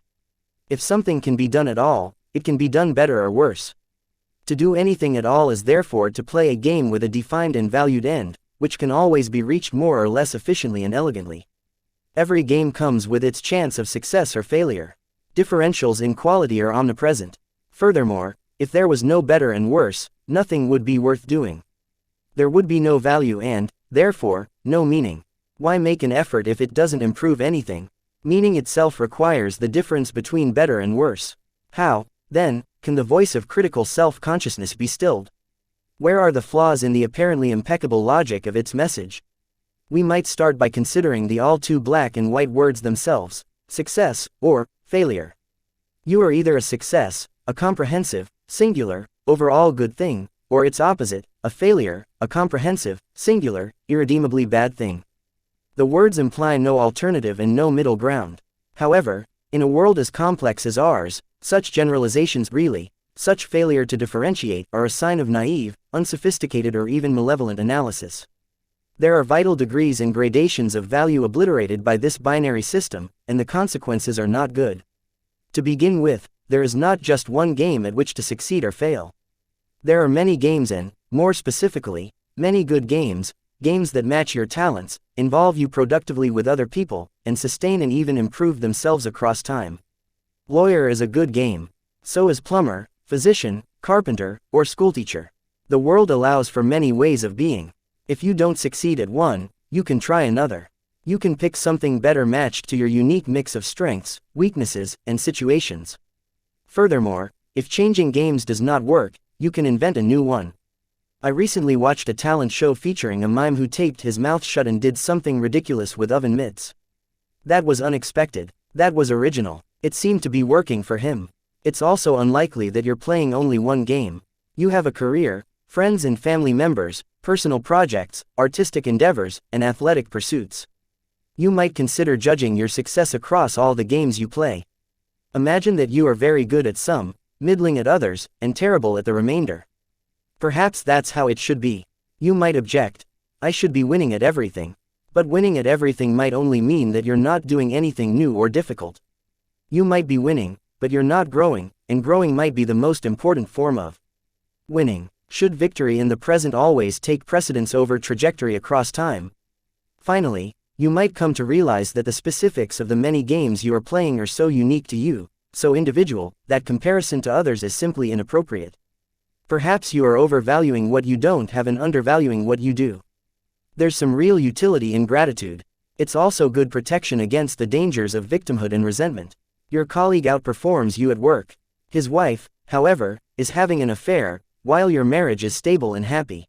If something can be done at all, it can be done better or worse. To do anything at all is therefore to play a game with a defined and valued end, which can always be reached more or less efficiently and elegantly. Every game comes with its chance of success or failure. Differentials in quality are omnipresent. Furthermore, if there was no better and worse, nothing would be worth doing. There would be no value and, therefore, no meaning. Why make an effort if it doesn't improve anything? Meaning itself requires the difference between better and worse. How, then, can the voice of critical self-consciousness be stilled? Where are the flaws in the apparently impeccable logic of its message? We might start by considering the all too black and white words themselves: success, or failure. You are either a success, a comprehensive, singular, overall good thing, or its opposite, a failure, a comprehensive, singular, irredeemably bad thing. The words imply no alternative and no middle ground. However, in a world as complex as ours, such generalizations such failure to differentiate are a sign of naive, unsophisticated or even malevolent analysis. There are vital degrees and gradations of value obliterated by this binary system, and the consequences are not good. To begin with, there is not just one game at which to succeed or fail. There are many games and, more specifically, many good games, games that match your talents, involve you productively with other people, and sustain and even improve themselves across time. Lawyer is a good game. So is plumber, physician, carpenter, or schoolteacher. The world allows for many ways of being. If you don't succeed at one, you can try another. You can pick something better matched to your unique mix of strengths, weaknesses, and situations. Furthermore, if changing games does not work, you can invent a new one. I recently watched a talent show featuring a mime who taped his mouth shut and did something ridiculous with oven mitts. That was unexpected. That was original. It seemed to be working for him. It's also unlikely that you're playing only one game. You have a career, friends and family members, personal projects, artistic endeavors, and athletic pursuits. You might consider judging your success across all the games you play. Imagine that you are very good at some, middling at others, and terrible at the remainder. Perhaps that's how it should be. You might object, I should be winning at everything. But winning at everything might only mean that you're not doing anything new or difficult. You might be winning, but you're not growing, and growing might be the most important form of winning. Should victory in the present always take precedence over trajectory across time? Finally, you might come to realize that the specifics of the many games you are playing are so unique to you, so individual, that comparison to others is simply inappropriate. Perhaps you are overvaluing what you don't have and undervaluing what you do. There's some real utility in gratitude. It's also good protection against the dangers of victimhood and resentment. Your colleague outperforms you at work. His wife, however, is having an affair, while your marriage is stable and happy.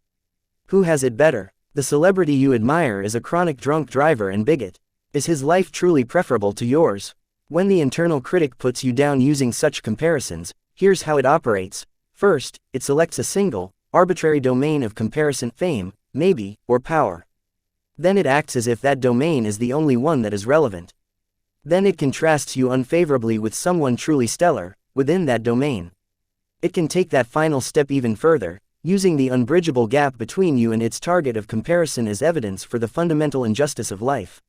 Who has it better? The celebrity you admire is a chronic drunk driver and bigot. Is his life truly preferable to yours? When the internal critic puts you down using such comparisons, here's how it operates. First, it selects a single, arbitrary domain of comparison: fame, maybe, or power. Then it acts as if that domain is the only one that is relevant. Then it contrasts you unfavorably with someone truly stellar, within that domain. It can take that final step even further, using the unbridgeable gap between you and its target of comparison as evidence for the fundamental injustice of life.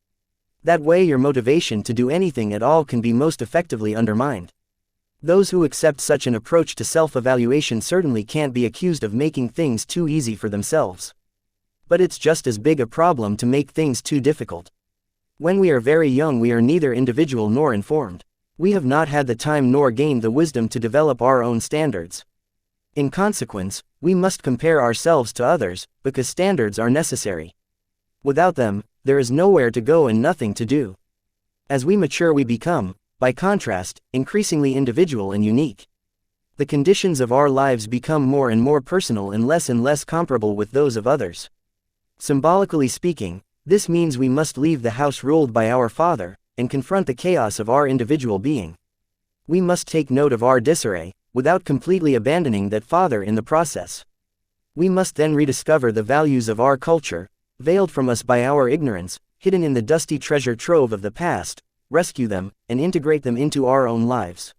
That way your motivation to do anything at all can be most effectively undermined. Those who accept such an approach to self-evaluation certainly can't be accused of making things too easy for themselves. But it's just as big a problem to make things too difficult. When we are very young, we are neither individual nor informed. We have not had the time nor gained the wisdom to develop our own standards. In consequence, we must compare ourselves to others, because standards are necessary. Without them, there is nowhere to go and nothing to do. As we mature, we become, by contrast, increasingly individual and unique. The conditions of our lives become more and more personal and less comparable with those of others. Symbolically speaking, this means we must leave the house ruled by our Father, and confront the chaos of our individual being. We must take note of our disarray, without completely abandoning that Father in the process. We must then rediscover the values of our culture, veiled from us by our ignorance, hidden in the dusty treasure trove of the past, rescue them, and integrate them into our own lives.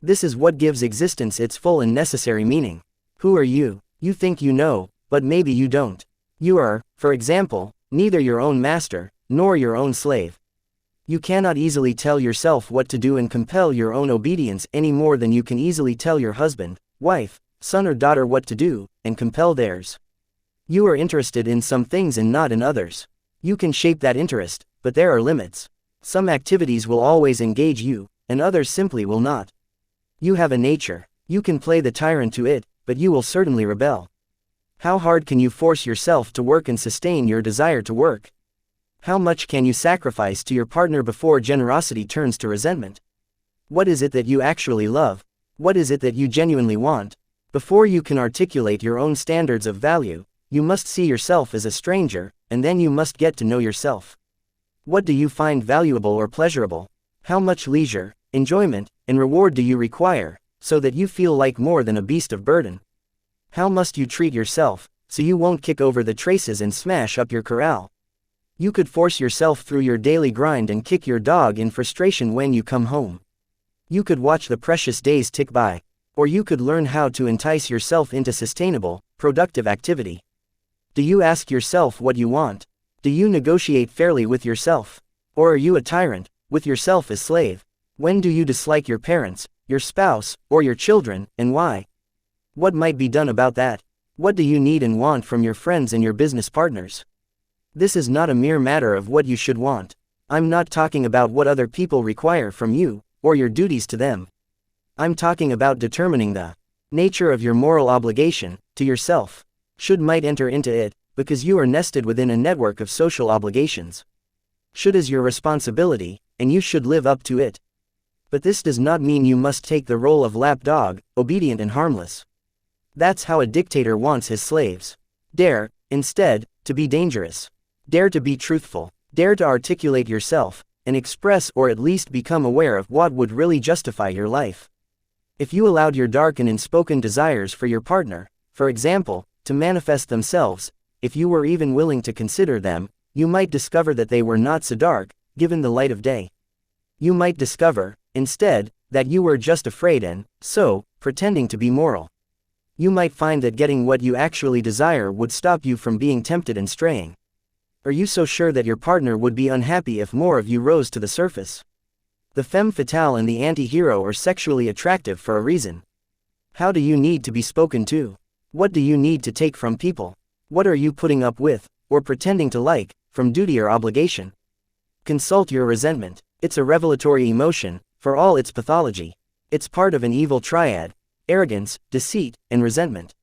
This is what gives existence its full and necessary meaning. Who are you? You think you know, but maybe you don't. You are, for example, neither your own master, nor your own slave. You cannot easily tell yourself what to do and compel your own obedience any more than you can easily tell your husband, wife, son or daughter what to do, and compel theirs. You are interested in some things and not in others. You can shape that interest, but there are limits. Some activities will always engage you, and others simply will not. You have a nature. You can play the tyrant to it, but you will certainly rebel. How hard can you force yourself to work and sustain your desire to work? How much can you sacrifice to your partner before generosity turns to resentment? What is it that you actually love? What is it that you genuinely want? Before you can articulate your own standards of value, you must see yourself as a stranger, and then you must get to know yourself. What do you find valuable or pleasurable? How much leisure, enjoyment, and reward do you require, so that you feel like more than a beast of burden? How must you treat yourself, so you won't kick over the traces and smash up your corral? You could force yourself through your daily grind and kick your dog in frustration when you come home. You could watch the precious days tick by, or you could learn how to entice yourself into sustainable, productive activity. Do you ask yourself what you want? Do you negotiate fairly with yourself? Or are you a tyrant, with yourself as slave? When do you dislike your parents, your spouse, or your children, and why? What might be done about that? What do you need and want from your friends and your business partners? This is not a mere matter of what you should want. I'm not talking about what other people require from you, or your duties to them. I'm talking about determining the nature of your moral obligation to yourself. Should might enter into it, because you are nested within a network of social obligations. Should is your responsibility, and you should live up to it. But this does not mean you must take the role of lapdog, obedient and harmless. That's how a dictator wants his slaves. Dare, instead, to be dangerous. Dare to be truthful. Dare to articulate yourself, and express or at least become aware of what would really justify your life. If you allowed your dark and unspoken desires for your partner, for example, to manifest themselves, if you were even willing to consider them, you might discover that they were not so dark, given the light of day. You might discover, instead, that you were just afraid and, so, pretending to be moral. You might find that getting what you actually desire would stop you from being tempted and straying. Are you so sure that your partner would be unhappy if more of you rose to the surface? The femme fatale and the anti-hero are sexually attractive for a reason. How do you need to be spoken to? What do you need to take from people? What are you putting up with, or pretending to like, from duty or obligation? Consult your resentment. It's a revelatory emotion, for all its pathology. It's part of an evil triad: arrogance, deceit, and resentment.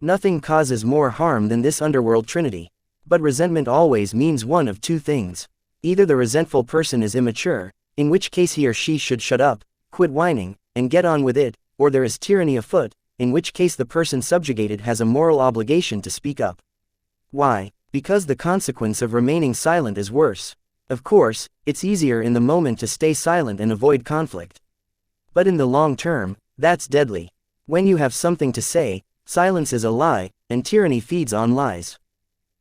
Nothing causes more harm than this underworld trinity. But resentment always means one of two things. Either the resentful person is immature, in which case he or she should shut up, quit whining, and get on with it, or there is tyranny afoot, in which case the person subjugated has a moral obligation to speak up. Why? Because the consequence of remaining silent is worse. Of course, it's easier in the moment to stay silent and avoid conflict. But in the long term, that's deadly. When you have something to say, silence is a lie, and tyranny feeds on lies.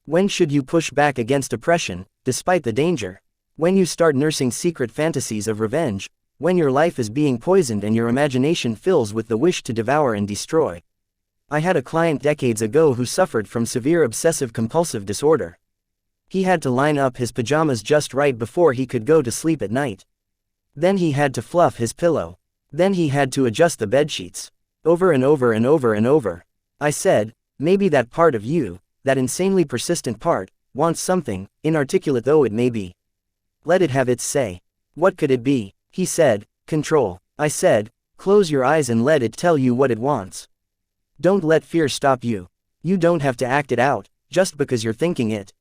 When should you push back against oppression, despite the danger? When you start nursing secret fantasies of revenge, when your life is being poisoned and your imagination fills with the wish to devour and destroy. I had a client decades ago who suffered from severe obsessive-compulsive disorder. He had to line up his pajamas just right before he could go to sleep at night. Then he had to fluff his pillow. Then he had to adjust the bedsheets. Over and over and over and over. I said, maybe that part of you, that insanely persistent part, wants something, inarticulate though it may be. Let it have its say. What could it be? He said, control. I said, close your eyes and let it tell you what it wants. Don't let fear stop you. You don't have to act it out, just because you're thinking it.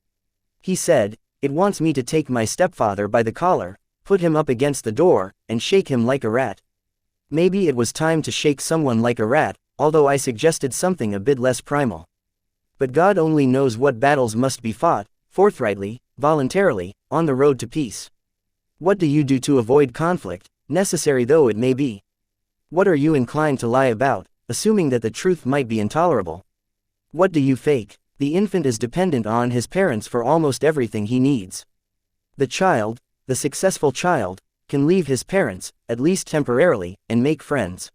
He said, it wants me to take my stepfather by the collar, put him up against the door, and shake him like a rat. Maybe it was time to shake someone like a rat, although I suggested something a bit less primal. But God only knows what battles must be fought, forthrightly, voluntarily, on the road to peace. What do you do to avoid conflict, necessary though it may be? What are you inclined to lie about, assuming that the truth might be intolerable? What do you fake? The infant is dependent on his parents for almost everything he needs. The child, the successful child, can leave his parents, at least temporarily, and make friends.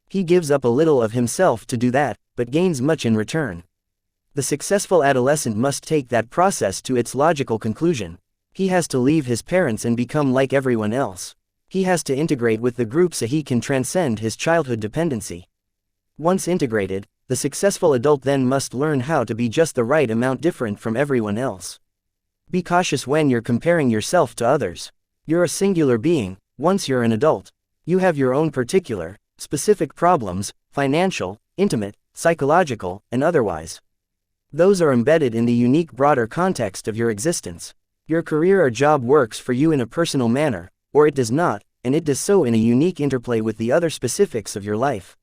He gives up a little of himself to do that, but gains much in return. The successful adolescent must take that process to its logical conclusion. He has to leave his parents and become like everyone else. He has to integrate with the group so he can transcend his childhood dependency. Once integrated, the successful adult then must learn how to be just the right amount different from everyone else. Be cautious when you're comparing yourself to others. You're a singular being. Once you're an adult, you have your own particular, specific problems, financial, intimate, psychological, and otherwise. Those are embedded in the unique broader context of your existence. Your career or job works for you in a personal manner, or it does not, and it does so in a unique interplay with the other specifics of your life.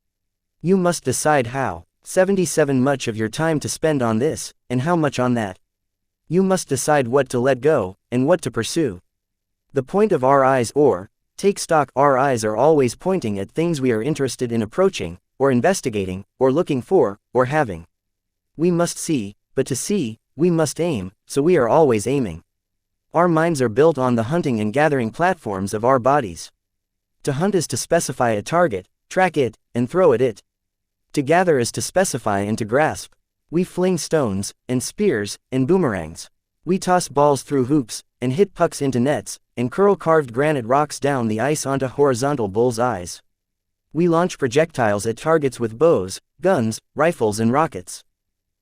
You must decide how. 77 much of your time to spend on this, and how much on that. You must decide what to let go, and what to pursue. The point of our eyes, or take stock, our eyes are always pointing at things we are interested in approaching, or investigating, or looking for, or having. We must see, but to see, we must aim, so we are always aiming. Our minds are built on the hunting and gathering platforms of our bodies. To hunt is to specify a target, track it, and throw at it. To gather is to specify and to grasp. We fling stones, and spears, and boomerangs. We toss balls through hoops, and hit pucks into nets, and curl carved granite rocks down the ice onto horizontal bull's eyes. We launch projectiles at targets with bows, guns, rifles and rockets.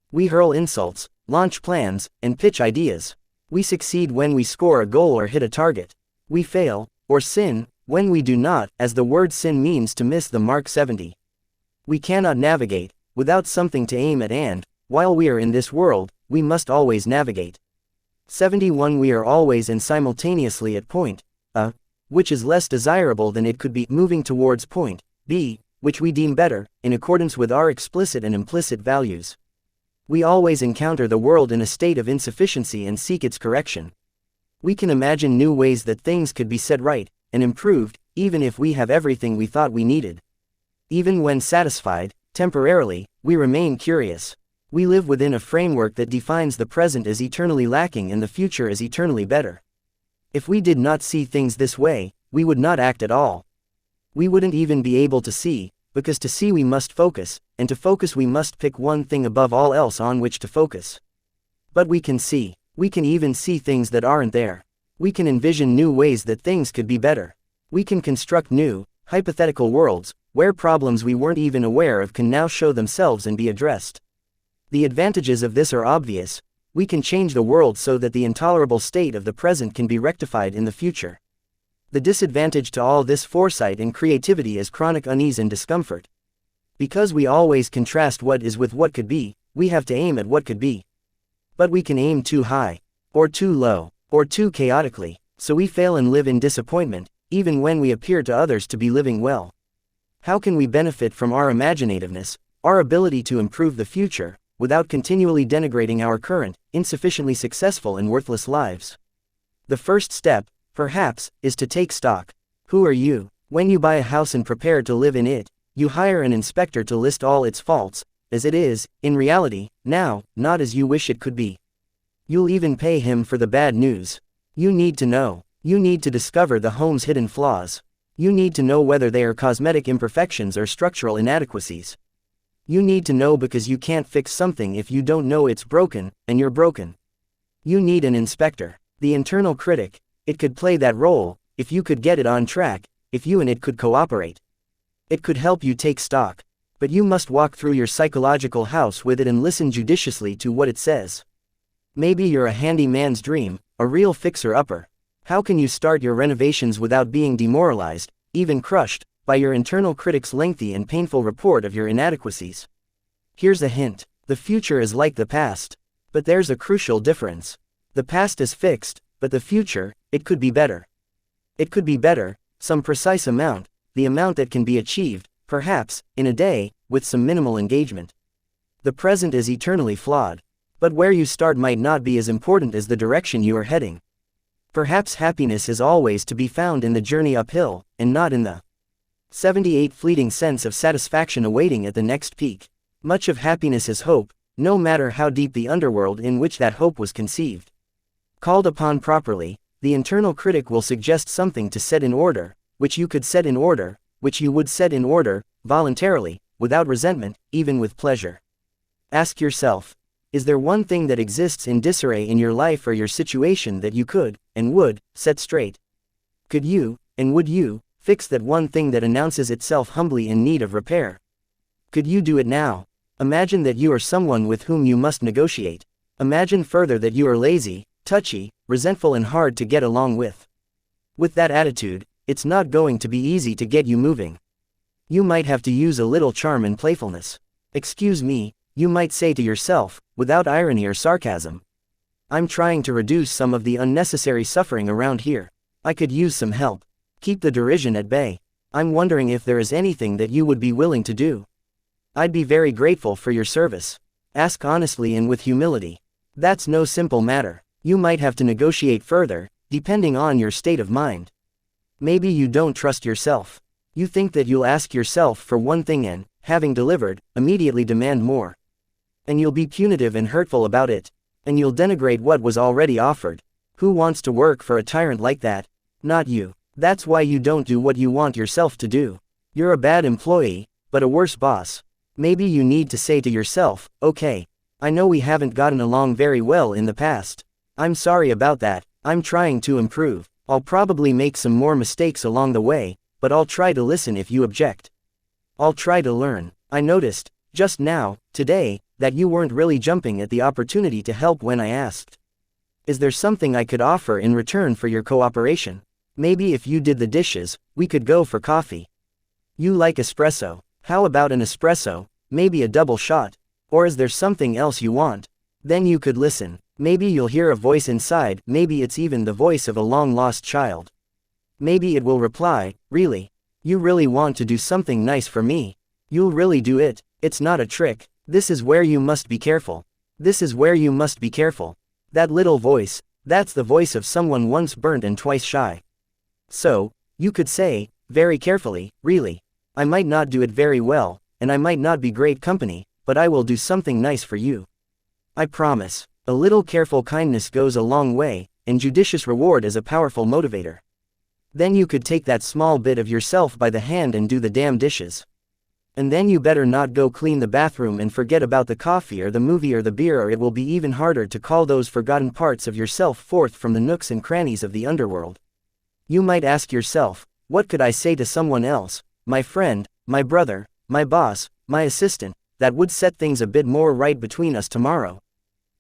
We hurl insults, launch plans, and pitch ideas. We succeed when we score a goal or hit a target. We fail, or sin, when we do not, as the word sin means to miss the mark. 70. We cannot navigate without something to aim at, and while we are in this world, we must always navigate. 71. We are always and simultaneously at point A, which is less desirable than it could be, moving towards point B, which we deem better, in accordance with our explicit and implicit values. We always encounter the world in a state of insufficiency and seek its correction. We can imagine new ways that things could be set right and improved, even if we have everything we thought we needed. Even when satisfied, temporarily, we remain curious. We live within a framework that defines the present as eternally lacking and the future as eternally better. If we did not see things this way, we would not act at all. We wouldn't even be able to see, because to see we must focus, and to focus we must pick one thing above all else on which to focus. But we can see. We can even see things that aren't there. We can envision new ways that things could be better. We can construct new, hypothetical worlds, where problems we weren't even aware of can now show themselves and be addressed. The advantages of this are obvious. We can change the world so that the intolerable state of the present can be rectified in the future. The disadvantage to all this foresight and creativity is chronic unease and discomfort. Because we always contrast what is with what could be, we have to aim at what could be. But we can aim too high, or too low, or too chaotically, so we fail and live in disappointment, even when we appear to others to be living well. How can we benefit from our imaginativeness, our ability to improve the future, without continually denigrating our current, insufficiently successful and worthless lives? The first step, perhaps, is to take stock. Who are you? When you buy a house and prepare to live in it, you hire an inspector to list all its faults, as it is, in reality, now, not as you wish it could be. You'll even pay him for the bad news. You need to know. You need to discover the home's hidden flaws. You need to know whether they are cosmetic imperfections or structural inadequacies. You need to know because you can't fix something if you don't know it's broken, and you're broken. You need an inspector. The internal critic. It could play that role, if you could get it on track, if you and it could cooperate. It could help you take stock. But you must walk through your psychological house with it and listen judiciously to what it says. Maybe you're a handyman's dream, a real fixer-upper. How can you start your renovations without being demoralized, even crushed, by your internal critic's lengthy and painful report of your inadequacies? Here's a hint. The future is like the past. But there's a crucial difference. The past is fixed, but the future, it could be better. It could be better, some precise amount, the amount that can be achieved, perhaps, in a day, with some minimal engagement. The present is eternally flawed. But where you start might not be as important as the direction you are heading. Perhaps happiness is always to be found in the journey uphill, and not in the 78 fleeting sense of satisfaction awaiting at the next peak. Much of happiness is hope, no matter how deep the underworld in which that hope was conceived. Called upon properly, the internal critic will suggest something to set in order, which you could set in order, which you would set in order, voluntarily, without resentment, even with pleasure. Ask yourself, is there one thing that exists in disarray in your life or your situation that you could, and would, set straight? Could you, and would you, fix that one thing that announces itself humbly in need of repair? Could you do it now? Imagine that you are someone with whom you must negotiate. Imagine further that you are lazy, touchy, resentful and hard to get along with. With that attitude, it's not going to be easy to get you moving. You might have to use a little charm and playfulness. Excuse me, you might say to yourself, without irony or sarcasm. I'm trying to reduce some of the unnecessary suffering around here. I could use some help. Keep the derision at bay. I'm wondering if there is anything that you would be willing to do. I'd be very grateful for your service. Ask honestly and with humility. That's no simple matter. You might have to negotiate further, depending on your state of mind. Maybe you don't trust yourself. You think that you'll ask yourself for one thing and, having delivered, immediately demand more. And you'll be punitive and hurtful about it. And you'll denigrate what was already offered. Who wants to work for a tyrant like that? Not you. That's why you don't do what you want yourself to do. You're a bad employee, but a worse boss. Maybe you need to say to yourself, okay, I know we haven't gotten along very well in the past. I'm sorry about that, I'm trying to improve. I'll probably make some more mistakes along the way, but I'll try to listen if you object. I'll try to learn. I noticed, just now, today, that you weren't really jumping at the opportunity to help when I asked. Is there something I could offer in return for your cooperation? Maybe if you did the dishes, we could go for coffee. You like espresso. How about an espresso, maybe a double shot? Or is there something else you want? Then you could listen. Maybe you'll hear a voice inside, maybe it's even the voice of a long-lost child. Maybe it will reply, really? You really want to do something nice for me? You'll really do it. It's not a trick. This is where you must be careful. This is where you must be careful. That little voice, that's the voice of someone once burnt and twice shy. So, you could say, very carefully, really. I might not do it very well, and I might not be great company, but I will do something nice for you. I promise. A little careful kindness goes a long way, and judicious reward is a powerful motivator. Then you could take that small bit of yourself by the hand and do the damn dishes. And then you better not go clean the bathroom and forget about the coffee or the movie or the beer, or it will be even harder to call those forgotten parts of yourself forth from the nooks and crannies of the underworld. You might ask yourself, what could I say to someone else, my friend, my brother, my boss, my assistant, that would set things a bit more right between us tomorrow?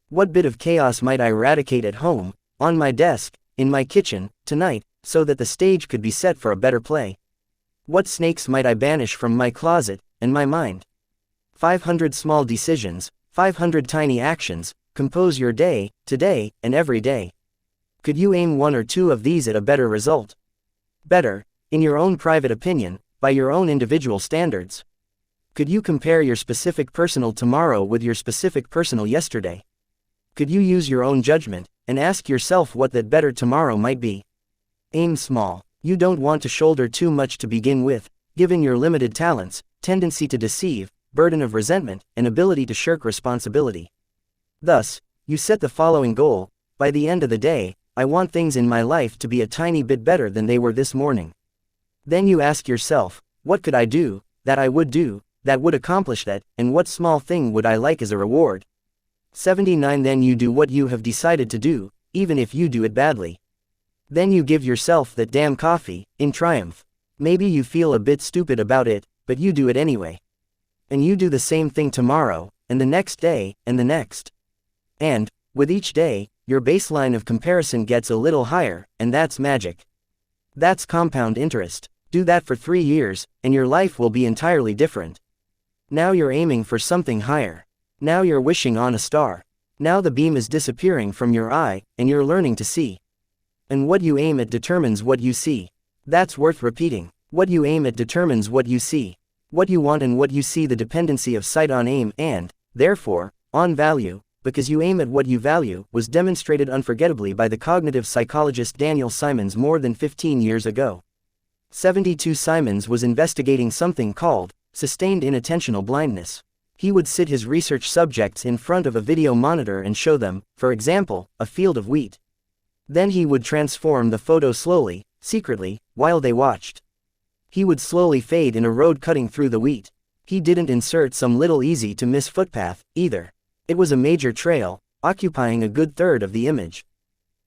What bit of chaos might I eradicate at home, on my desk, in my kitchen, tonight, so that the stage could be set for a better play? What snakes might I banish from my closet, and my mind? 500 small decisions, 500 tiny actions, compose your day, today, and every day. Could you aim one or two of these at a better result? Better, in your own private opinion, by your own individual standards? Could you compare your specific personal tomorrow with your specific personal yesterday? Could you use your own judgment, and ask yourself what that better tomorrow might be? Aim small. You don't want to shoulder too much to begin with, given your limited talents, tendency to deceive, burden of resentment, and ability to shirk responsibility. Thus, you set the following goal: by the end of the day, I want things in my life to be a tiny bit better than they were this morning. Then you ask yourself, what could I do, that would accomplish that, and what small thing would I like as a reward? 79. Then you do what you have decided to do, even if you do it badly. Then you give yourself that damn coffee, in triumph. Maybe you feel a bit stupid about it, but you do it anyway. And you do the same thing tomorrow, and the next day, and the next. And, with each day, your baseline of comparison gets a little higher, and that's magic. That's compound interest. Do that for 3 years, and your life will be entirely different. Now you're aiming for something higher. Now you're wishing on a star. Now the beam is disappearing from your eye, and you're learning to see. And what you aim at determines what you see. That's worth repeating. What you aim at determines what you see. What you want and what you see, the dependency of sight on aim and, therefore, on value, because you aim at what you value, was demonstrated unforgettably by the cognitive psychologist Daniel Simons more than 15 years ago. 72. Simons was investigating something called sustained inattentional blindness. He would sit his research subjects in front of a video monitor and show them, for example, a field of wheat. Then he would transform the photo slowly, secretly, while they watched. He would slowly fade in a road cutting through the wheat. He didn't insert some little easy-to-miss footpath, either. It was a major trail, occupying a good third of the image.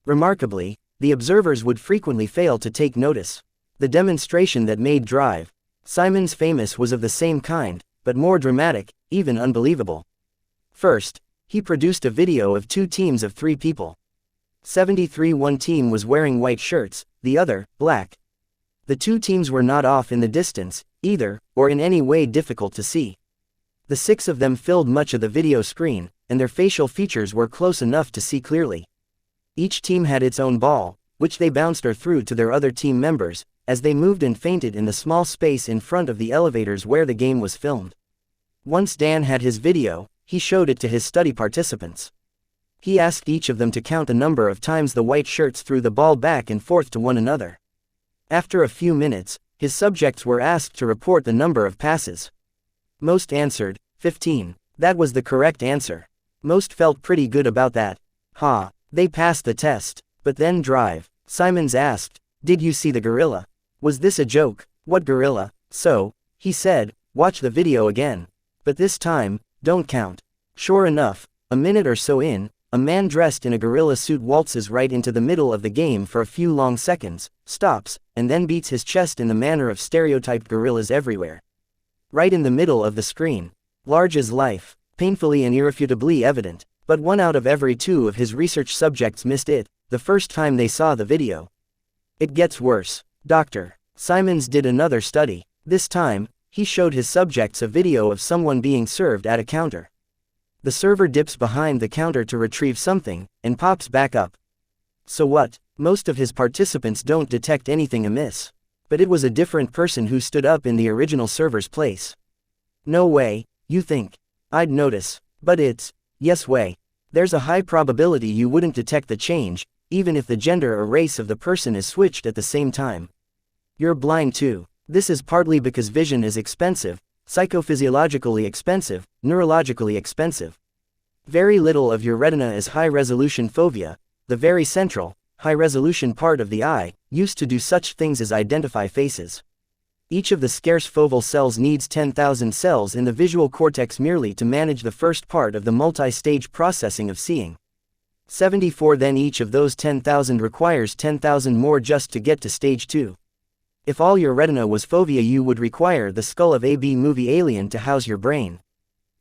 Remarkably, the observers would frequently fail to take notice. The demonstration that made Drive Simon's famous was of the same kind, but more dramatic, even unbelievable. First, he produced a video of two teams of 3 people. 73. One team was wearing white shirts, the other, black. The 2 teams were not off in the distance, either, or in any way difficult to see. The 6 of them filled much of the video screen, and their facial features were close enough to see clearly. Each team had its own ball, which they bounced or threw to their other team members, as they moved and fainted in the small space in front of the elevators where the game was filmed. Once Dan had his video, he showed it to his study participants. He asked each of them to count the number of times the white shirts threw the ball back and forth to one another. After a few minutes, his subjects were asked to report the number of passes. Most answered, 15. That was the correct answer. Most felt pretty good about that. They passed the test. But then Drive Simons asked, "Did you see the gorilla? Was this a joke?" "What gorilla?" "So," he said, "watch the video again. But this time, don't count." Sure enough, a minute or so in, a man dressed in a gorilla suit waltzes right into the middle of the game for a few long seconds, stops, and then beats his chest in the manner of stereotyped gorillas everywhere. Right in the middle of the screen. Large as life, painfully and irrefutably evident. But 1 out of every 2 of his research subjects missed it, the first time they saw the video. It gets worse. Dr. Simons did another study. This time, he showed his subjects a video of someone being served at a counter. The server dips behind the counter to retrieve something, and pops back up. So what? Most of his participants don't detect anything amiss. But it was a different person who stood up in the original server's place. No way, you think. I'd notice. But it's, yes way. There's a high probability you wouldn't detect the change, even if the gender or race of the person is switched at the same time. You're blind too. This is partly because vision is expensive, psychophysiologically expensive, neurologically expensive. Very little of your retina is high-resolution fovea, the very central, high-resolution part of the eye, used to do such things as identify faces. Each of the scarce foveal cells needs 10,000 cells in the visual cortex merely to manage the first part of the multi-stage processing of seeing. 74. Then each of those 10,000 requires 10,000 more just to get to stage 2. If all your retina was fovea, you would require the skull of a B-movie Alien to house your brain.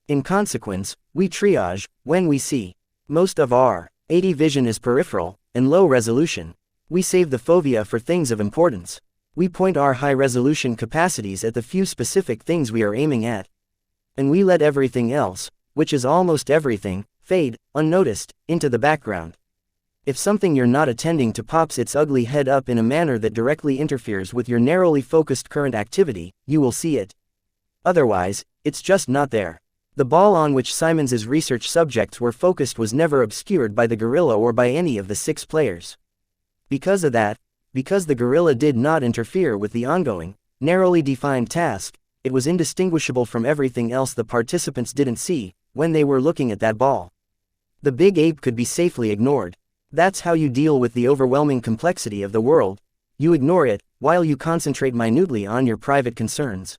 In consequence, we triage when we see. Most of our AD vision is peripheral and low resolution. We save the fovea for things of importance. We point our high-resolution capacities at the few specific things we are aiming at. And we let everything else, which is almost everything, fade, unnoticed, into the background. If something you're not attending to pops its ugly head up in a manner that directly interferes with your narrowly focused current activity, you will see it. Otherwise, it's just not there. The ball on which Simons's research subjects were focused was never obscured by the gorilla or by any of the 6 players. Because of that, because the gorilla did not interfere with the ongoing, narrowly defined task, it was indistinguishable from everything else the participants didn't see when they were looking at that ball. The big ape could be safely ignored. That's how you deal with the overwhelming complexity of the world. You ignore it, while you concentrate minutely on your private concerns.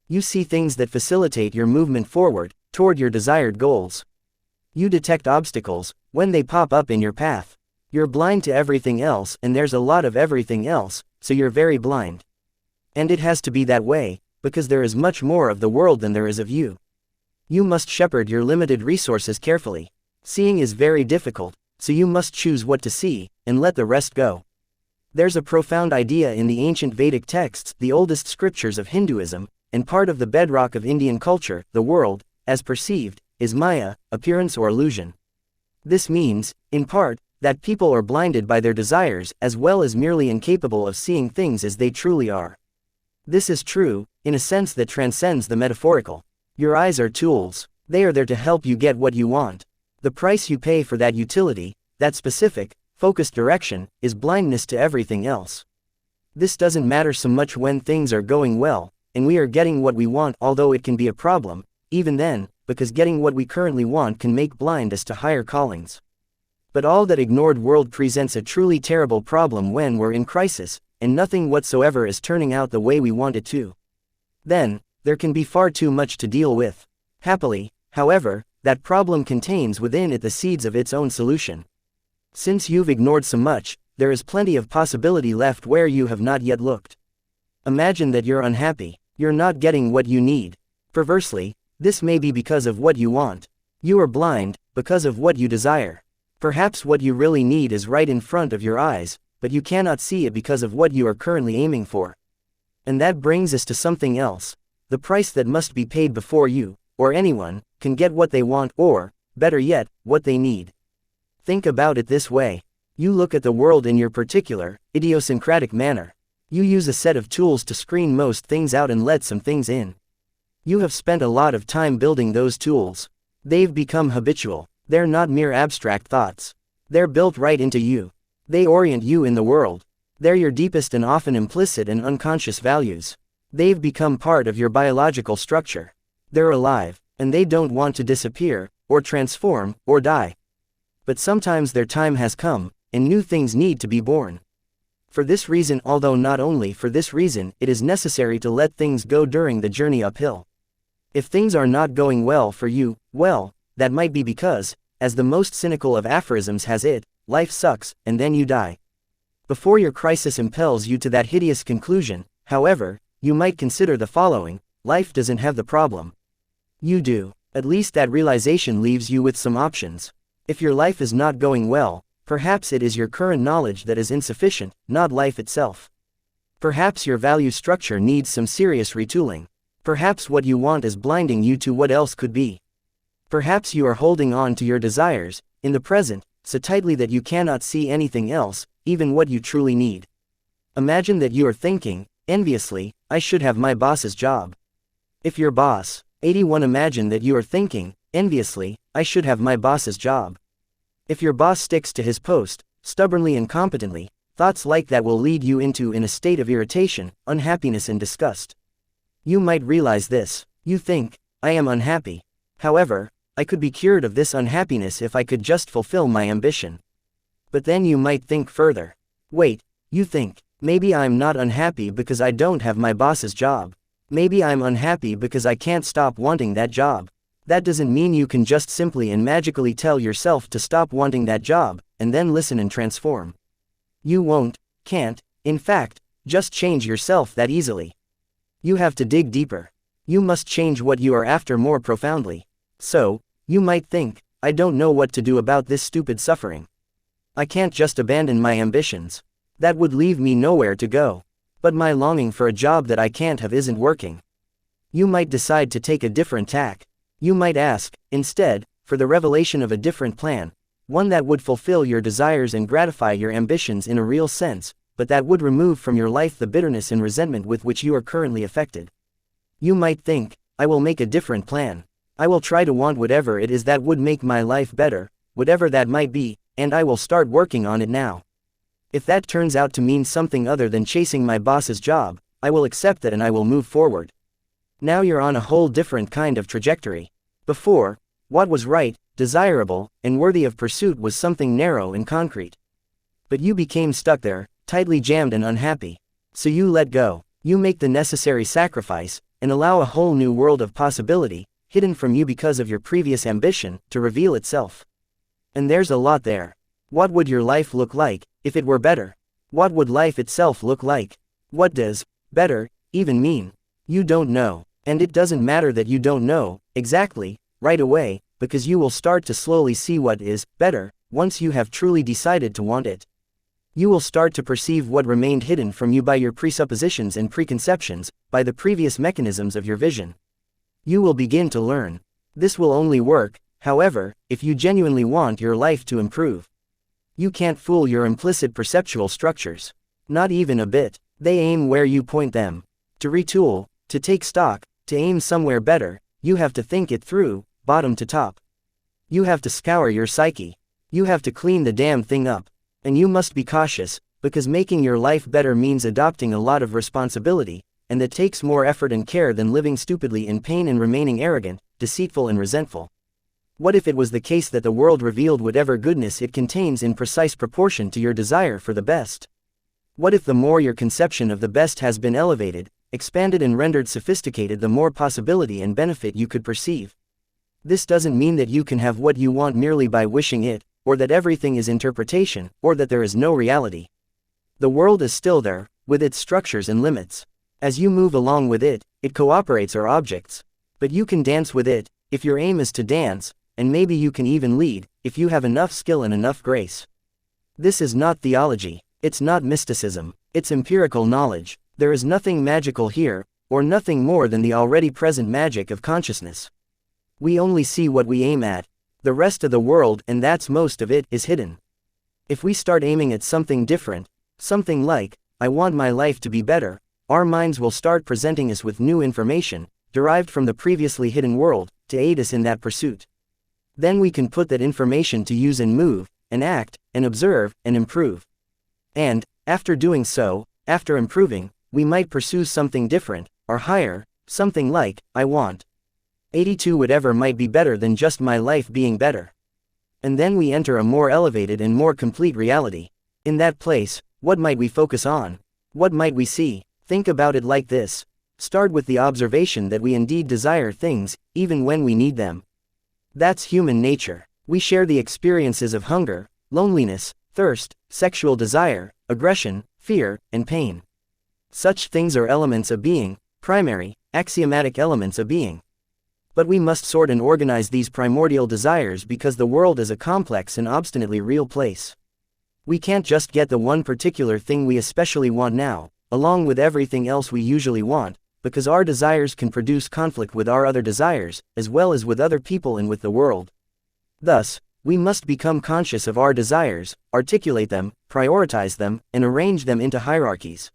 You see things that facilitate your movement forward, toward your desired goals. You detect obstacles when they pop up in your path. You're blind to everything else, and there's a lot of everything else, so you're very blind. And it has to be that way, because there is much more of the world than there is of you. You must shepherd your limited resources carefully. Seeing is very difficult, so you must choose what to see, and let the rest go. There's a profound idea in the ancient Vedic texts, the oldest scriptures of Hinduism, and part of the bedrock of Indian culture. The world, as perceived, is Maya, appearance or illusion. This means, in part, that people are blinded by their desires as well as merely incapable of seeing things as they truly are. This is true, in a sense that transcends the metaphorical. Your eyes are tools. They are there to help you get what you want. The price you pay for that utility, that specific, focused direction, is blindness to everything else. This doesn't matter so much when things are going well, and we are getting what we want, although it can be a problem. Even then, because getting what we currently want can make blind us to higher callings. But all that ignored world presents a truly terrible problem when we're in crisis, and nothing whatsoever is turning out the way we want it to. Then, there can be far too much to deal with. Happily, however, that problem contains within it the seeds of its own solution. Since you've ignored so much, there is plenty of possibility left where you have not yet looked. Imagine that you're unhappy, you're not getting what you need. Perversely, this may be because of what you want. You are blind, because of what you desire. Perhaps what you really need is right in front of your eyes, but you cannot see it because of what you are currently aiming for. And that brings us to something else. The price that must be paid before you, or anyone, can get what they want or, better yet, what they need. Think about it this way. You look at the world in your particular, idiosyncratic manner. You use a set of tools to screen most things out and let some things in. You have spent a lot of time building those tools. They've become habitual. They're not mere abstract thoughts. They're built right into you. They orient you in the world. They're your deepest and often implicit and unconscious values. They've become part of your biological structure. They're alive, and they don't want to disappear, or transform, or die. But sometimes their time has come, and new things need to be born. For this reason, although not only for this reason, it is necessary to let things go during the journey uphill. If things are not going well for you, well, that might be because, as the most cynical of aphorisms has it, life sucks, and then you die. Before your crisis impels you to that hideous conclusion, however, you might consider the following: life doesn't have the problem. You do. At least that realization leaves you with some options. If your life is not going well, perhaps it is your current knowledge that is insufficient, not life itself. Perhaps your value structure needs some serious retooling. Perhaps what you want is blinding you to what else could be. Perhaps you are holding on to your desires, in the present, so tightly that you cannot see anything else, even what you truly need. Imagine that you are thinking, enviously, I should have my boss's job. If your boss, 81 Imagine that you are thinking, enviously, I should have my boss's job. If your boss sticks to his post, stubbornly and competently, thoughts like that will lead you into a state of irritation, unhappiness and disgust. You might realize this. You think, I am unhappy. However, I could be cured of this unhappiness if I could just fulfill my ambition. But then you might think further. Wait, you think, maybe I'm not unhappy because I don't have my boss's job. Maybe I'm unhappy because I can't stop wanting that job. That doesn't mean you can just simply and magically tell yourself to stop wanting that job, and then listen and transform. You won't, can't, in fact, just change yourself that easily. You have to dig deeper. You must change what you are after more profoundly. So, you might think, I don't know what to do about this stupid suffering. I can't just abandon my ambitions. That would leave me nowhere to go. But my longing for a job that I can't have isn't working. You might decide to take a different tack. You might ask, instead, for the revelation of a different plan, one that would fulfill your desires and gratify your ambitions in a real sense, but that would remove from your life the bitterness and resentment with which you are currently affected. You might think, I will make a different plan. I will try to want whatever it is that would make my life better, whatever that might be, and I will start working on it now. If that turns out to mean something other than chasing my boss's job, I will accept that and I will move forward. Now you're on a whole different kind of trajectory. Before, what was right, desirable, and worthy of pursuit was something narrow and concrete. But you became stuck there, tightly jammed and unhappy. So you let go. You make the necessary sacrifice, and allow a whole new world of possibility, hidden from you because of your previous ambition, to reveal itself. And there's a lot there. What would your life look like, if it were better? What would life itself look like? What does better even mean? You don't know. And it doesn't matter that you don't know, exactly, right away, because you will start to slowly see what is better, once you have truly decided to want it. You will start to perceive what remained hidden from you by your presuppositions and preconceptions, by the previous mechanisms of your vision. You will begin to learn. This will only work, however, if you genuinely want your life to improve. You can't fool your implicit perceptual structures. Not even a bit. They aim where you point them. To retool, to take stock, to aim somewhere better, you have to think it through, bottom to top. You have to scour your psyche. You have to clean the damn thing up. And you must be cautious, because making your life better means adopting a lot of responsibility, and that takes more effort and care than living stupidly in pain and remaining arrogant, deceitful and resentful? What if it was the case that the world revealed whatever goodness it contains in precise proportion to your desire for the best? What if the more your conception of the best has been elevated, expanded and rendered sophisticated, the more possibility and benefit you could perceive? This doesn't mean that you can have what you want merely by wishing it, or that everything is interpretation, or that there is no reality. The world is still there, with its structures and limits. As you move along with it, it cooperates or objects. But you can dance with it, if your aim is to dance, and maybe you can even lead, if you have enough skill and enough grace. This is not theology, it's not mysticism, it's empirical knowledge. There is nothing magical here, or nothing more than the already present magic of consciousness. We only see what we aim at. The rest of the world, and that's most of it, is hidden. If we start aiming at something different, something like, I want my life to be better, our minds will start presenting us with new information, derived from the previously hidden world, to aid us in that pursuit. Then we can put that information to use and move, and act, and observe, and improve. And, after doing so, after improving, we might pursue something different, or higher, something like, I want 82 whatever might be better than just my life being better. And then we enter a more elevated and more complete reality. In that place, what might we focus on? What might we see? Think about it like this. Start with the observation that we indeed desire things, even when we need them. That's human nature. We share the experiences of hunger, loneliness, thirst, sexual desire, aggression, fear, and pain. Such things are elements of being, primary, axiomatic elements of being. But we must sort and organize these primordial desires because the world is a complex and obstinately real place. We can't just get the one particular thing we especially want now, along with everything else we usually want, because our desires can produce conflict with our other desires, as well as with other people and with the world. Thus, we must become conscious of our desires, articulate them, prioritize them, and arrange them into hierarchies.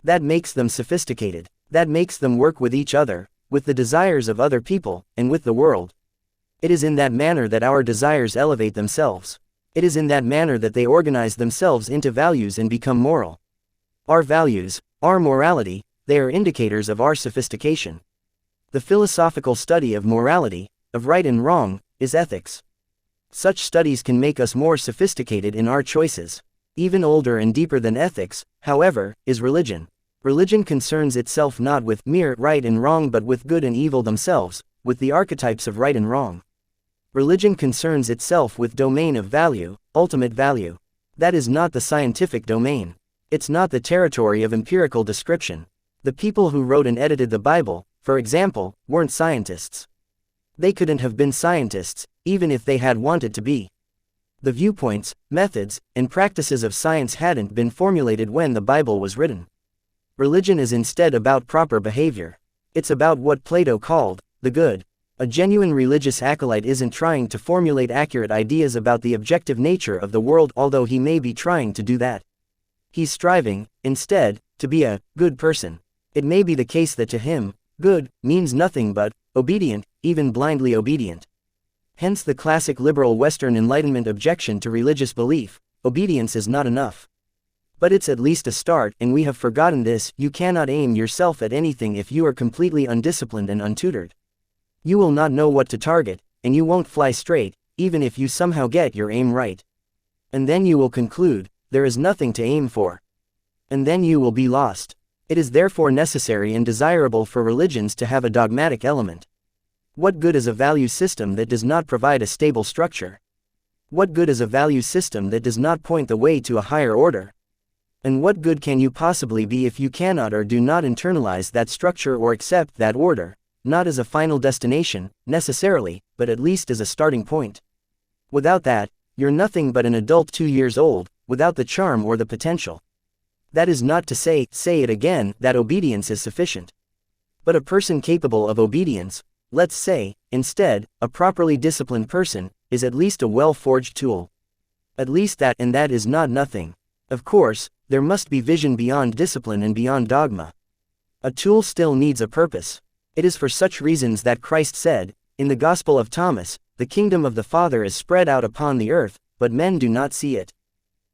That makes them sophisticated. That makes them work with each other, with the desires of other people, and with the world. It is in that manner that our desires elevate themselves. It is in that manner that they organize themselves into values and become moral. Our values, our morality, they are indicators of our sophistication. The philosophical study of morality, of right and wrong, is ethics. Such studies can make us more sophisticated in our choices. Even older and deeper than ethics, however, is religion. Religion concerns itself not with mere right and wrong but with good and evil themselves, with the archetypes of right and wrong. Religion concerns itself with domain of value, ultimate value. That is not the scientific domain. It's not the territory of empirical description. The people who wrote and edited the Bible, for example, weren't scientists. They couldn't have been scientists, even if they had wanted to be. The viewpoints, methods, and practices of science hadn't been formulated when the Bible was written. Religion is instead about proper behavior. It's about what Plato called the good. A genuine religious acolyte isn't trying to formulate accurate ideas about the objective nature of the world, although he may be trying to do that. He's striving, instead, to be a good person. It may be the case that to him, good means nothing but obedient, even blindly obedient. Hence the classic liberal Western Enlightenment objection to religious belief: obedience is not enough. But it's at least a start, and we have forgotten this. You cannot aim yourself at anything if you are completely undisciplined and untutored. You will not know what to target, and you won't fly straight, even if you somehow get your aim right. And then you will conclude, there is nothing to aim for. And then you will be lost. It is therefore necessary and desirable for religions to have a dogmatic element. What good is a value system that does not provide a stable structure? What good is a value system that does not point the way to a higher order? And what good can you possibly be if you cannot or do not internalize that structure or accept that order, not as a final destination, necessarily, but at least as a starting point? Without that, you're nothing but an adult 2 years old, without the charm or the potential. That is not to say it again, that obedience is sufficient. But a person capable of obedience, let's say, instead, a properly disciplined person, is at least a well-forged tool. At least that, and that is not nothing. Of course, there must be vision beyond discipline and beyond dogma. A tool still needs a purpose. It is for such reasons that Christ said, in the Gospel of Thomas, the kingdom of the Father is spread out upon the earth, but men do not see it.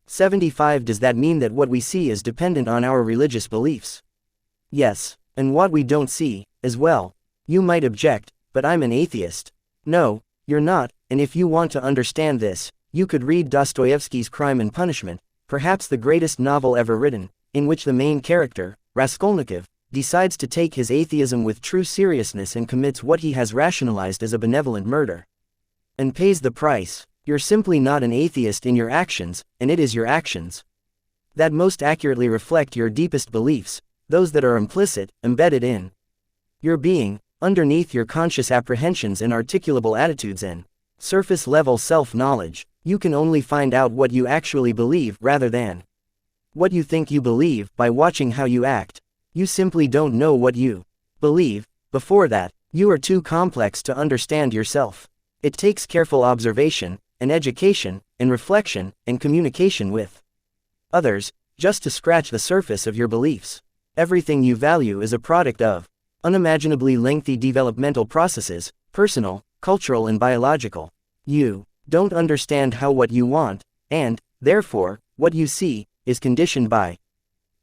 75. Does that mean that what we see is dependent on our religious beliefs? Yes, and what we don't see, as well. You might object, but I'm an atheist. No, you're not, and if you want to understand this, you could read Dostoevsky's Crime and Punishment, perhaps the greatest novel ever written, in which the main character, Raskolnikov, decides to take his atheism with true seriousness and commits what he has rationalized as a benevolent murder. And pays the price. You're simply not an atheist in your actions, and it is your actions that most accurately reflect your deepest beliefs, those that are implicit, embedded in your being, underneath your conscious apprehensions and articulable attitudes and surface-level self-knowledge. You can only find out what you actually believe rather than what you think you believe by watching how you act. You simply don't know what you believe. Before that, you are too complex to understand yourself. It takes careful observation, and education, and reflection, and communication with others, just to scratch the surface of your beliefs. Everything you value is a product of unimaginably lengthy developmental processes, personal, cultural and biological. You don't understand how what you want, and, therefore, what you see, is conditioned by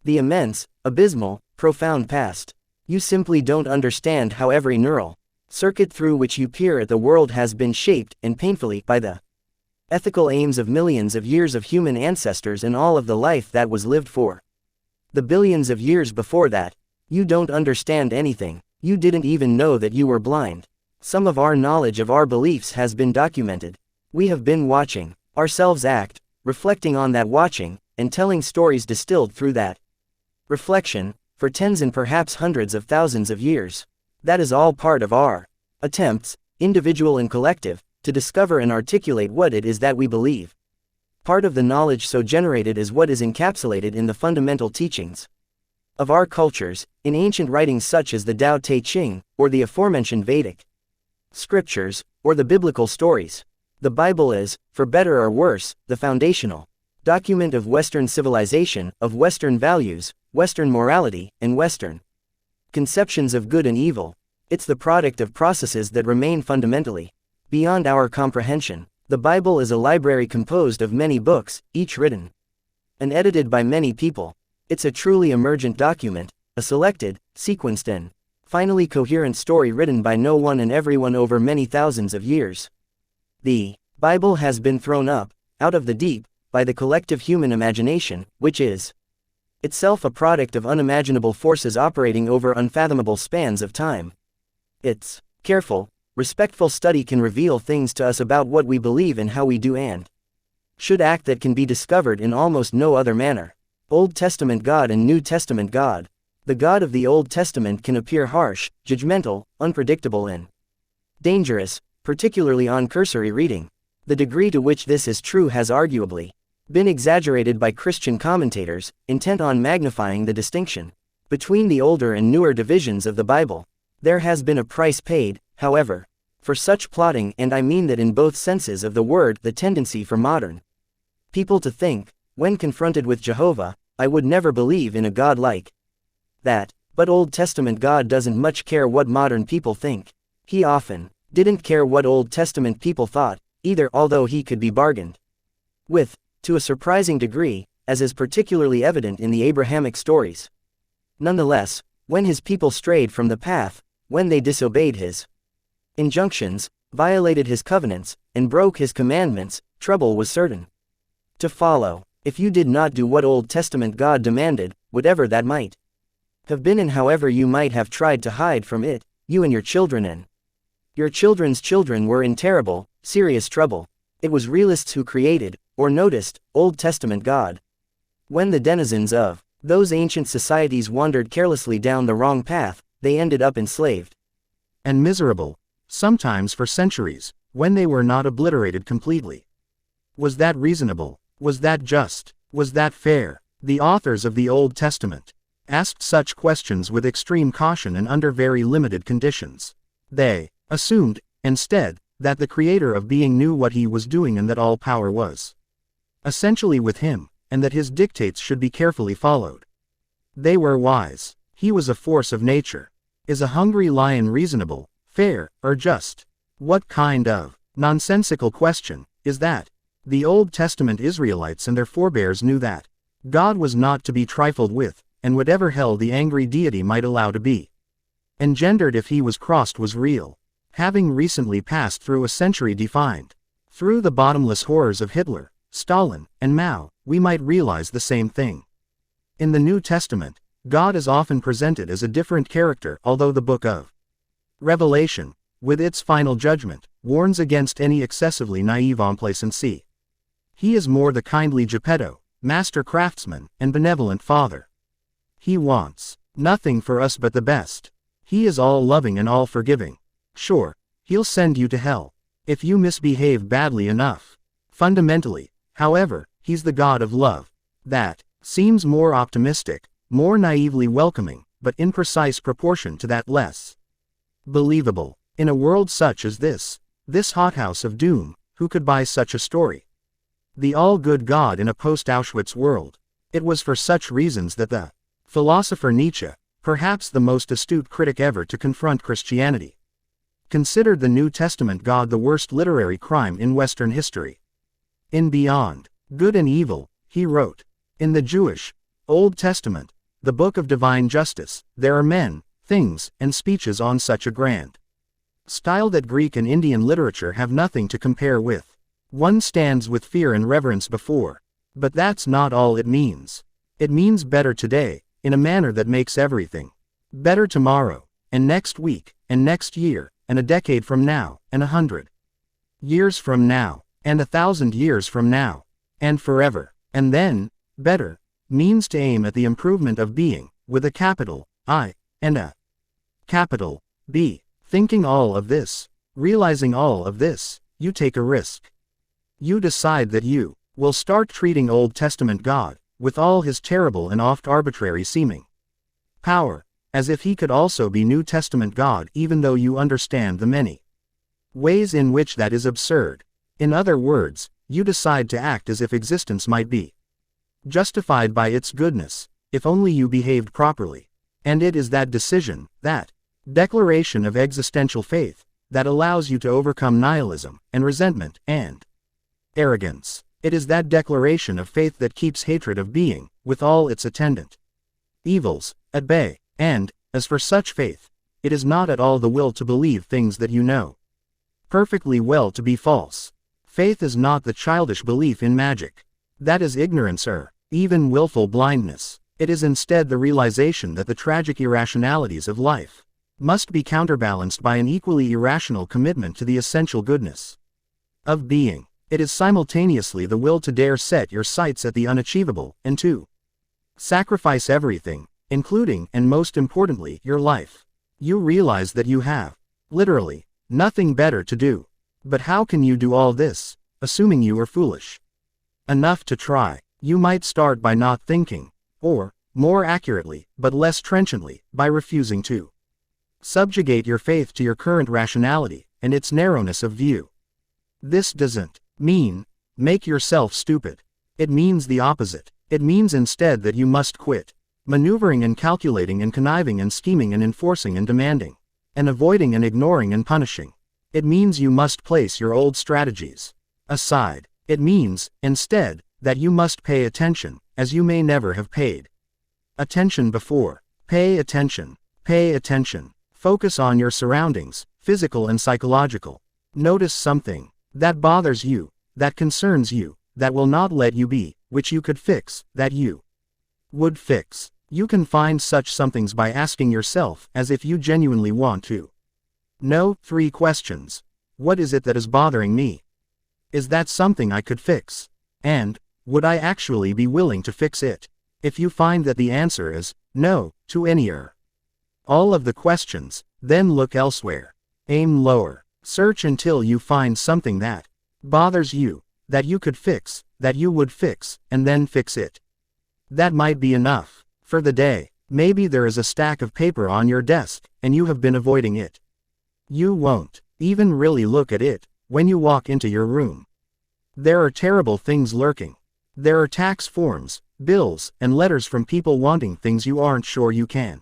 the immense, abysmal, profound past. You simply don't understand how every neural circuit through which you peer at the world has been shaped, and painfully, by the ethical aims of millions of years of human ancestors and all of the life that was lived for the billions of years before that. You don't understand anything. You didn't even know that you were blind. Some of our knowledge of our beliefs has been documented. We have been watching ourselves act, reflecting on that watching, and telling stories distilled through that reflection, for tens and perhaps hundreds of thousands of years. That is all part of our attempts, individual and collective, to discover and articulate what it is that we believe. Part of the knowledge so generated is what is encapsulated in the fundamental teachings of our cultures, in ancient writings such as the Tao Te Ching, or the aforementioned Vedic scriptures, or the biblical stories. The Bible is, for better or worse, the foundational document of Western civilization, of Western values, Western morality, and Western conceptions of good and evil. It's the product of processes that remain fundamentally beyond our comprehension. The Bible is a library composed of many books, each written and edited by many people. It's a truly emergent document, a selected, sequenced and finally coherent story written by no one and everyone over many thousands of years. The Bible has been thrown up, out of the deep, by the collective human imagination, which is itself a product of unimaginable forces operating over unfathomable spans of time. Its careful, respectful study can reveal things to us about what we believe and how we do and should act that can be discovered in almost no other manner. Old Testament God and New Testament God. The God of the Old Testament can appear harsh, judgmental, unpredictable and dangerous, particularly on cursory reading. The degree to which this is true has arguably been exaggerated by Christian commentators, intent on magnifying the distinction between the older and newer divisions of the Bible. There has been a price paid, however, for such plotting, and I mean that in both senses of the word. The tendency for modern people to think, when confronted with Jehovah, I would never believe in a God like that. But Old Testament God doesn't much care what modern people think. He often didn't care what Old Testament people thought, either, although he could be bargained with, to a surprising degree, as is particularly evident in the Abrahamic stories. Nonetheless, when his people strayed from the path, when they disobeyed his injunctions, violated his covenants, and broke his commandments, trouble was certain to follow. If you did not do what Old Testament God demanded, whatever that might have been and however you might have tried to hide from it, you and your children and your children's children were in terrible, serious trouble. It was realists who created, or noticed, Old Testament God. When the denizens of those ancient societies wandered carelessly down the wrong path, they ended up enslaved and miserable, sometimes for centuries, when they were not obliterated completely. Was that reasonable? Was that just? Was that fair? The authors of the Old Testament asked such questions with extreme caution and under very limited conditions. They assumed, instead, that the Creator of being knew what he was doing and that all power was essentially with him, and that his dictates should be carefully followed. They were wise. He was a force of nature. Is a hungry lion reasonable, fair, or just? What kind of nonsensical question is that? The Old Testament Israelites and their forebears knew that God was not to be trifled with, and whatever hell the angry deity might allow to be engendered if he was crossed was real. Having recently passed through a century defined through the bottomless horrors of Hitler, Stalin, and Mao, we might realize the same thing. In the New Testament, God is often presented as a different character, although the book of Revelation, with its final judgment, warns against any excessively naive complacency. He is more the kindly Geppetto, master craftsman, and benevolent father. He wants nothing for us but the best. He is all-loving and all-forgiving. Sure, he'll send you to hell if you misbehave badly enough. Fundamentally, however, he's the God of love. That seems more optimistic, more naively welcoming, but in precise proportion to that less believable. In a world such as this hothouse of doom, who could buy such a story? The all-good God in a post-Auschwitz world. It was for such reasons that the philosopher Nietzsche, perhaps the most astute critic ever to confront Christianity, considered the New Testament God the worst literary crime in Western history. In Beyond Good and Evil, he wrote, in the Jewish Old Testament, the book of divine justice, there are men, things, and speeches on such a grand style that Greek and Indian literature have nothing to compare with. One stands with fear and reverence before. But that's not all it means. It means better today, in a manner that makes everything better tomorrow, and next week, and next year, and a decade from now, and 100 years from now, and 1,000 years from now, and forever. And then, better means to aim at the improvement of being, with a capital I, and a capital B. Thinking all of this, realizing all of this, you take a risk. You decide that you will start treating Old Testament God, with all his terrible and oft arbitrary seeming power, as if he could also be New Testament God, even though you understand the many ways in which that is absurd. In other words, you decide to act as if existence might be justified by its goodness, if only you behaved properly. And it is that decision, that declaration of existential faith, that allows you to overcome nihilism, and resentment, and arrogance. It is that declaration of faith that keeps hatred of being, with all its attendant evils, at bay. And, as for such faith, it is not at all the will to believe things that you know perfectly well to be false. Faith is not the childish belief in magic. That is ignorance or even willful blindness. It is instead the realization that the tragic irrationalities of life must be counterbalanced by an equally irrational commitment to the essential goodness of being. It is simultaneously the will to dare set your sights at the unachievable, and to sacrifice everything, including, and most importantly, your life. You realize that you have, literally, nothing better to do. But how can you do all this, assuming you are foolish enough to try? You might start by not thinking, or, more accurately, but less trenchantly, by refusing to subjugate your faith to your current rationality, and its narrowness of view. This doesn't mean, make yourself stupid. It means the opposite. It means instead that you must quit maneuvering and calculating and conniving and scheming and enforcing and demanding, and avoiding and ignoring and punishing. It means you must place your old strategies aside. It means, instead, that you must pay attention, as you may never have paid attention before. Pay attention. Pay attention. Focus on your surroundings, physical and psychological. Notice something that bothers you, that concerns you, that will not let you be, which you could fix, that you would fix. You can find such somethings by asking yourself, as if you genuinely want to know, 3 questions. What is it that is bothering me? Is that something I could fix? And, would I actually be willing to fix it? If you find that the answer is no to any or all of the questions, then look elsewhere. Aim lower. Search until you find something that bothers you, that you could fix, that you would fix, and then fix it. That might be enough for the day. Maybe there is a stack of paper on your desk, and you have been avoiding it. You won't even really look at it when you walk into your room. There are terrible things lurking. There are tax forms, bills, and letters from people wanting things you aren't sure you can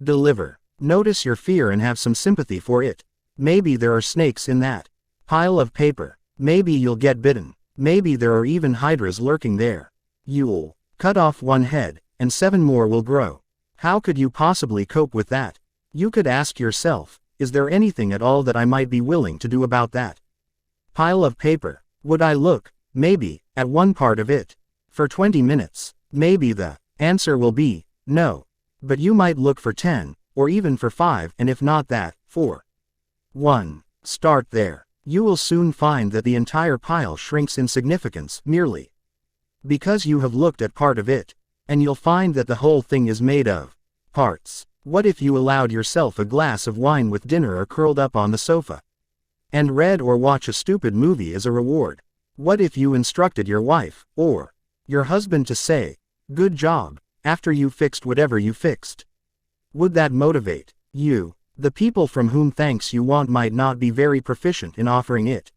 deliver. Notice your fear and have some sympathy for it. Maybe there are snakes in that pile of paper. Maybe you'll get bitten. Maybe there are even hydras lurking there. You'll cut off one head, and 7 more will grow. How could you possibly cope with that? You could ask yourself, is there anything at all that I might be willing to do about that pile of paper? Would I look, maybe, at one part of it? For 20 minutes? Maybe the answer will be no. But you might look for 10, or even for 5, and if not that, for 1. Start there. You will soon find that the entire pile shrinks in significance merely because you have looked at part of it, and you'll find that the whole thing is made of parts. What if you allowed yourself a glass of wine with dinner or curled up on the sofa and read or watch a stupid movie as a reward? What if you instructed your wife, or your husband to say, "Good job," after you fixed whatever you fixed? Would that motivate you? The people from whom thanks you want might not be very proficient in offering it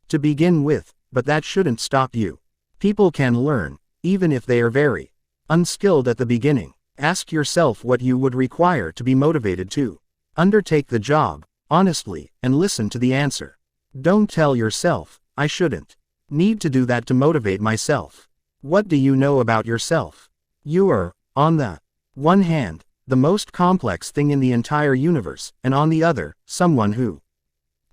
to begin with, but that shouldn't stop you. People can learn, even if they are very unskilled at the beginning. Ask yourself what you would require to be motivated to undertake the job, honestly, and listen to the answer. Don't tell yourself, "I shouldn't need to do that to motivate myself." What do you know about yourself? You are, on the one hand, the most complex thing in the entire universe, and on the other, someone who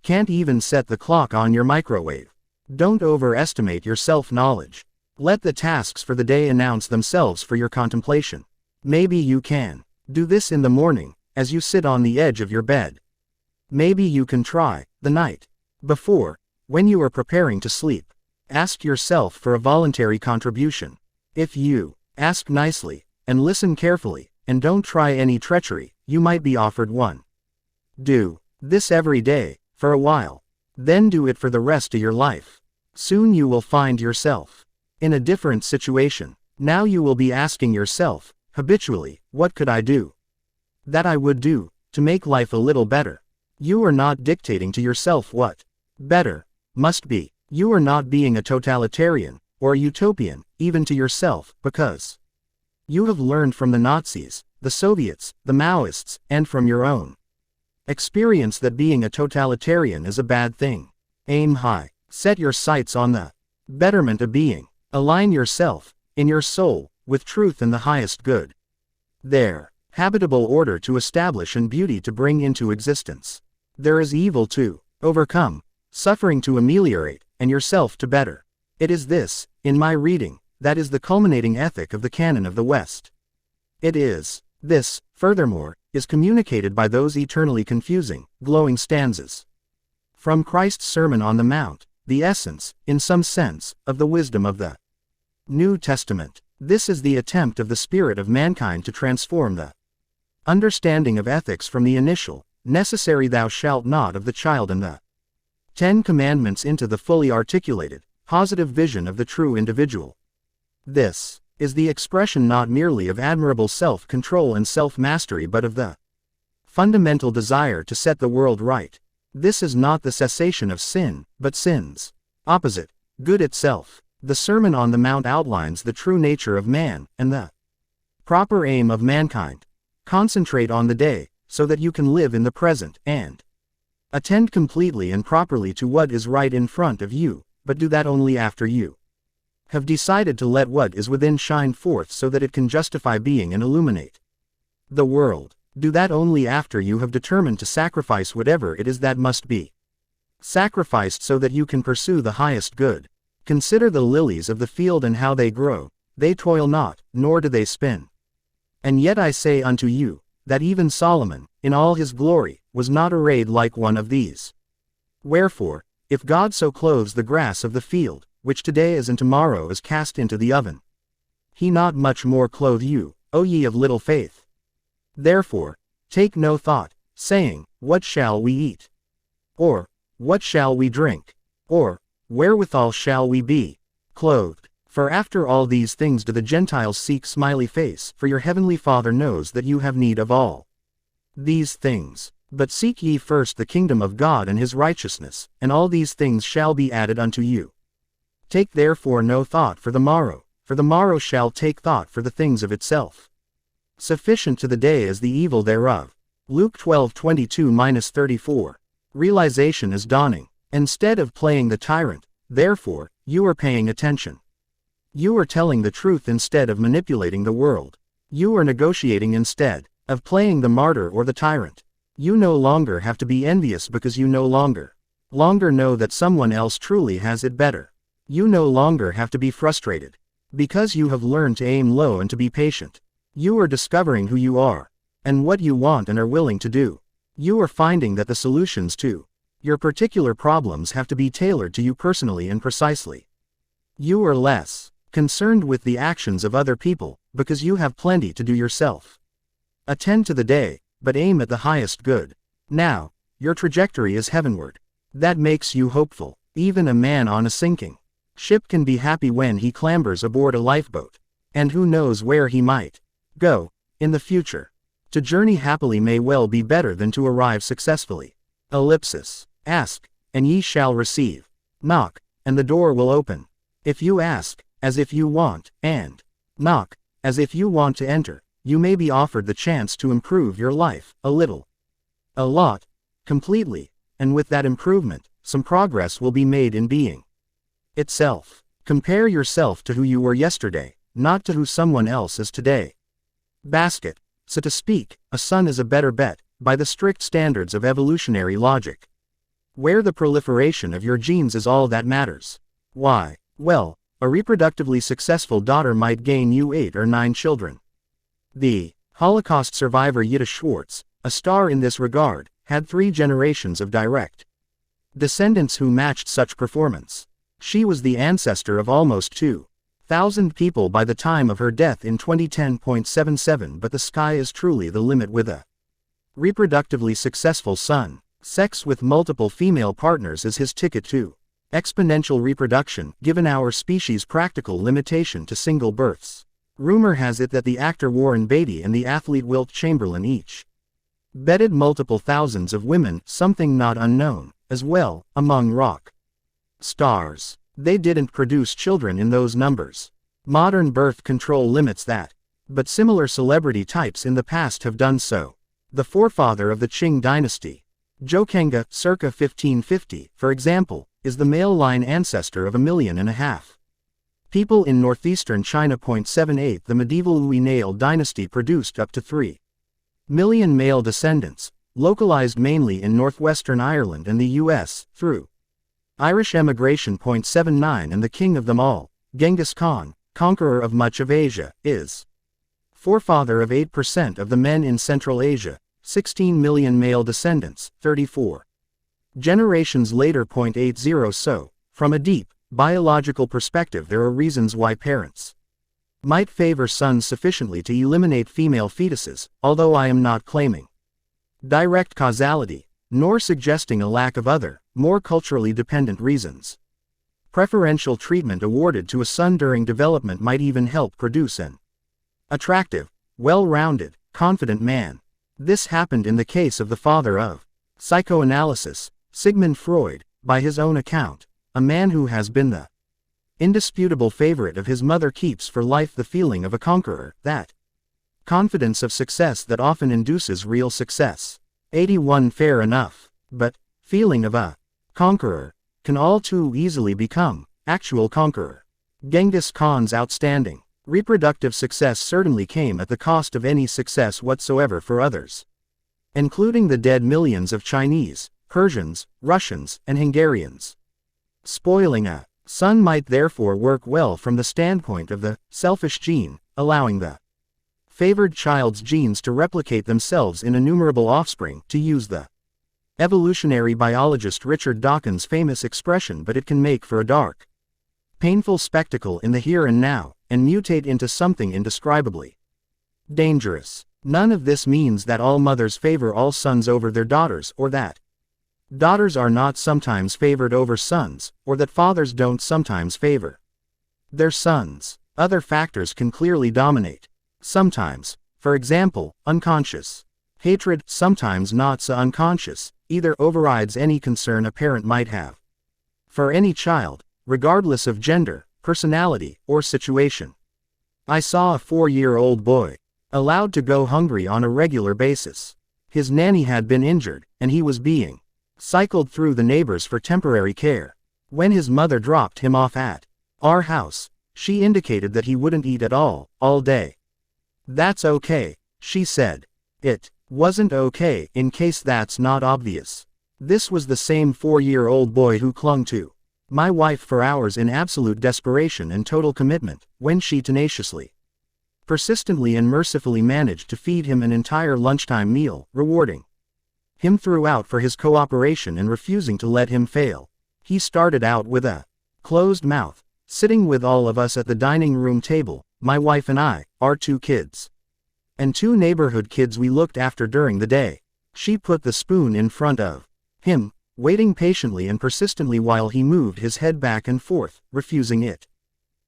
can't even set the clock on your microwave. Don't overestimate your self-knowledge. Let the tasks for the day announce themselves for your contemplation. Maybe you can do this in the morning, as you sit on the edge of your bed. Maybe you can try, the night before, when you are preparing to sleep. Ask yourself for a voluntary contribution. If you ask nicely, and listen carefully, and don't try any treachery, you might be offered one. Do this every day, for a while. Then do it for the rest of your life. Soon you will find yourself in a different situation. Now you will be asking yourself, habitually, what could I do that I would do to make life a little better? You are not dictating to yourself what better must be. You are not being a totalitarian, or a utopian, even to yourself, because you have learned from the Nazis, the Soviets, the Maoists, and from your own experience that being a totalitarian is a bad thing. Aim high. Set your sights on the betterment of being. Align yourself, in your soul, with truth and the highest good. There, habitable order to establish and beauty to bring into existence. There is evil to overcome, suffering to ameliorate, and yourself to better. It is this, in my reading, that is the culminating ethic of the canon of the West. It is this, furthermore, is communicated by those eternally confusing, glowing stanzas from Christ's Sermon on the Mount, the essence, in some sense, of the wisdom of the New Testament. This is the attempt of the spirit of mankind to transform the understanding of ethics from the initial, necessary "thou shalt not" of the child and the 10 Commandments into the fully articulated, positive vision of the true individual. This is the expression not merely of admirable self-control and self-mastery but of the fundamental desire to set the world right. This is not the cessation of sin, but sin's opposite, good itself. The Sermon on the Mount outlines the true nature of man, and the proper aim of mankind. Concentrate on the day, so that you can live in the present, and attend completely and properly to what is right in front of you, but do that only after you have decided to let what is within shine forth so that it can justify being and illuminate the world. Do that only after you have determined to sacrifice whatever it is that must be sacrificed so that you can pursue the highest good. Consider the lilies of the field and how they grow. They toil not, nor do they spin. And yet I say unto you, that even Solomon, in all his glory, was not arrayed like one of these. Wherefore, if God so clothes the grass of the field, which today is and tomorrow is cast into the oven, he not much more clothe you, O ye of little faith. Therefore, take no thought, saying, What shall we eat? Or, what shall we drink? Or, wherewithal shall we be clothed? For after all these things do the Gentiles seek. Smiley face. For your heavenly Father knows that you have need of all these things. But seek ye first the kingdom of God and his righteousness, and all these things shall be added unto you. Take therefore no thought for the morrow shall take thought for the things of itself. Sufficient to the day is the evil thereof. Luke 12:22-34. Realization is dawning. Instead of playing the tyrant, therefore, you are paying attention. You are telling the truth instead of manipulating the world. You are negotiating instead of playing the martyr or the tyrant. You no longer have to be envious because you no longer know that someone else truly has it better. You no longer have to be frustrated because you have learned to aim low and to be patient. You are discovering who you are and what you want and are willing to do. You are finding that the solutions to your particular problems have to be tailored to you personally and precisely. You are less concerned with the actions of other people because you have plenty to do yourself. Attend to the day, but aim at the highest good. Now, your trajectory is heavenward. That makes you hopeful. Even a man on a sinking ship can be happy when he clambers aboard a lifeboat. And who knows where he might go in the future. To journey happily may well be better than to arrive successfully. Ellipsis. Ask, and ye shall receive. Knock, and the door will open. If you ask, as if you want, and knock, as if you want to enter, you may be offered the chance to improve your life, a little, a lot, completely, and with that improvement, some progress will be made in being itself. Compare yourself to who you were yesterday, not to who someone else is today. Basket. So to speak, a son is a better bet, by the strict standards of evolutionary logic. Where the proliferation of your genes is all that matters. Why? Well, a reproductively successful daughter might gain you 8 or 9 children. The Holocaust survivor Yitta Schwartz, a star in this regard, had 3 generations of direct descendants who matched such performance. She was the ancestor of almost 2,000 people by the time of her death in 2010.77, but the sky is truly the limit with a reproductively successful son. Sex with multiple female partners is his ticket to exponential reproduction, given our species' practical limitation to single births. Rumor has it that the actor Warren Beatty and the athlete Wilt Chamberlain each bedded multiple thousands of women, something not unknown, as well, among rock stars. They didn't produce children in those numbers. Modern birth control limits that. But similar celebrity types in the past have done so. The forefather of the Qing dynasty, Zhou circa 1550, for example, is the male line ancestor of 1.5 million people in northeastern China. 78 The medieval Uinale dynasty produced up to 3 million male descendants, localized mainly in northwestern Ireland and the US, through Irish emigration. 79 And the king of them all, Genghis Khan, conqueror of much of Asia, is forefather of 8% of the men in Central Asia, 16 million male descendants, 34 generations later. 80 So, from a deep, biological perspective, there are reasons why parents might favor sons sufficiently to eliminate female fetuses, although I am not claiming direct causality, nor suggesting a lack of other, more culturally dependent reasons. Preferential treatment awarded to a son during development might even help produce an attractive, well-rounded, confident man. This happened in the case of the father of psychoanalysis, Sigmund Freud, by his own account. A man who has been the indisputable favorite of his mother keeps for life the feeling of a conqueror, that confidence of success that often induces real success. 81 Fair enough. But feeling of a conqueror can all too easily become actual conqueror. Genghis Khan's outstanding reproductive success certainly came at the cost of any success whatsoever for others, including the dead millions of Chinese, Persians, Russians, and Hungarians. Spoiling a son might therefore work well from the standpoint of the selfish gene, allowing the favored child's genes to replicate themselves in innumerable offspring, to use the evolutionary biologist Richard Dawkins' famous expression. But it can make for a dark, painful spectacle in the here and now, and mutate into something indescribably dangerous. None of this means that all mothers favor all sons over their daughters, or that daughters are not sometimes favored over sons, or that fathers don't sometimes favor their sons. Other factors can clearly dominate. Sometimes, for example, unconscious hatred, sometimes not so unconscious, either overrides any concern a parent might have for any child, regardless of gender, personality, or situation. I saw a 4-year-old boy allowed to go hungry on a regular basis. His nanny had been injured, and he was being cycled through the neighbors for temporary care. When his mother dropped him off at our house, she indicated that he wouldn't eat at all day. "That's okay," she said. It Wasn't okay, in case that's not obvious. This was the same 4-year-old boy who clung to my wife for hours in absolute desperation and total commitment, when she tenaciously, persistently and mercifully managed to feed him an entire lunchtime meal, rewarding him throughout for his cooperation and refusing to let him fail. He started out with a closed mouth, sitting with all of us at the dining room table, my wife and I, our 2 kids, and 2 neighborhood kids we looked after during the day. She put the spoon in front of him, waiting patiently and persistently while he moved his head back and forth, refusing it.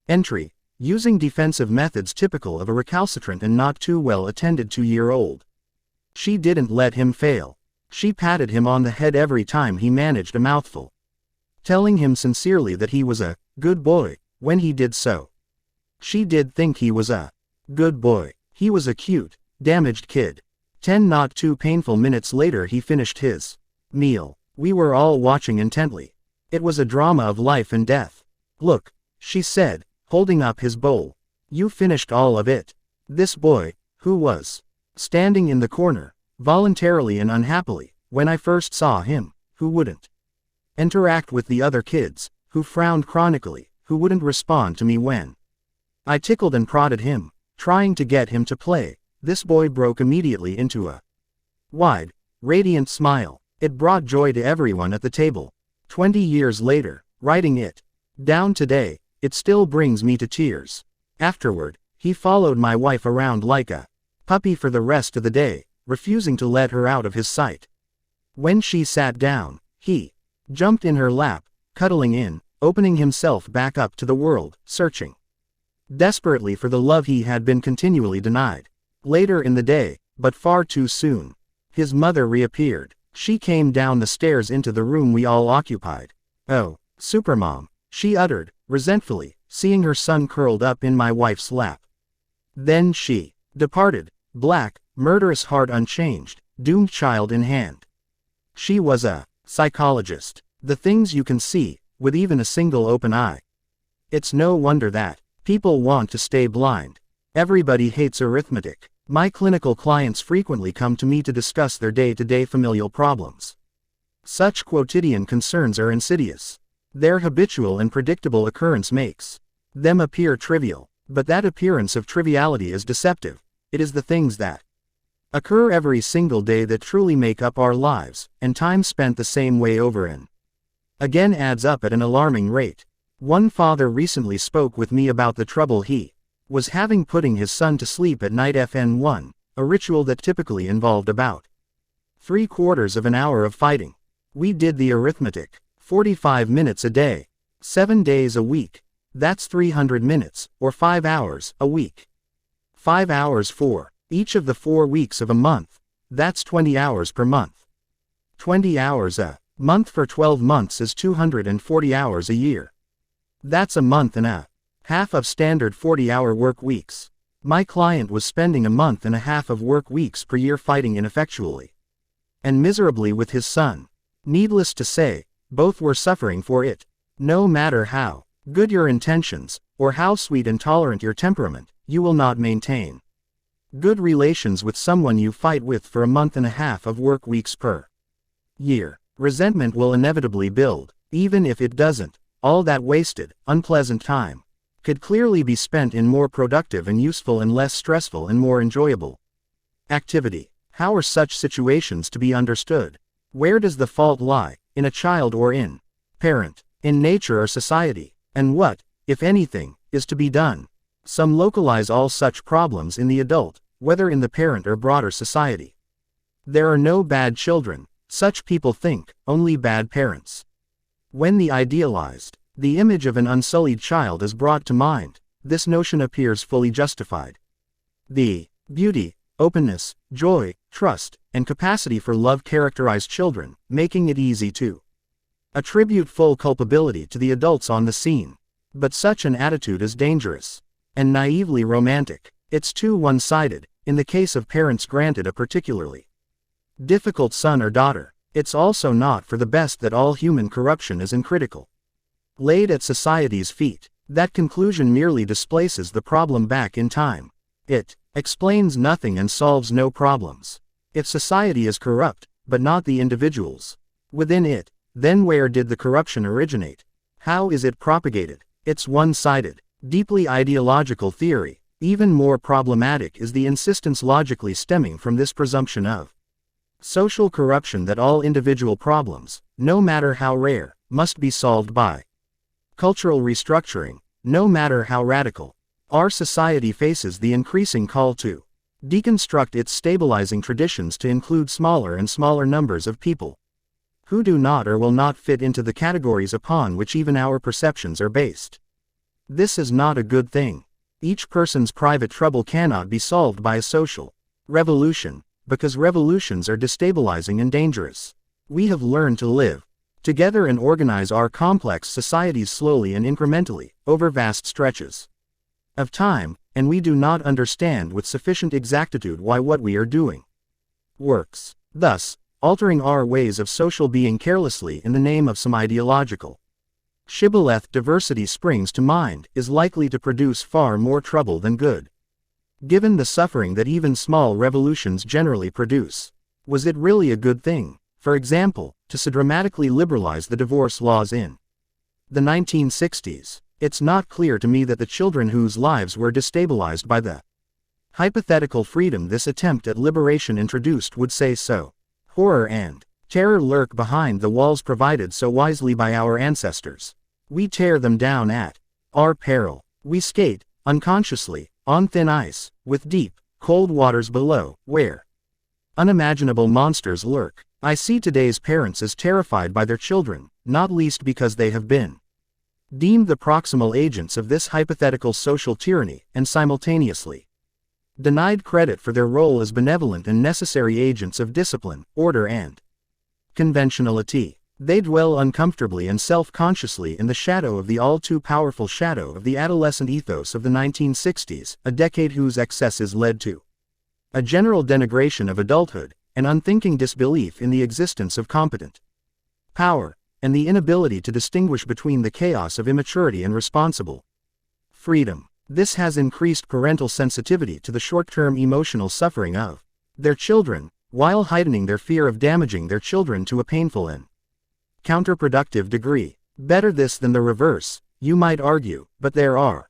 Entry, using defensive methods typical of a recalcitrant and not too well attended 2-year-old. She didn't let him fail. She patted him on the head every time he managed a mouthful, telling him sincerely that he was a good boy when he did so. She did think he was a good boy. He was a cute, damaged kid. 10 not too painful minutes later he finished his meal. We were all watching intently. It was a drama of life and death. Look, she said, holding up his bowl. You finished all of it. This boy, who was standing in the corner, voluntarily and unhappily, when I first saw him, who wouldn't interact with the other kids, who frowned chronically, who wouldn't respond to me when I tickled and prodded him, trying to get him to play. This boy broke immediately into a wide, radiant smile. It brought joy to everyone at the table. 20 years later, writing it down today, it still brings me to tears. Afterward, he followed my wife around like a puppy for the rest of the day, refusing to let her out of his sight. When she sat down, he jumped in her lap, cuddling in, opening himself back up to the world, searching desperately for the love he had been continually denied. Later in the day, but far too soon, his mother reappeared. She came down the stairs into the room we all occupied. "Oh, Supermom," she uttered, resentfully, seeing her son curled up in my wife's lap. Then she departed, black, murderous heart unchanged, doomed child in hand. She was a psychologist. The things you can see, with even a single open eye. It's no wonder that people want to stay blind. Everybody hates arithmetic. My clinical clients frequently come to me to discuss their day-to-day familial problems. Such quotidian concerns are insidious. Their habitual and predictable occurrence makes them appear trivial, but that appearance of triviality is deceptive. It is the things that occur every single day that truly make up our lives, and time spent the same way over and again adds up at an alarming rate. One father recently spoke with me about the trouble he was having putting his son to sleep at night. FN1, a ritual that typically involved about 3/4 of an hour of fighting. We did the arithmetic. 45 minutes a day. 7 days a week. That's 300 minutes, or 5 hours, a week. 5 hours for each of the 4 weeks of a month. That's 20 hours per month. 20 hours a month for 12 months is 240 hours a year. That's a month and a half of standard 40-hour work weeks. My client was spending a month and a half of work weeks per year fighting ineffectually and miserably with his son. Needless to say, both were suffering for it. No matter how good your intentions, or how sweet and tolerant your temperament, you will not maintain good relations with someone you fight with for a month and a half of work weeks per year. Resentment will inevitably build. Even if it doesn't, all that wasted, unpleasant time could clearly be spent in more productive and useful and less stressful and more enjoyable activity. How are such situations to be understood? Where does the fault lie, in a child or in parent, in nature or society? And what, if anything, is to be done? Some localize all such problems in the adult, whether in the parent or broader society. There are no bad children, such people think, only bad parents. When the idealized, the image of an unsullied child is brought to mind, this notion appears fully justified. The beauty, openness, joy, trust, and capacity for love characterize children, making it easy to attribute full culpability to the adults on the scene. But such an attitude is dangerous and naively romantic. It's too one-sided, in the case of parents granted a particularly difficult son or daughter. It's also not for the best that all human corruption is uncritical laid at society's feet. That conclusion merely displaces the problem back in time. It explains nothing and solves no problems. If society is corrupt, but not the individuals within it, then where did the corruption originate? How is it propagated? It's one-sided, deeply ideological theory. Even more problematic is the insistence logically stemming from this presumption of social corruption that all individual problems, no matter how rare, must be solved by cultural restructuring, no matter how radical. Our society faces the increasing call to deconstruct its stabilizing traditions to include smaller and smaller numbers of people who do not or will not fit into the categories upon which even our perceptions are based. This is not a good thing. Each person's private trouble cannot be solved by a social revolution, because revolutions are destabilizing and dangerous. We have learned to live together and organize our complex societies slowly and incrementally, over vast stretches of time, and we do not understand with sufficient exactitude why what we are doing works. Thus, altering our ways of social being carelessly in the name of some ideological shibboleth diversity springs to mind is likely to produce far more trouble than good. Given the suffering that even small revolutions generally produce, was it really a good thing, for example, to so dramatically liberalize the divorce laws in the 1960s? It's not clear to me that the children whose lives were destabilized by the hypothetical freedom this attempt at liberation introduced would say so. Horror and terror lurk behind the walls provided so wisely by our ancestors. We tear them down at our peril. We skate, unconsciously, on thin ice, with deep, cold waters below, where unimaginable monsters lurk. I see today's parents as terrified by their children, not least because they have been deemed the proximal agents of this hypothetical social tyranny, and simultaneously denied credit for their role as benevolent and necessary agents of discipline, order and conventionality. They dwell uncomfortably and self-consciously in the shadow of the all-too-powerful shadow of the adolescent ethos of the 1960s, a decade whose excesses led to a general denigration of adulthood, an unthinking disbelief in the existence of competent power, and the inability to distinguish between the chaos of immaturity and responsible freedom. This has increased parental sensitivity to the short-term emotional suffering of their children, while heightening their fear of damaging their children to a painful and counterproductive degree. Better this than the reverse, you might argue, but there are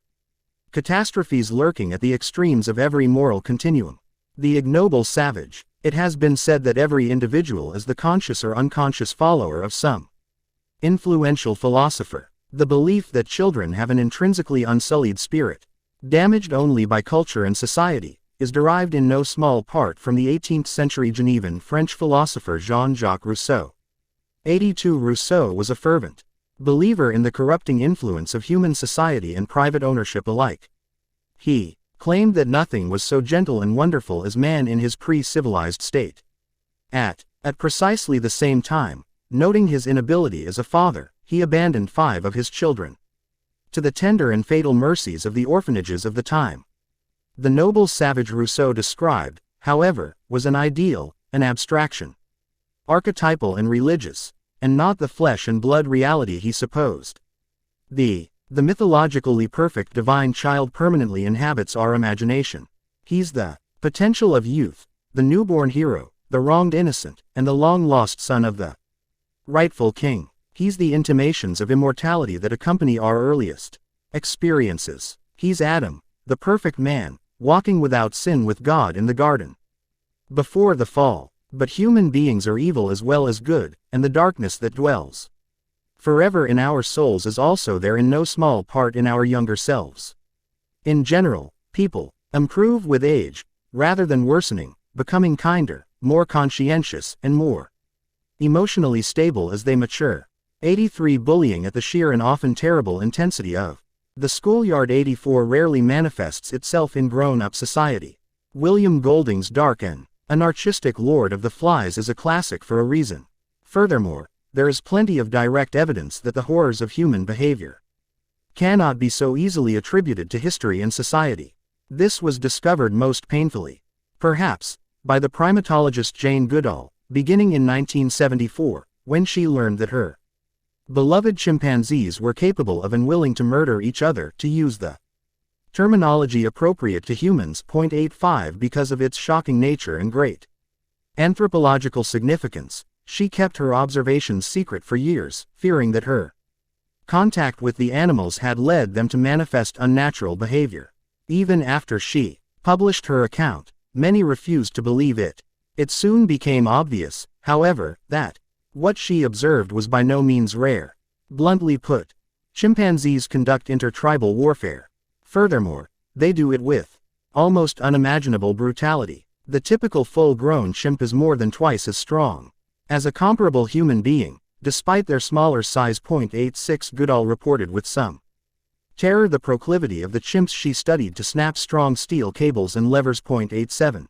catastrophes lurking at the extremes of every moral continuum. The ignoble savage. It has been said that every individual is the conscious or unconscious follower of some influential philosopher. The belief that children have an intrinsically unsullied spirit, damaged only by culture and society, is derived in no small part from the 18th-century Genevan French philosopher Jean-Jacques Rousseau. 82 Rousseau was a fervent believer in the corrupting influence of human society and private ownership alike. He claimed that nothing was so gentle and wonderful as man in his pre-civilized state. At precisely the same time, noting his inability as a father, he abandoned 5 of his children to the tender and fatal mercies of the orphanages of the time. The noble savage Rousseau described, however, was an ideal, an abstraction, archetypal and religious, and not the flesh and blood reality he supposed. The mythologically perfect divine child permanently inhabits our imagination. He's the potential of youth, the newborn hero, the wronged innocent, and the long-lost son of the rightful king. He's the intimations of immortality that accompany our earliest experiences. He's Adam, the perfect man, walking without sin with God in the garden before the fall. But human beings are evil as well as good, and the darkness that dwells forever in our souls is also there in no small part in our younger selves. In general, people improve with age, rather than worsening, becoming kinder, more conscientious, and more emotionally stable as they mature. 83 Bullying at the sheer and often terrible intensity of the schoolyard. 84 Rarely manifests itself in grown-up society. William Golding's Dark and Anarchistic Lord of the Flies is a classic for a reason. Furthermore, there is plenty of direct evidence that the horrors of human behavior cannot be so easily attributed to history and society. This was discovered most painfully, perhaps, by the primatologist Jane Goodall, beginning in 1974, when she learned that her beloved chimpanzees were capable of and willing to murder each other, to use the terminology appropriate to humans. 85 Because of its shocking nature and great Anthropological significance. She kept her observations secret for years, fearing that her contact with the animals had led them to manifest unnatural behavior. Even after she published her account, many refused to believe it. It soon became obvious, however, that what she observed was by no means rare. Bluntly put, chimpanzees conduct intertribal warfare. Furthermore, they do it with almost unimaginable brutality. The typical full-grown chimp is more than twice as strong as a comparable human being, despite their smaller size. 86 Goodall reported with some terror the proclivity of the chimps she studied to snap strong steel cables and levers. 87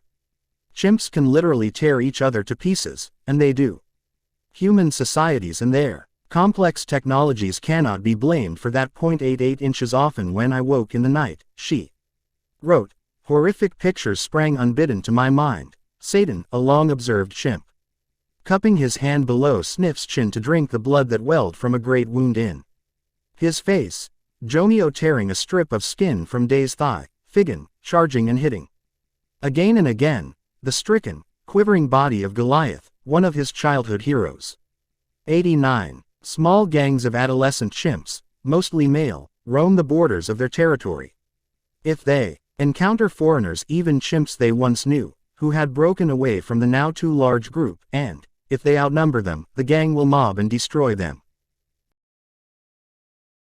Chimps can literally tear each other to pieces, and they do. Human societies and their complex technologies cannot be blamed for that. 88 inches Often when I woke in the night, she wrote, horrific pictures sprang unbidden to my mind. Satan, a long-observed chimp, cupping his hand below Sniff's chin to drink the blood that welled from a great wound in his face. Jonio tearing a strip of skin from Day's thigh. Figgin, charging and hitting again and again the stricken, quivering body of Goliath, one of his childhood heroes. 89. Small gangs of adolescent chimps, mostly male, roam the borders of their territory. If they encounter foreigners, even chimps they once knew, who had broken away from the now too large group, and if they outnumber them, the gang will mob and destroy them.